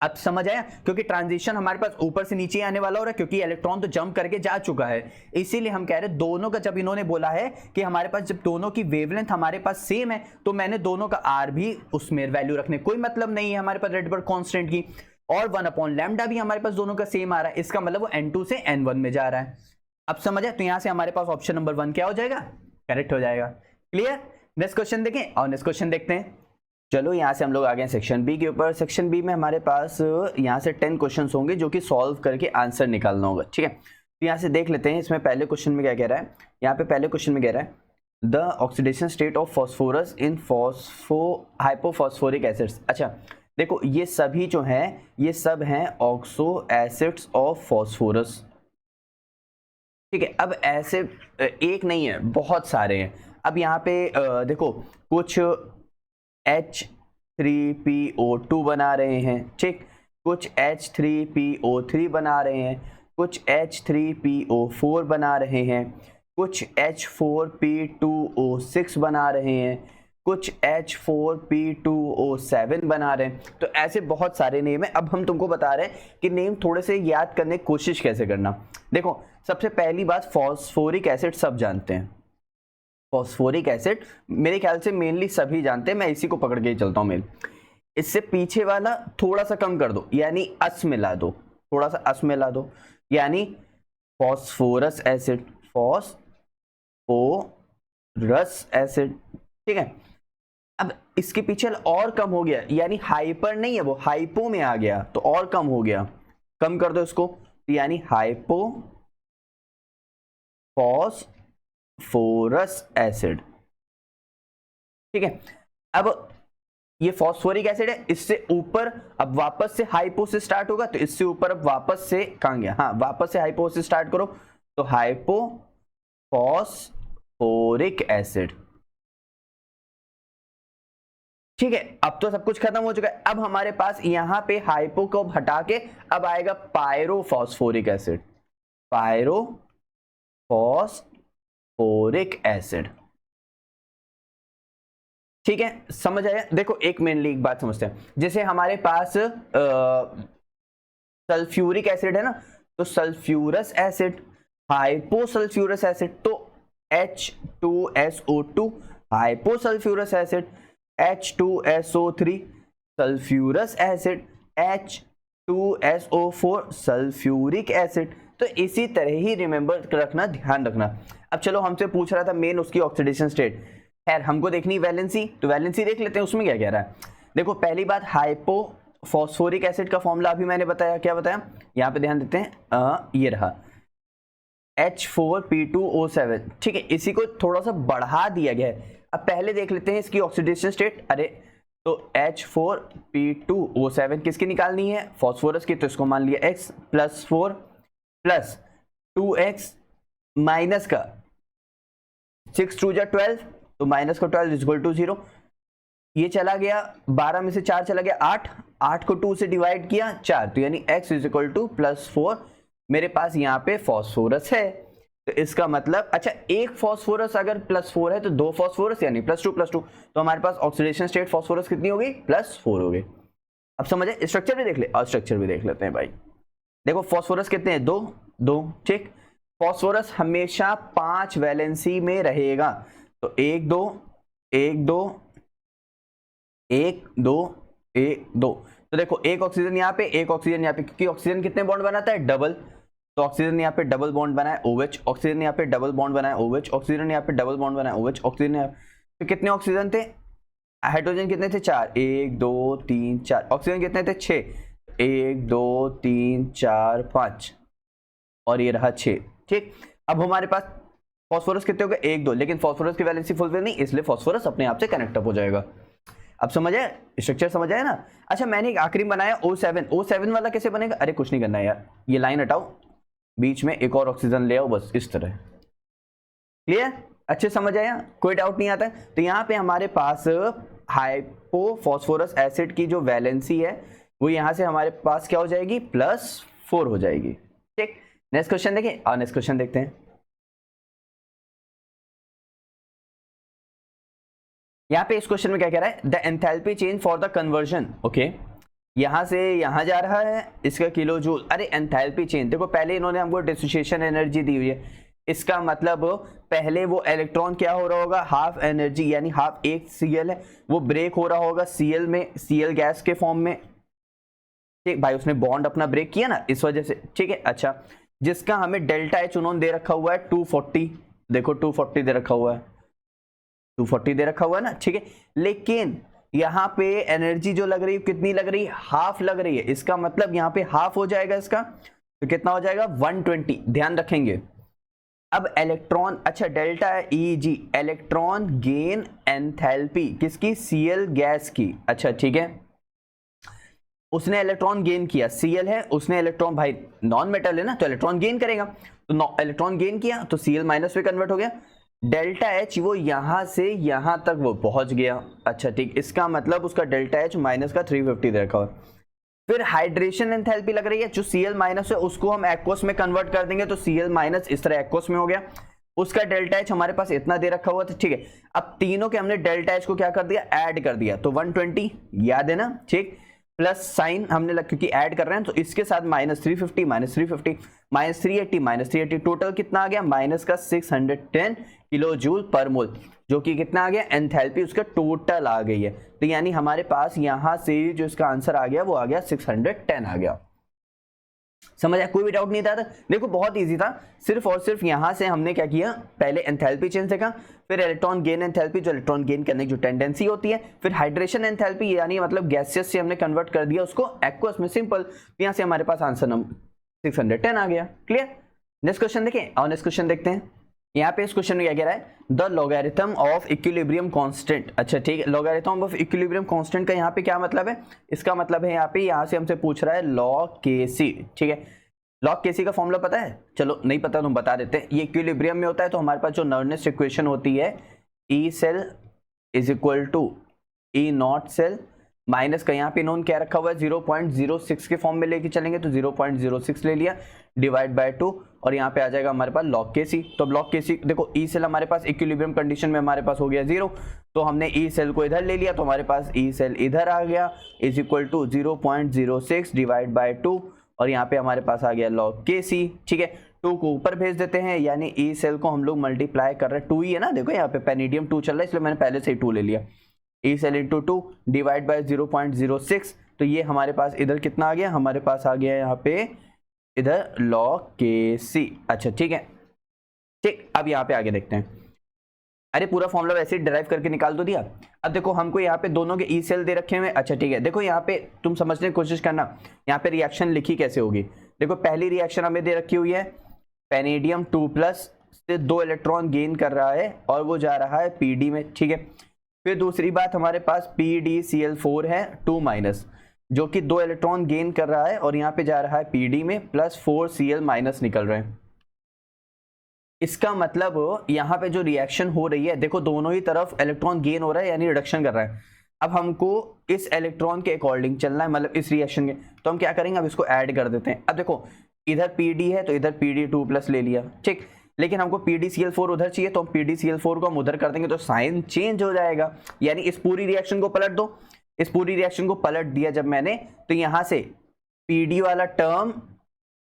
अब समझ आया, क्योंकि ट्रांजिशन हमारे पास ऊपर से नीचे आने वाला हो रहा है, क्योंकि इलेक्ट्रॉन तो जंप करके जा चुका है, इसीलिए हम कह रहे हैं दोनों का, जब इन्होंने बोला है कि हमारे पास जब दोनों की वेवलेंथ हमारे पास सेम है तो मैंने दोनों का आर भी उसमें वैल्यू रखने कोई मतलब नहीं है हमारे पास रेडबर्ग कांस्टेंट की, और 1/λ भी हमारे पास दोनों का सेम आ रहा है, इसका मतलब वो N2 से N1 में जा रहा है। अब समझ आया, तो यहां से हमारे पास ऑप्शन नंबर 1 क्या हो जाएगा, करेक्ट हो जाएगा। क्लियर, नेक्स्ट क्वेश्चन देखें, और नेक्स्ट क्वेश्चन देखते हैं। चलो यहाँ से हम लोग आ गए सेक्शन बी के ऊपर। सेक्शन बी में हमारे पास यहाँ से 10 क्वेश्चंस होंगे जो कि सॉल्व करके आंसर निकालना होगा। ठीक है, तो यहाँ से देख लेते हैं इसमें पहले क्वेश्चन में क्या कह रहा है। यहाँ पे पहले क्वेश्चन में कह रहा है the oxidation state of phosphorus in hypophosphoric acids. अच्छा देखो ये सभी जो हैं ये सब हैं ऑक्सो एसिड्स ऑफ फॉस्फोरस। ठीक है, अब ऐसे एक नहीं है बहुत सारे हैं। अब यहाँ पे देखो कुछ H3PO2 बना रहे हैं, ठीक, कुछ H3PO3 बना रहे हैं, कुछ H3PO4 बना रहे हैं, कुछ H4P2O6 बना रहे हैं, कुछ H4P2O7 बना रहे हैं। तो ऐसे बहुत सारे नेम है। अब हम तुमको बता रहे हैं कि नेम थोड़े से याद करने की कोशिश कैसे करना। देखो सबसे पहली बात, फॉस्फोरिक एसिड सब जानते हैं, फॉस्फोरिक एसिड मेरे ख्याल से मेनली सभी जानते हैं, मैं इसी को पकड़ के ही चलता हूं मेन। इससे पीछे वाला थोड़ा सा कम कर दो, यानी अस मिला दो, थोड़ा सा अस मिला दो, यानी फॉस्फोरस एसिड, फॉस्फोरस एसिड। ठीक है, अब इसके पीछे और कम हो गया, यानी हाइपर नहीं है वो हाइपो में आ गया, तो और कम हो गया, कम कर दो इसको, यानी हाइपो फॉस्फोरस एसिड। ठीक है, अब ये फॉस्फोरिक एसिड है, इससे ऊपर अब वापस से हाइपो से स्टार्ट होगा, तो इससे ऊपर अब वापस से कहां गया, हाँ वापस से हाइपो से स्टार्ट करो, तो हाइपो फॉस्फोरिक एसिड। ठीक है, अब तो सब कुछ खत्म हो चुका है। अब हमारे पास यहां पे हाइपो को हटा के अब आएगा पायरोफॉस्फोरिक एसिड, पायरोफॉस्फोरिक एसिड। ठीक है, समझ आया। देखो एक मेनली एक बात समझते हैं, जैसे हमारे पास सल्फ्यूरिक एसिड है ना, तो सल्फ्यूरस एसिड, हाइपोसल्फ्यूरस एसिड, तो H2SO2 hyposulphurous acid, H2SO3 sulphurous acid, 2SO4 sulphuric acid. तो इसी तरह ही रिमेंबर रखना, ध्यान रखना। अब चलो हमसे पूछ रहा था मेन उसकी ऑक्सीडेशन स्टेट, खैर हमको देखनी वैलेंसी, तो वैलेंसी देख लेते हैं उसमें क्या कह रहा है। देखो पहली बात, हाइपो फॉस्फोरिक एसिड का फॉर्मूला अभी मैंने बताया, क्या बताया, यहाँ पे ध्यान देते हैं, ये रहा H4P2O7, ठीक है, इसी को थोड़ा सा बढ़ा दिया गया है। अब पहले देख लेते हैं इसकी ऑक्सीडेशन स्टेट। अरे तो H4P2O7 किसकी निकालनी है, फॉस्फोरस की, तो इसको मान लिया X + 4 + 2X माइनस का 6 2 12, तो माइनस का 12 = 0। ये चला गया 12 में से 4 चला गया 8, 8 को 2 से डिवाइड किया 4, तो यानी X = +4 मेरे पास यहाँ पे फॉस्फोरस है। तो इसका मतलब, अच्छा एक फॉस्फोरस अगर +4 है तो 2 फॉस्फोरस यानी +2 +2, तो हमारे पास ऑक्सीडेशन स्टेट फॉस्फोरस कितनी हो गई, +4 हो गई। अब समझे, स्ट्रक्चर भी देख ले और स्ट्रक्चर भी देख लेते हैं भाई। देखो फॉस्फोरस कितने हैं, 2 2, ठीक। फॉस्फोरस हमेशा 5 वैलेंसी में रहेगा, तो 1 2 1 2 1 2 1 2। तो देखो एक ऑक्सीजन यहाँ पे, एक ऑक्सीजन यहाँ पे, क्योंकि ऑक्सीजन कितने बॉन्ड बनाता है, डबल, तो ऑक्सीजन यहाँ पे डबल बॉन्ड बनाए OH, ऑक्सीजन यहाँ पे डबल बॉन्ड बनाए OH, ऑक्सीजन यहाँ पे डबल बॉन्ड बनाए OH, ऑक्सीजन यहाँ पे कितने ऑक्सीजन थे, हाइड्रोजन कितने थे, 4, 1 2 3 4, ऑक्सीजन कितने थे, 6, 1 2 3 4 5, और ये रहा 6, ठीक। अब हमारे पास फॉस्फोरस कितने हो गए, 1 2, लेकिन फॉस्फोरस की वैलेंसी फुलफिल नहीं, इसलिए फॉस्फोरस अपने आप से कनेक्ट अप हो जाएगा। अब समझ आए, स्ट्रक्चर समझ आया ना। अच्छा मैंने एक आखिरी बनाया O7 वाला कैसे बनेगा, अरे कुछ नहीं करना है यार, ये लाइन हटाओ, बीच में एक और ऑक्सीजन ले आओ, बस इस तरह, क्लियर, अच्छे समझ आया, कोई डाउट नहीं आता है। तो यहाँ पे हमारे पास हाइपोफॉस्फोरस एसिड की जो वैलेंसी है वो यहाँ से हमारे पास क्या हो जाएगी, +4 हो जाएगी, ठीक। नेक्स्ट क्वेश्चन देखें, और नेक्स्ट क्वेश्चन देखते हैं। यहाँ पे इस क्वेश्चन में क्या कह रहा है, the enthalpy change for the conversion, okay, यहां से यहां जा रहा है, इसका किलो जूल। अरे एंथैल्पी चेंज, देखो पहले इन्होंने हमको डिसोसिएशन एनर्जी दी हुई है, इसका मतलब पहले वो इलेक्ट्रॉन क्या हो रहा होगा, हाफ एनर्जी यानी हाफ, एक Cl है वो ब्रेक हो रहा होगा Cl में, Cl गैस के फॉर्म में, ठीक भाई, उसने बॉन्ड अपना ब्रेक किया ना इस वजह से, ठीक है। अच्छा जिसका हमें ΔH उन्होंने दे रखा हुआ है 240, देखो 240 दे रखा हुआ है, 240 दे रखा हुआ है ना, ठीक है। लेकिन यहाँ पे एनर्जी जो लग रही है कितनी लग रही है, हाफ लग रही है, इसका मतलब यहाँ पे हाफ हो जाएगा इसका, तो कितना हो जाएगा 120, ध्यान रखेंगे। अब इलेक्ट्रॉन, अच्छा ΔEG इलेक्ट्रॉन गेन एंथैल्पी किसकी, Cl गैस की, अच्छा ठीक है, उसने इलेक्ट्रॉन गेन किया, Cl है, उसने इलेक्ट्रॉन, भाई नॉन मेटल है ना तो इलेक्ट्रॉन गेन करेगा, तो इलेक्ट्रॉन गेन किया तो Cl माइनस में कन्वर्ट हो गया, ΔH वो यहां से यहां तक वो पहुंच गया, अच्छा ठीक, इसका मतलब उसका ΔH माइनस का 350 दे रखा है। फिर हाइड्रेशन एंथैल्पी लग रही है, जो Cl माइनस है उसको हम एक्वस में कन्वर्ट कर देंगे, तो Cl माइनस इस तरह एक्वस में हो गया, उसका ΔH हमारे पास इतना दे रखा हुआ था, ठीक है। अब तीनों के हमने ΔH को क्या कर दिया, ऐड कर दिया, तो 120 याद है ना, ठीक, प्लस साइन हमने क्योंकि ऐड कर रहे हैं तो इसके साथ -350 -380 टोटल कितना आ गया, माइनस का 610 किलो जूल पर मोल, जो कि कितना आ गया, एंथैल्पी उसका टोटल आ गई है। तो यानी हमारे पास यहां से जो इसका आंसर आ गया वो आ गया 610 आ गया। समझ आया, कोई भी डाउट नहीं था। देखो बहुत इजी था, सिर्फ और सिर्फ यहां से हमने क्या किया, पहले एंथैल्पी चेंज देखा, फिर इलेक्ट्रॉन गेन एंथैल्पी, जो इलेक्ट्रॉन गेन करने की जो टेंडेंसी होती है, फिर हाइड्रेशन एंथैल्पी यानी मतलब गैसियस से हमने कन्वर्ट कर दिया उसको एक्वस में, सिंपल। यहां से हमारे पास आंसर नंबर 610 आ गया, क्लियर। नेक्स्ट क्वेश्चन देखें, और नेक्स्ट क्वेश्चन देखते हैं। यहाँ पे इस क्वेश्चन में क्या कह रहा है, the logarithm of equilibrium constant, अच्छा ठीक है, लॉगरिथम ऑफ इक्विलिब्रियम कांस्टेंट का यहाँ पे क्या मतलब है, इसका मतलब है यहाँ से हमसे पूछ रहा है log Kc, ठीक है। log Kc का फॉर्मूला पता है, चलो नहीं पता तो हम बता देते हैं, ये इक्विलिब्रियम में होता है, तो हमारे पास जो नर्नेस्ट इक्वेशन होती है E cell is equal to E naught cell minus का यहाँ पे इन्होंने क्या रखा हुआ है 0.06 के फॉर्म में लेके चलेंगे, तो 0.06 ले लिया डिवाइड बाय 2, और यहाँ पे आ जाएगा हमारे पास log Kc। तो अब log Kc देखो, E सेल हमारे पास इक्विलिब्रियम कंडीशन में हमारे पास हो गया 0, तो हमने E सेल को इधर ले लिया, तो हमारे पास E सेल इधर आ गया is equal to 0.06 divide by 2, और यहाँ पे हमारे पास आ गया log Kc, ठीक है। 2 को ऊपर भेज देते हैं, यानी E सेल को हम लोग मल्टीप्लाई कर रहे हैं, 2 ही है ना, देखो यहाँ पे पेनिडियम 2 चल रहा है, इसलिए मैंने पहले से ही 2 ले लिया, E cell into 2 divide by 0.06, तो ये हमारे पास इधर कितना आ गया, हमारे पास आ गया यहाँ पे इधर log Kc। अच्छा ठीक है, ठीक। अब यहाँ पे आगे देखते हैं। अरे पूरा फॉर्मूला वैसे ही डिराइव करके निकाल तो दिया। अब देखो हमको यहाँ पे दोनों के ई सेल दे रखे हुए। अच्छा ठीक है, देखो यहाँ पे तुम समझने की कोशिश करना, यहाँ पे रिएक्शन लिखी कैसे होगी। देखो पहली रिएक्शन हमें दे रखी हुई है, पैनेडियम 2+ से 2 इलेक्ट्रॉन गेन कर रहा है और वो जा रहा है Pd में, ठीक है। फिर दूसरी बात हमारे पास PdCl4 है 2-, जो कि 2 इलेक्ट्रॉन गेन कर रहा है और यहाँ पे जा रहा है Pd में +4Cl- निकल रहे हैं। इसका मतलब यहाँ पे जो रिएक्शन हो रही है, देखो दोनों ही तरफ इलेक्ट्रॉन गेन हो रहा है यानी रिडक्शन कर रहा है। अब हमको इस इलेक्ट्रॉन के अकॉर्डिंग चलना है, मतलब इस रिएक्शन के, तो हम क्या करेंगे, अब इसको ऐड कर देते हैं। अब देखो इधर Pd है तो इधर Pd2+ ले लिया, ठीक। लेकिन हमको PdCl4 उधर चाहिए तो हम PdCl4 को हम उधर कर देंगे तो साइन चेंज हो जाएगा। यानी इस पूरी रिएक्शन को पलट दो, इस पूरी रिएक्शन को पलट दिया जब मैंने, तो यहाँ से Pd वाला टर्म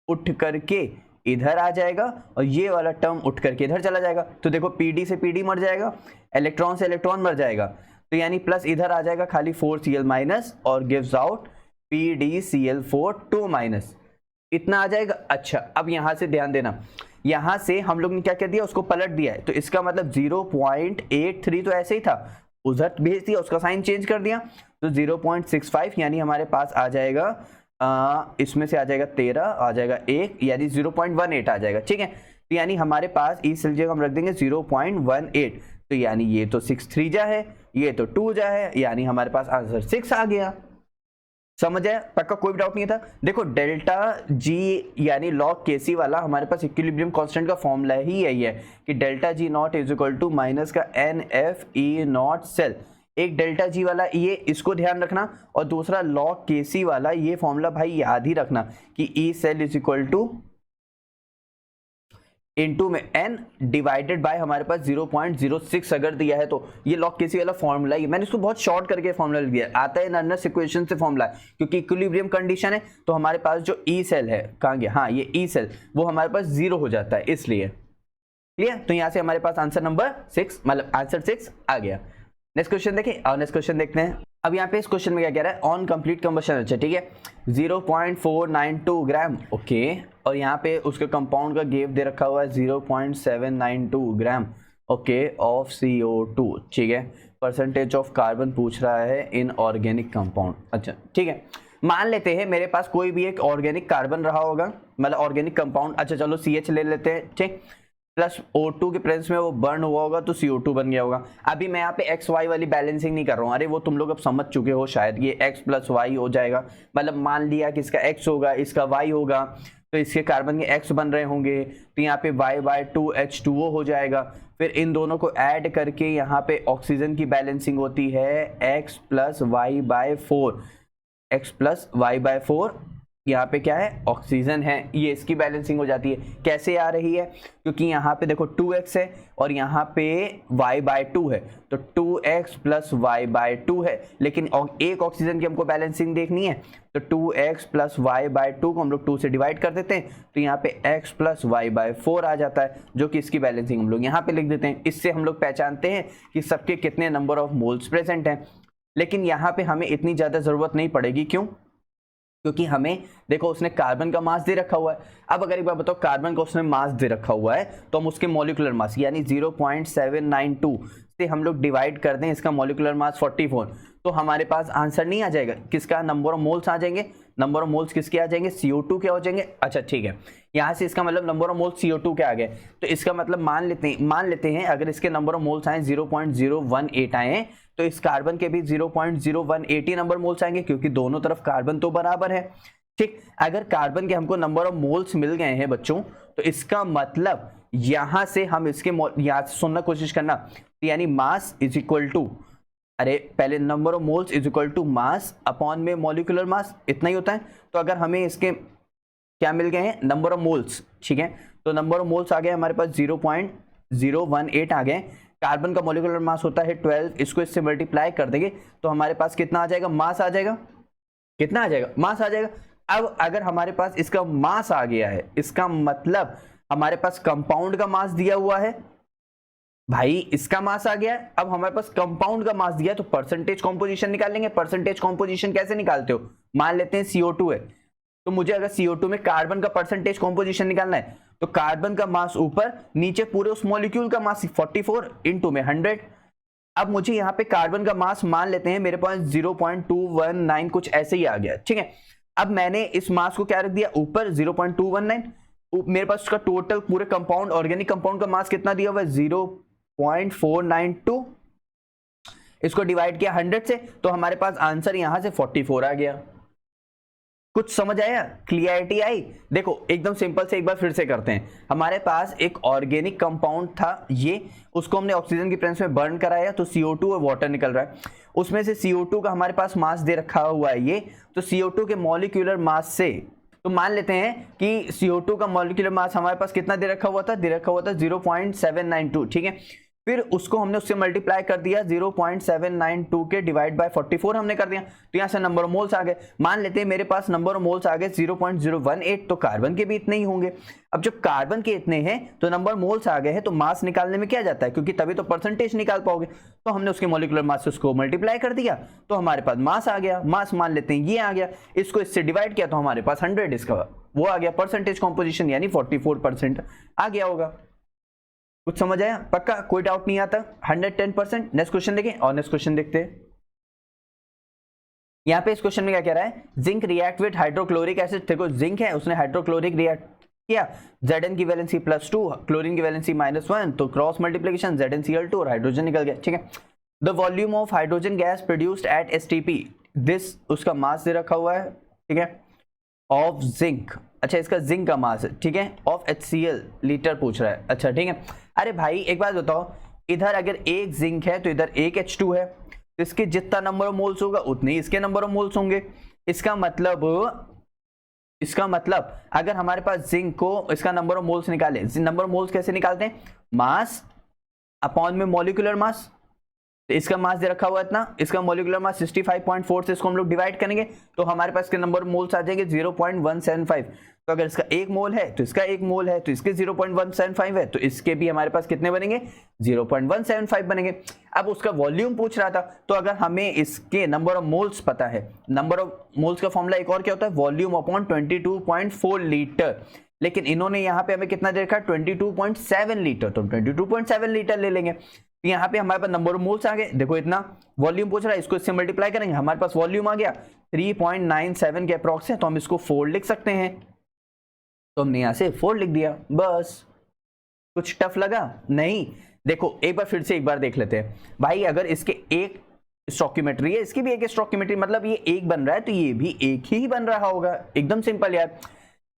उठ करके इधर आ जाएगा और ये वाला टर्म उठ करके इधर चला जाएगा। तो देखो Pd से Pd मर जाएगा, इलेक्ट्रॉन से इलेक्ट्रॉन मर जाएगा, तो यानी प्लस इधर आ जाएगा खाली 4Cl- और गिव्स आउट PdCl4 2-, इतना आ जाएगा। अच्छा अब यहां से ध्यान देना, यहां से हम लोग ने क्या कर दिया, उसको पलट दिया है, तो इसका मतलब 0.83 तो ऐसे ही था, उधर भेज दिया, उसका साइन चेंज कर दिया, तो 0.65 यानी हमारे पास आ जाएगा इसमें से आ जाएगा 13, आ जाएगा 1, यानी 0.18 आ जाएगा, ठीक है। तो यानी हमारे पास इस जगह हम रख देंगे 0.18, तो यानी ये तो 6 3 है, ये तो 2 है, यानी हमारे पास आंसर 6 आ गया। समझ आया, पक्का, कोई डाउट नहीं था। देखो डेल्टा जी यानी log Kc वाला हमारे पास इक्विलिब्रियम कांस्टेंट का फॉर्मूला ही यही है कि delta G naught is equal to minus का NFE0 सेल। एक डेल्टा जी वाला ये, इसको ध्यान रखना, और दूसरा log Kc वाला ये फॉर्मूला भाई याद ही रखना कि E cell is equal to into में n डिवाइडेड बाय हमारे पास 0.06 अगर दिया है तो ये log Kc वाला फॉर्मूला ही, मैंने इसको बहुत शॉर्ट करके फॉर्मूला लिख दिया, आता है नर्नस इक्वेशन से फॉर्मूला, क्योंकि इक्विलिब्रियम कंडीशन है तो हमारे पास जो E सेल है, कहाँ गया, हाँ ये E सेल, वो हमारे पास 0 हो जाता है, इसलिए क्लियर। तो यहाँ से हमारे पास आंसर नंबर 6, मतलब आंसर 6 आ गया। नेक्स्ट क्वेश्चन देखें, और नेक्स्ट क्वेश्चन देखते हैं। अब यहाँ पे इस क्वेश्चन में क्या कह रहा है, ऑन कंप्लीट कंबशन, अच्छा ठीक है, 0.492 ग्राम, ओके, और यहाँ पे उसके कंपाउंड का गेव दे रखा हुआ है 0.792 ग्राम, ओके, ऑफ CO2, ठीक है। परसेंटेज ऑफ कार्बन पूछ रहा है इन ऑर्गेनिक कंपाउंड, अच्छा ठीक है। मान लेते हैं मेरे पास कोई भी एक ऑर्गेनिक कार्बन रहा होगा, मतलब ऑर्गेनिक कंपाउंड, अच्छा चलो CH ले लेते हैं, ठीक, प्लस O2 के प्रेजेंस में वो बर्न हुआ होगा तो CO2 बन गया होगा। अभी मैं यहाँ पे XY वाली बैलेंसिंग नहीं कर रहा हूँ, अरे वो तुम लोग अब समझ चुके हो शायद, ये X + Y हो जाएगा, मतलब मान लिया कि इसका X होगा, इसका Y होगा, तो इसके कार्बन के X बन रहे होंगे, तो यहाँ पे Y/2H2O हो जाएगा। फिर इन दोनों को ऐड करके यहाँ पे ऑक्सीजन की बैलेंसिंग होती है X + Y/4, X + Y/4, यहाँ पे क्या है, ऑक्सीजन है, ये इसकी बैलेंसिंग हो जाती है। कैसे आ रही है, क्योंकि यहाँ पे देखो 2x है और यहाँ पे y/2 है, तो 2x + y/2 है, लेकिन एक ऑक्सीजन की हमको बैलेंसिंग देखनी है, तो 2x + y/2 को हम लोग 2 से डिवाइड कर देते हैं, तो यहाँ पे x + y/4 आ जाता है, जो कि इसकी बैलेंसिंग हम लोग यहाँ पे लिख देते हैं। इससे हम लोग पहचानते हैं कि सबके कितने नंबर ऑफ मोल्स प्रेजेंट हैं। लेकिन यहाँ पे हमें इतनी ज़्यादा ज़रूरत नहीं पड़ेगी, क्यों, क्योंकि हमें देखो उसने कार्बन का मास दे रखा हुआ है। अब अगर एक बार बताओ कार्बन का उसने मास दे रखा हुआ है तो हम उसके मॉलिक्यूलर मास यानी 0.792 से हम लोग डिवाइड कर दें इसका मॉलिक्यूलर मास 44, तो हमारे पास आंसर नहीं आ जाएगा, किसका, नंबर ऑफ मोल्स आ जाएंगे। नंबर ऑफ मोल्स किसके आ जाएंगे, CO2 के हो जाएंगे। अच्छा ठीक है, यहाँ से इसका मतलब नंबर ऑफ मोल्स CO2 के आ गए, तो इसका मतलब मान लेते हैं अगर इसके नंबर ऑफ मोल्स आए 0.018 आए, तो इस कार्बन के भी 0.018 नंबर मोल्स आएंगे, क्योंकि दोनों तरफ कार्बन तो बराबर है, ठीक। अगर कार्बन के हमको नंबर ऑफ मोल्स मिल गए हैं बच्चों, तो इसका मतलब यहां से हम इसके यहां से सुनना कोशिश करना, तो यानी मास इज इक्वल टू, अरे पहले number of moles is equal to mass upon में मॉलिक्यूलर मास, इतना ही होता है। तो अगर हमें इसके क्या मिल गए हैं, नंबर ऑफ मोल्स, ठीक है, तो नंबर ऑफ मोल्स आ गए हमारे पास 0.018 आ गए। कार्बन का मॉलिक्यूलर मास होता है 12, इसको इससे मल्टीप्लाई कर देंगे तो हमारे पास कितना आ जाएगा, मास आ जाएगा, कितना आ जाएगा, मास आ जाएगा। अब अगर हमारे पास इसका मास आ गया है, इसका मतलब हमारे पास कंपाउंड का मास दिया हुआ है, भाई इसका मास आ गया है। अब हमारे पास कंपाउंड का मास दिया है तो परसेंटेज कॉम्पोजिशन निकाल लेंगे। परसेंटेज कॉम्पोजिशन कैसे निकालते हो, मान लेते हैं CO2 है, तो मुझे अगर CO2 में कार्बन का परसेंटेज कॉम्पोजिशन निकालना है तो कार्बन का मास ऊपर, नीचे पूरे उस मॉलिक्यूल का मास 44 इंटू में 100। अब मुझे यहाँ पे कार्बन का मास मान लेते हैं मेरे पास 0.219 कुछ ऐसे ही आ गया, ठीक है। अब मैंने इस मास को क्या रख दिया ऊपर 0.219, मेरे पास उसका टोटल पूरे कंपाउंड ऑर्गेनिक कंपाउंड का मास कितना दिया हुआ है 0.492, इसको डिवाइड किया 100 से, तो हमारे पास आंसर यहां से 44 आ गया। कुछ समझ आया, क्लियरिटी आई? देखो एकदम सिंपल से एक बार फिर से करते हैं। हमारे पास एक ऑर्गेनिक कंपाउंड था, ये उसको हमने ऑक्सीजन की प्रेजेंस में बर्न कराया तो CO2 और वाटर निकल रहा है, उसमें से CO2 का हमारे पास मास दे रखा हुआ है ये, तो CO2 के मॉलिक्यूलर मास से, तो मान लेते हैं कि CO2 का मॉलिक्यूलर मास हमारे पास कितना दे रखा हुआ था, 0.792, ठीक है। फिर उसको हमने उससे मल्टीप्लाई कर दिया 0.792 के डिवाइड बाय 44 हमने कर दिया, तो यहां से नंबर ऑफ मोल्स आ गए। मान लेते हैं मेरे पास नंबर ऑफ मोल्स आ गए 0.018, तो कार्बन के भी इतने ही होंगे। अब जब कार्बन के इतने हैं तो नंबर मोल्स आ गए हैं, तो मास निकालने में क्या जाता है, क्योंकि तभी तो परसेंटेज निकाल पाओगे, तो हमने उसके मॉलिक्यूलर मास से उसको मल्टीप्लाई कर दिया, तो हमारे पास मास आ गया। मास मान लेते हैं ये आ गया, इसको इससे डिवाइड किया तो हमारे पास 100, इसका वो आ गया परसेंटेज कॉम्पोजिशन, यानी 44% आ गया होगा। कुछ समझ आया? पक्का कोई डाउट नहीं आता? 110%। नेक्स्ट क्वेश्चन देखें, और नेक्स्ट क्वेश्चन देखते हैं। यहां पे इस क्वेश्चन में क्या कह रहा है, zinc react with hydrochloric acid. देखो जिंक है, उसने हाइड्रोक्लोरिक रिएक्ट किया, Zn की वैलेंसी +2, क्लोरीन की वैलेंसी -1, तो क्रॉस मल्टीप्लिकेशन ZnCl2 और हाइड्रोजन निकल गया, ठीक है। The volume of hydrogen gas produced at STP, this उसका मास दे रखा हुआ है, ठीक है, ऑफ जिंक, अच्छा इसका जिंक का मास है, ठीक है, ऑफ HCl लीटर पूछ रहा है, अच्छा ठीक है। अरे भाई एक बात बताओ, इधर अगर एक जिंक है तो इधर एक H2 है, तो इसके जितना नंबर ऑफ मोल्स होगा उतने ही इसके नंबर ऑफ मोल्स होंगे। इसका मतलब अगर हमारे पास जिंक को इसका नंबर ऑफ मोल्स निकाले, नंबर ऑफ मोल्स कैसे निकालते हैं, मास अपॉन में मॉलिक्यूलर मास, तो इसका मास दे रखा हुआ है इतना, इसका मॉलिक्यूलर मास 65.4 से इसको हम लोग डिवाइड करेंगे तो हमारे पास के नंबर मोल्स आ जाएंगे 0.175। तो अगर इसका एक मोल है तो इसका एक मोल है, तो इसके 0.175 है, तो इसके भी हमारे पास कितने बनेंगे 0.175 बनेंगे। अब उसका वॉल्यूम पूछ रहा था, तो अगर हमें इसके नंबर ऑफ मोल्स पता है, नंबर ऑफ मोल्स का फॉर्मूला एक और क्या होता है, वॉल्यूम अपॉन 22.4 लीटर, लेकिन इन्होंने यहाँ पे हमें कितना दे रखा है 22.7 लीटर, तो 22.7 लीटर ले लेंगे। यहाँ पे हमारे पास नंबर ऑफ मोल्स आ गए, देखो इतना वॉल्यूम पूछ रहा है, इसको इससे मल्टीप्लाई करेंगे, हमारे पास वॉल्यूम आ गया 3.97 के अप्रॉक्स है, तो हम इसको 4 लिख सकते हैं, तो हमने यहाँ से 4 लिख दिया बस। कुछ टफ लगा? नहीं। देखो एक बार फिर से एक बार देख लेते हैं भाई, अगर इसके एक स्टोकियोमेट्री है, इसकी भी एक स्टोकियोमेट्री, मतलब ये एक बन रहा है तो ये भी एक ही बन रहा होगा, एकदम सिंपल यार।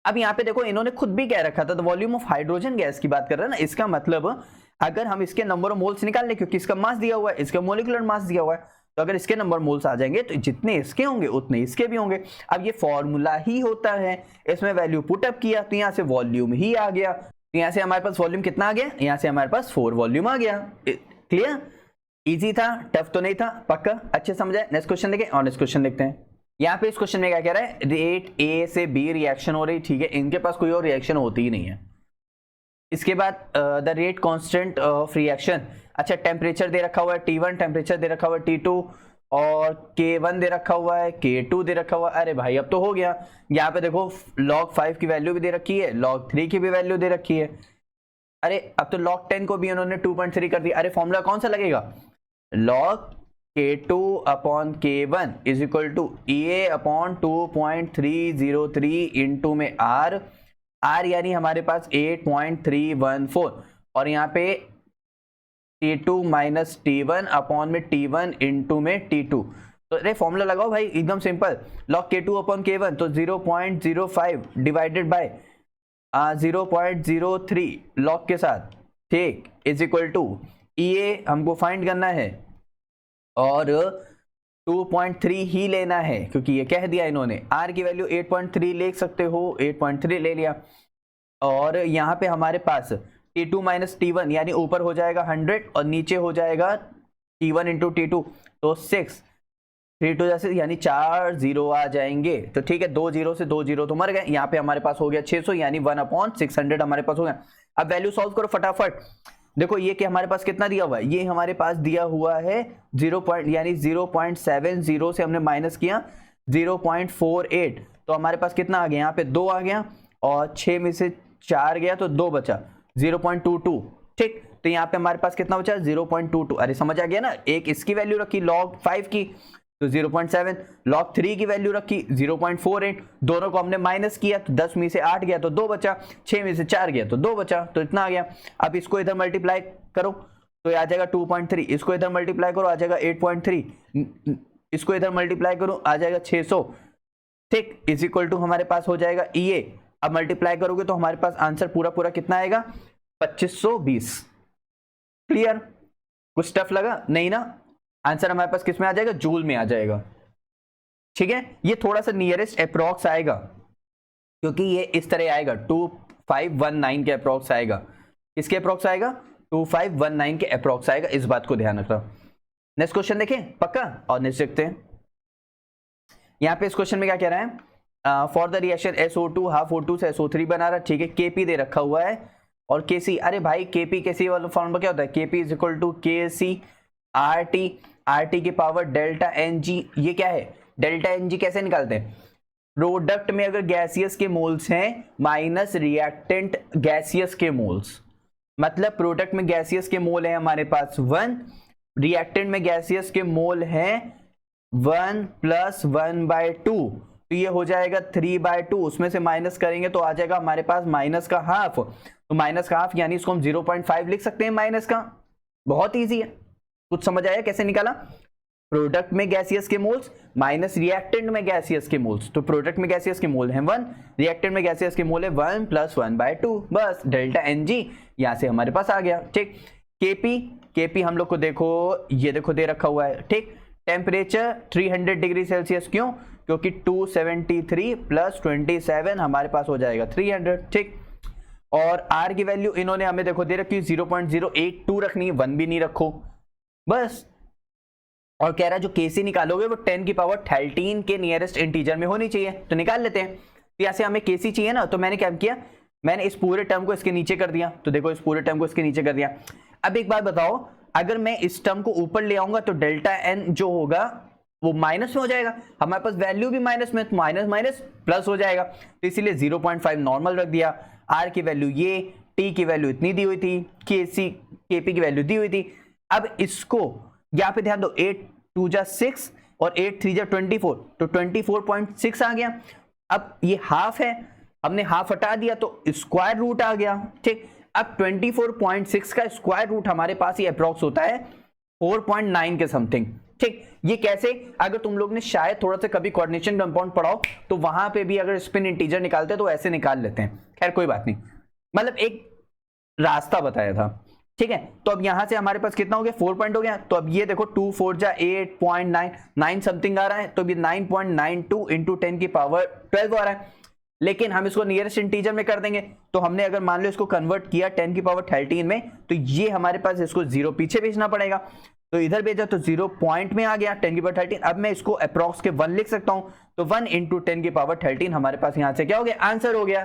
अब यहाँ पे देखो इन्होंने खुद भी कह रखा था, तो वॉल्यूम ऑफ हाइड्रोजन गैस की बात कर रहे हैं ना, इसका मतलब अगर हम इसके नंबर ऑफ मोल्स निकाल ले, क्योंकि इसका मास दिया हुआ है, इसका मॉलिक्यूलर मास दिया हुआ है, तो अगर इसके नंबर मोल्स आ जाएंगे तो जितने इसके होंगे उतने इसके भी होंगे। अब ये फॉर्मूला ही होता है, इसमें वैल्यू पुटअप किया तो यहाँ से वॉल्यूम ही आ गया, तो यहाँ से हमारे पास वॉल्यूम कितना आ गया, यहाँ से हमारे पास 4 वॉल्यूम आ गया। क्लियर? इजी था, टफ तो नहीं था, पक्का अच्छे समझे। नेक्स्ट क्वेश्चन देखें, और नेक्स्ट क्वेश्चन देखते हैं। यहाँ पे इस क्वेश्चन में क्या कह रहा है, रेट A से B रिएक्शन हो रही, ठीक है, इनके पास कोई और रिएक्शन होती ही नहीं है। इसके बाद the rate constant of reaction, अच्छा टेम्परेचर दे रखा हुआ है T1, टेम्परेचर दे रखा हुआ है T2, और K1 दे रखा हुआ है, K2 दे रखा हुआ है। अरे भाई अब तो हो गया, यहाँ पे देखो log 5 की वैल्यू भी दे रखी है, log 3 की भी वैल्यू दे रखी है। अरे अब तो log 10 को भी उन्होंने 2.3 कर दिया। अरे फॉर्मूला कौन सा लगेगा, log K2 upon K1 is equal to EA upon 2.303 into में R यानी हमारे पास 8.314, और यहाँ पे T2 माइनस T1 अपॉन में T1 इंटू में T2। तो अरे फॉर्मूला लगाओ भाई, एकदम simple, log K2 upon K1 तो 0.05 डिवाइडेड बाय 0.03 log के साथ, ठीक, इज इक्वल टू EA हमको फाइंड करना है और 2.3 ही लेना है, क्योंकि ये कह दिया इन्होंने। R की वैल्यू 8.3 ले सकते हो, 8.3 ले लिया, और यहाँ पे हमारे पास T2 माइनस T1 यानी ऊपर हो जाएगा 100 और नीचे हो जाएगा T1 इंटू T2, तो 6 3 2 जैसे यानी 4 0 आ जाएंगे। तो ठीक है, 2 0 से 2 0 तो मर गए, यहाँ पे हमारे पास हो गया 600 यानी 1/600 हमारे पास हो गया। अब वैल्यू सॉल्व करो फटाफट। देखो ये कि हमारे पास कितना दिया हुआ है, ये हमारे पास दिया हुआ है 0 यानी 0.70 से हमने माइनस किया 0.48, तो हमारे पास कितना आ गया, यहाँ पे 2 आ गया और 6 में से 4 गया तो 2 बचा, 0.22। ठीक, तो यहाँ पे हमारे पास कितना बचा, 0.22। अरे समझ आ गया ना, एक इसकी वैल्यू रखी log 5 की तो 0.7, log 3 की वैल्यू रखी 0.48, दोनों को हमने माइनस किया तो 10 में से 8 गया तो 2 बचा, 6 में से 4 गया तो 2 बचा, तो इतना आ गया। अब इसको इधर मल्टीप्लाई करो तो आ जाएगा 2.3, इसको इधर मल्टीप्लाई करो आ जाएगा 8.3, इसको इधर मल्टीप्लाई करो आ जाएगा 600। ठीक, इज इक्वल टू हमारे पास हो जाएगा ये। अब मल्टीप्लाई करोगे तो हमारे पास आंसर पूरा पूरा कितना आएगा, 2520। क्लियर, कुछ टफ लगा नहीं ना? आंसर हमारे पास किस में आ जाएगा, जूल में आ जाएगा। ठीक है, ये थोड़ा सा नियरेस्ट अप्रॉक्स आएगा क्योंकि ये इस तरह आएगा, 2519 के अप्रॉक्स आएगा। किसके अप्रॉक्स आएगा, 2519 के अप्रॉक्स आएगा, इस बात को ध्यान रखना। नेक्स्ट क्वेश्चन देखें पक्का, और नेक्स्ट देखते हैं। यहाँ पे इस क्वेश्चन में क्या कह रहा है, for the reaction SO2 half O2 से SO3 बना रहा है। ठीक है, KP दे रखा हुआ है और KC, अरे भाई KP KC वाला फॉर्मूला क्या होता है, KP is equal to KC RT की पावर डेल्टा NG। ये क्या है, डेल्टा NG कैसे निकालते हैं, प्रोडक्ट में अगर गैसियस के मोल्स हैं माइनस रिएक्टेंट गैसियस के मोल्स, मतलब प्रोडक्ट में गैसियस के मोल है हमारे पास 1, रिएक्टेंट में गैसियस के मोल है 1 + 1/2, तो ये हो जाएगा 3/2, उसमें से माइनस करेंगे तो आ जाएगा हमारे पास माइनस का हाफ, तो माइनस का हाफ यानी इसको हम 0.5 लिख सकते हैं माइनस का। बहुत इजी है, कुछ समझ आया कैसे निकाला, प्रोडक्ट में गैसियस के मोल्स माइनस रिएक्टेंट में गैसियस के मोल्स, तो प्रोडक्ट में गैसियस के मोल हैं 1, रिएक्टेंट में गैसियस के मोल है 1 + 1/2, बस डेल्टा NG यहां से हमारे पास आ गया। ठीक, KP हम लोग को देखो, ये देखो दे रखा हुआ है। ठीक, टेम्परेचर 300 डिग्री सेल्सियस, क्यों, क्योंकि 273 + 27 हमारे पास हो जाएगा 300। ठीक, और R की वैल्यू इन्होंने हमें देखो दे रखी 0.082 रखनी है, 1 भी नहीं रखो बस। और कह रहा है जो KC निकालोगे वो 10 की पावर 13 के नियरेस्ट इंटीजर में होनी चाहिए, तो निकाल लेते हैं। तो यहाँ से हमें KC चाहिए ना, तो मैंने क्या किया, मैंने इस पूरे टर्म को इसके नीचे कर दिया, तो देखो इस पूरे टर्म को इसके नीचे कर दिया। अब एक बात बताओ, अगर मैं इस टर्म को ऊपर ले आऊंगा तो डेल्टा N जो होगा वो माइनस में हो जाएगा, हमारे पास वैल्यू भी माइनस में, तो माइनस माइनस प्लस हो जाएगा, तो इसीलिए 0.5 नॉर्मल रख दिया। R की वैल्यू ये, T की वैल्यू इतनी दी हुई थी, KP की वैल्यू दी हुई थी। अब इसको यहाँ पे ध्यान दो, 8 2 जा 6 और 8 3 जा 24, तो 24.6 आ गया। अब ये हाफ है, हमने हाफ हटा दिया तो स्क्वायर रूट आ गया। ठीक, अब 24.6 का स्क्वायर रूट हमारे पास ये अप्रॉक्स होता है 4.9 के समथिंग। ठीक, ये कैसे, अगर तुम लोग ने शायद थोड़ा सा कभी कोऑर्डिनेशन कंपाउंड पढ़ाओ तो वहां पे भी अगर स्पिन इंटीजर निकालते तो ऐसे निकाल लेते हैं, खैर कोई बात नहीं, मतलब एक रास्ता बताया था। ठीक है, तो अब यहां से हमारे पास कितना हो गया, 4 पॉइंट हो गया, तो अब ये देखो 2 4 जा 8.9 समथिंग आ रहा है, तो ये 9.92 इंटू 10 की पावर 12 आ रहा है। लेकिन हम इसको नियरेस्ट इंटीजर में कर देंगे, तो हमने अगर मान लो इसको कन्वर्ट किया 10 की पावर 13 में, तो ये हमारे पास इसको 0 पीछे भेजना पड़ेगा, तो इधर भेजा तो 0 पॉइंट में आ गया 10 की पावर 13। अब मैं इसको अप्रॉक्स के 1 लिख सकता हूं, तो 1 इंटू 10 की पावर 13 हमारे पास यहां से क्या हो गया, आंसर हो गया।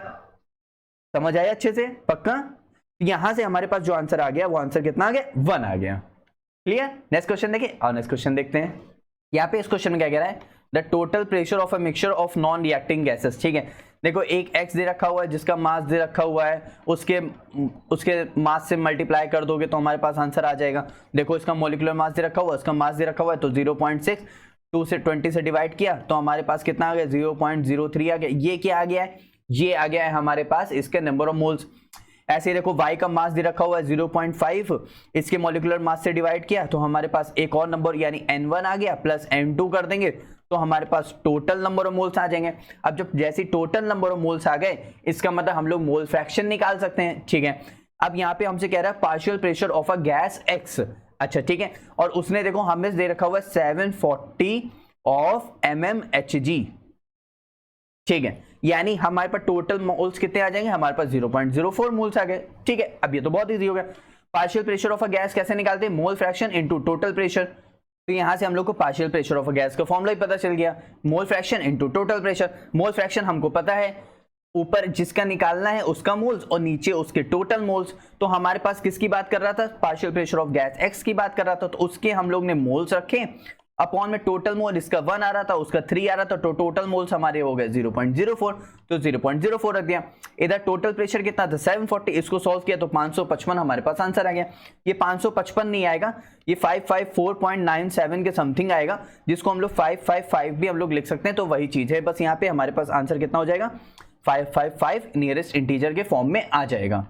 समझ आया अच्छे से पक्का? यहां से हमारे पास जो आंसर आ गया वो आंसर कितना आ गया, 1 आ गया। क्लियर, नेक्स्ट क्वेश्चन देखिए, और नेक्स्ट क्वेश्चन देखते हैं। यहाँ पे इस क्वेश्चन में क्या कह रहा है, the total pressure of a mixture of non reacting gases. ठीक है, देखो एक x दे रखा हुआ है जिसका मास दे रखा हुआ है, उसके मास से मल्टीप्लाई कर दोगे तो हमारे पास आंसर आ जाएगा। देखो इसका मोलिकुलर मास दे रखा हुआ है, इसका मास दे रखा हुआ है, तो 0.6 2 से 20 से डिवाइड किया तो हमारे पास कितना आ गया, 0.03 आ गया। ये क्या आ गया है, ये आ गया है हमारे पास इसके नंबर ऑफ मोल्स। ऐसे ही देखो y का मास दे रखा हुआ है 0.5, इसके मॉलिक्यूलर मास से डिवाइड किया तो हमारे पास एक और नंबर यानी n1 आ गया, प्लस n2 कर देंगे तो हमारे पास टोटल नंबर ऑफ मोल्स आ जाएंगे। अब जब जैसे टोटल नंबर ऑफ मोल्स आ गए, इसका मतलब हम लोग मोल फ्रैक्शन निकाल सकते हैं। ठीक है, अब यहाँ पे हमसे कह रहा है partial pressure of a gas x। अच्छा ठीक है, और उसने देखो हमें दे रखा हुआ है 740 ऑफ mmHg। ठीक है, यानी हमारे पास टोटल मोल्स कितने आ जाएंगे, हमारे पास 0.04 मोल्स आ गए। ठीक है, अब ये तो बहुत इजी हो गया। Partial pressure of a gas कैसे निकालते हैं, mole fraction into total pressure. तो यहां से हम लोग को partial pressure of a gas का फॉर्मूला ही पता चल गया, mole fraction into total pressure. Mole fraction हमको पता है, ऊपर जिसका निकालना है उसका मोल्स और नीचे उसके टोटल मोल्स। तो हमारे पास किसकी बात कर रहा था, partial pressure of gas x की बात कर रहा था, तो उसके हम लोग ने मोल्स रखे। अपॉन में टोटल मोल, इसका 1 आ रहा था, उसका 3 आ रहा था, तो टोटल मोल्स हमारे हो गए 0.04, तो 0.04 रख दिया। इधर टोटल प्रेशर कितना था 740, इसको सॉल्व किया तो 555 हमारे पास आंसर आ गया। ये 555 नहीं आएगा, ये 554.97 के समथिंग आएगा, जिसको हम लोग 555 भी हम लोग लिख सकते हैं, तो वही चीज है, बस यहाँ पे हमारे पास आंसर कितना हो जाएगा 555 नियरेस्ट इंटीजर के फॉर्म में आ जाएगा।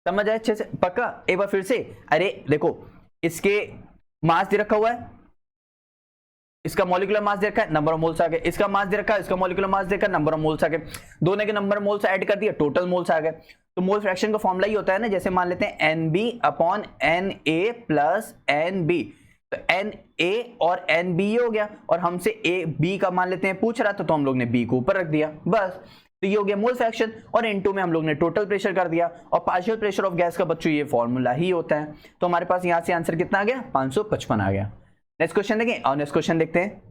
समझ आए अच्छे से? पक्का? एक बार फिर से, अरे देखो इसके मास दे रखा हुआ है, इसका मॉलिक्यूलर मास दे रखा है, नंबर ऑफ मोल्स आ गए, इसका मास दे रखा है, इसका मॉलिक्यूलर मास देखा, नंबर ऑफ मोल्स आ गए, दोनों के नंबर मोल्स ऐड कर दिया, टोटल मोल्स आ गए। तो मोल फ्रैक्शन का फॉर्मूला ही होता है ना, जैसे मान लेते हैं NB upon NA plus NB, तो NA और NB हो गया, और हमसे AB का मान लेते हैं पूछ रहा था, तो हम लोग ने B को ऊपर रख दिया, बस। तो ये हो गया मोल फ्रैक्शन, और N2 में हम लोग ने टोटल प्रेशर कर दिया, और पार्शियल प्रेशर ऑफ गैस का बच्चों ये फॉर्मूला ही होता है। तो हमारे पास यहां से आंसर कितना आ गया 555 आ गया। नेक्स्ट क्वेश्चन देखें, और नेक्स्ट क्वेश्चन देखते हैं।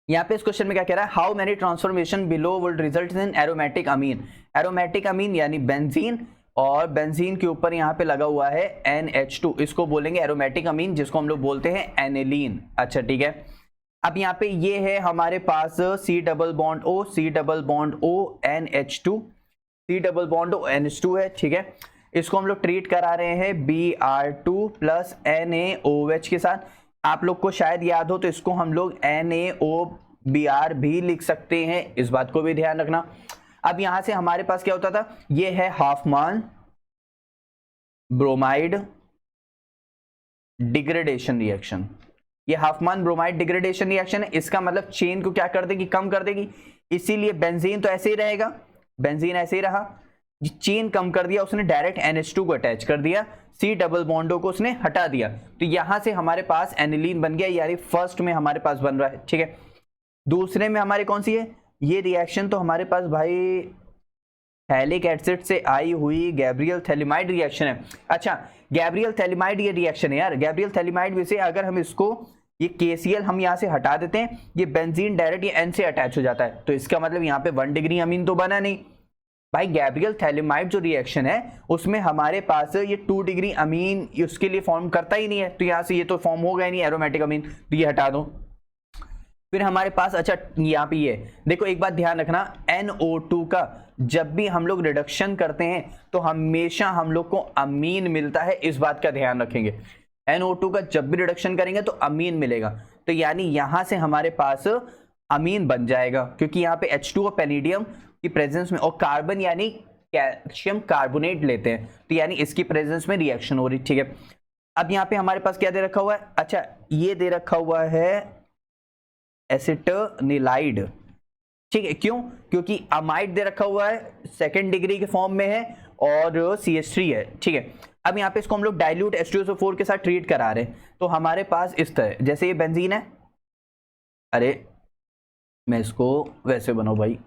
यहाँ पे इस क्वेश्चन में क्या कह रहा है, how many transformation below would result in aromatic amine. Aromatic amine यानी बेंजीन, और बेंजीन के ऊपर यहाँ पे लगा हुआ है NH2, इसको बोलेंगे एरोमेटिक अमीन, जिसको हम लोग बोलते हैं एनिलीन। अच्छा ठीक है, अब यहाँ पे ये है हमारे पास C double bond O, C double bond O NH2, C double bond O NH2 है, ठीक है। इसको हम लोग ट्रीट करा रहे हैं Br2 प्लस NaOH के साथ। आप लोग को शायद याद हो, तो इसको हम लोग NaOBr भी लिख सकते हैं, इस बात को भी ध्यान रखना। अब यहां से हमारे पास क्या होता था, ये है हाफमान ब्रोमाइड डिग्रेडेशन रिएक्शन, ये हाफमान ब्रोमाइड डिग्रेडेशन रिएक्शन है। इसका मतलब चेन को क्या कर देगी, कम कर देगी, इसीलिए बेंजीन तो ऐसे ही रहेगा, बेंजीन ऐसे ही रहा, चेन कम कर दिया उसने, डायरेक्ट NH2 को अटैच कर दिया, C डबल बॉन्डो को उसने हटा दिया, तो यहां से हमारे पास एनिलीन बन गया, यानी फर्स्ट में हमारे पास बन रहा है, ठीक है। दूसरे में हमारे कौन सी है, ये रिएक्शन तो हमारे पास भाई थैलिक एसिड से आई हुई गैब्रियल थैलिमाइड रिएक्शन है। अच्छा, गैब्रियल थैलिमाइड ये रिएक्शन है यार, गैब्रियल थैलिमाइड में से अगर हम इसको, ये KCl हम यहां से हटा देते हैं, ये बेंजीन डायरेक्ट ये N से अटैच हो जाता है, तो इसका मतलब यहां पे 1 डिग्री अमीन तो बना नहीं भाई। गैब्रियल थैलिमाइड जो रिएक्शन है उसमें हमारे पास ये 2 डिग्री अमीन उसके लिए फॉर्म करता ही नहीं है, तो यहां से ये तो फॉर्म हो गया नहीं एरोमेटिक अमीन, तो ये हटा दो। फिर हमारे पास, अच्छा यहाँ पे ये देखो, एक बात ध्यान रखना, NO2 का जब भी हम लोग रिडक्शन करते हैं तो हमेशा हम लोग को अमीन मिलता है, इस बात का ध्यान रखेंगे। NO2 का जब भी रिडक्शन करेंगे तो अमीन मिलेगा, तो यानी यहां से हमारे पास अमीन बन जाएगा, क्योंकि यहाँ पे H2 और पेनिडियम की प्रेजेंस में, और कार्बन यानी कैल्शियम कार्बोनेट लेते हैं, तो यानी इसकी प्रेजेंस में रिएक्शन हो रही, ठीक है। अब यहाँ पे हमारे पास क्या दे रखा हुआ है, अच्छा ये दे रखा हुआ है एसिटोनिलाइड, ठीक है, क्यों, क्योंकि अमाइड दे रखा हुआ है, 2nd डिग्री के फॉर्म में है, और CH3 है, ठीक है। अब यहाँ पे इसको हम लोग डाइल्यूट H2SO4 के साथ ट्रीट करा रहे हैं, तो हमारे पास इस तरह, जैसे ये बेंजीन है, अरे मैं इसको वैसे बनाऊं भाई,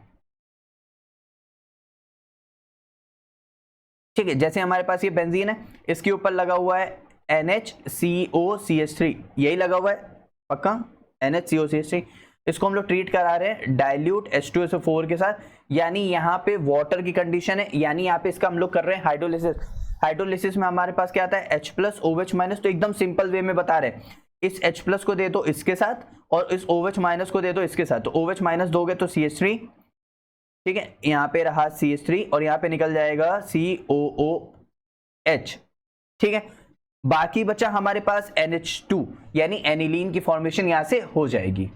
ठीक है, जैसे हमारे पास ये बेंजीन है, इसके ऊपर लगा हुआ है NHCOCH3, यही लगा हुआ है पक्का, NHCOCH3, इसको हम लोग ट्रीट करा रहे हैं डाइल्यूट H2SO4 के साथ, यानी यहाँ पे वाटर की कंडीशन है, यानी यहाँ पे इसका हम लोग कर रहे हैं हाइड्रोलिसिस। हाइड्रोलिसिस में हमारे पास क्या आता है H प्लस OH माइनस, तो एकदम सिंपल वे में बता रहे हैं, इस H प्लस को दे दो इसके साथ, और इस OH माइनस को दे दो इसके साथ, तो OH माइनस दोगे तो CH3, ठीक है, यहाँ पे रहा CH3, और यहाँ पे निकल जाएगा COOH, ठीक है। बाकी बचा हमारे पास NH2, यानी एनिलीन की फॉर्मेशन यहां से हो जाएगी।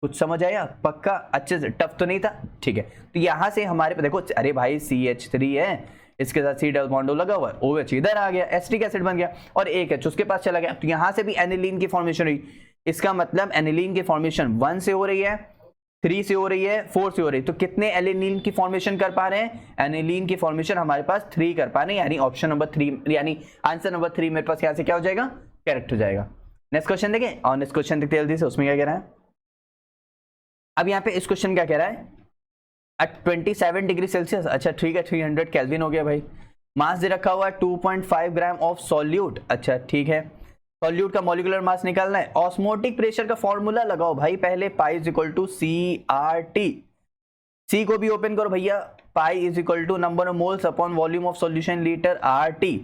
कुछ समझ आया पक्का, अच्छे से, टफ तो नहीं था, ठीक है। तो यहां से हमारे पे देखो, अरे भाई CH3 है, इसके साथ C डबल बॉन्ड लगा हुआ है, OH इधर आ गया, एसिटिक एसिड बन गया, और एक H उसके पास चला गया, तो यहां से भी एनिलीन की फॉर्मेशन हुई। इसका मतलब एनिलीन की फॉर्मेशन 1 से हो रही है, 3 से हो रही है, 4 से हो रही है, तो कितने एनिलीन की फॉर्मेशन कर पा रहे हैं, एनिलीन की फॉर्मेशन हमारे पास 3 कर पा रहे हैं, यानी ऑप्शन नंबर 3, यानी आंसर नंबर 3 मेरे पास यहां से क्या हो जाएगा, करेक्ट हो जाएगा। नेक्स्ट क्वेश्चन देखें, और नेक्स्ट क्वेश्चन देखते जल्दी से, उसमें क्या कह रहा है। अब यहाँ पे इस क्वेश्चन क्या कह रहा है, 27 डिग्री सेल्सियस, अच्छा ठीक है, 300 केल्विन हो गया भाई। मास दे रखा हुआ है 2.5 ग्राम ऑफ सॉल्यूट, अच्छा ठीक है, सॉल्यूट का मॉलिक्यूलर मास निकालना है। ऑस्मोटिक प्रेशर का फॉर्मूला लगाओ भाई पहले, pi is equal to CRT, C को भी ओपन करो भैया, pi is equal to number of moles upon volume of solution litre RT,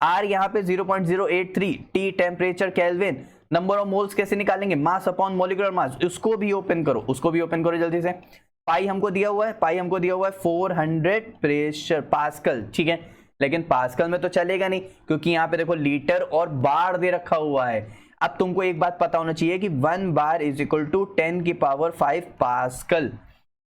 R यहाँ पे 0.083, T temperature kelvin, number of moles कैसे निकालेंगे, मास अपॉन मॉलिक्यूलर मास, उसको भी ओपन करो, उसको भी ओपन करो जल्दी से। पाई हमको दिया हुआ है, पाई हमको दिया हुआ है 400 प्रेशर पास्कल, ठीक है, लेकिन पास्कल में तो चलेगा नहीं क्योंकि यहाँ पे देखो लीटर और बार दे रखा हुआ है। अब तुमको एक बात पता होना चाहिए कि 1 bar is equal to 10⁵ pascal.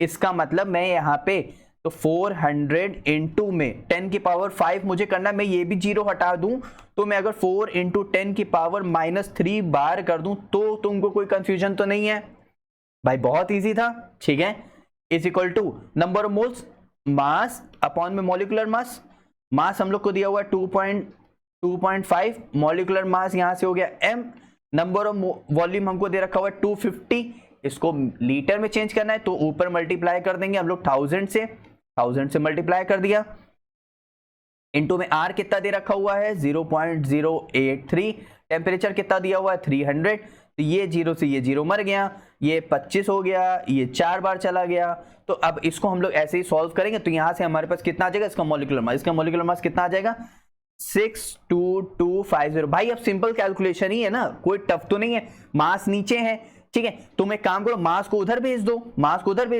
इसका मतलब मैं यहाँ पे तो 400 इंटू में 10⁵ मुझे करना, मैं ये भी जीरो हटा दूं तो मैं अगर 4 इंटू 10⁻³ बार कर दूं तो तुमको कोई कंफ्यूजन तो नहीं है भाई, बहुत इजी था, ठीक है। Is equal to number of moles mass upon में मॉलिक्यूलर मास, मास हम लोग को दिया हुआ है 2.5, मॉलिक्यूलर मास यहां से हो गया m, नंबर ऑफ वॉल्यूम हमको दे रखा हुआ है 250, इसको लीटर में चेंज करना है तो ऊपर मल्टीप्लाई कर देंगे हम लोग 1000 से मल्टीप्लाई कर दिया, इनटू में R कितना दे रखा हुआ है 0.083, टेम्परेचर कितना दिया हुआ है 300, तो ये जीरो से ये जीरो मर गया, ये 25 हो गया, ये 4 बार चला गया। तो अब इसको हम लोग ऐसे ही सॉल्व करेंगे तो यहां से हमारे पास कितना आ जाएगा, इसका मॉलिक्यूलर मास कितना आ जाएगा 62250। भाई अब सिंपल कैलकुलेशन ही है ना, कोई टफ तो नहीं है, मास नीचे है, ठीक है। तुम एक काम करो, मास को उधर भेज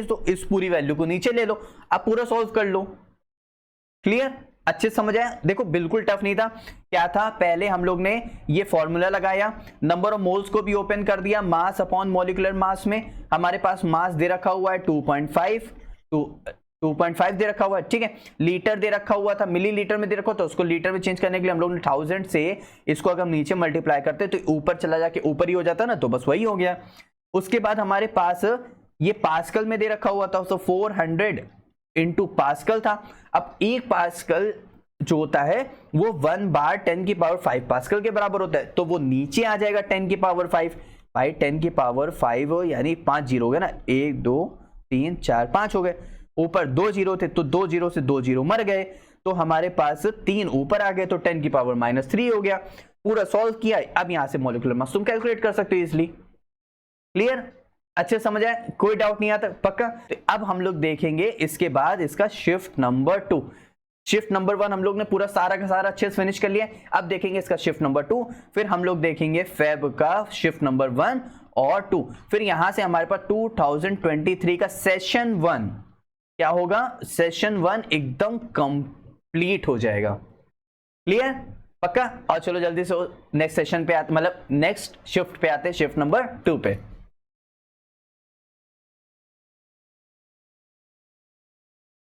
दो, इस पूरी वैल्यू को नीचे ले लो, अब पूरा सॉल्व कर लो। क्लियर, अच्छे से समझ आया। देखो बिल्कुल टफ नहीं था, क्या था, पहले हम लोग ने ये फॉर्मूला लगाया, नंबर ऑफ मोल्स को भी ओपन कर दिया, मास अपॉन मॉलिक्यूलर मास में हमारे पास मास दे रखा हुआ है 2.5 दे रखा हुआ है, ठीक है। लीटर दे रखा हुआ था, मिलीलीटर में दे रखा था, उसको लीटर में चेंज करने के लिए हम लोग ने 1000 से इसको अगर हम नीचे मल्टीप्लाई करते तो ऊपर चला जाके ऊपर ही हो जाता ना, तो बस वही हो गया। उसके बाद हमारे पास ये पास्कल में दे रखा हुआ था, तो 400 इंटू पास्कल था। अब एक पास्कल जो होता है वो 1 बार 10⁵ पास्कल के बराबर होता है, तो वो नीचे आ जाएगा 10⁵। भाई 10⁵ यानी 5 जीरो हो गया ना, 1 2 3 4 5 हो गए, ऊपर 2 जीरो थे तो 2 जीरो से 2 जीरो मर गए, तो हमारे पास 3 ऊपर आ गए तो 10⁻³ हो गया। पूरा सॉल्व किया, अब यहां से मॉलिक्यूलर मास तुम कैलकुलेट कर सकते हो इजिली। क्लियर, अच्छे समझ आए, कोई डाउट नहीं आता पक्का। तो अब हम लोग देखेंगे इसके बाद इसका शिफ्ट नंबर 2। शिफ्ट नंबर 1 हम लोग ने पूरा सारा का सारा अच्छे से फिनिश कर लिया, अब देखेंगे इसका शिफ्ट नंबर 2, फिर हम लोग देखेंगे फेब का शिफ्ट नंबर 1 और 2, फिर यहां से हमारे पास 2023 का सेशन 1 क्या होगा, सेशन 1 एकदम कंप्लीट हो जाएगा। क्लियर, पक्का। और चलो जल्दी से नेक्स्ट सेशन पे आते, मतलब नेक्स्ट शिफ्ट पे आते, शिफ्ट नंबर 2 पे।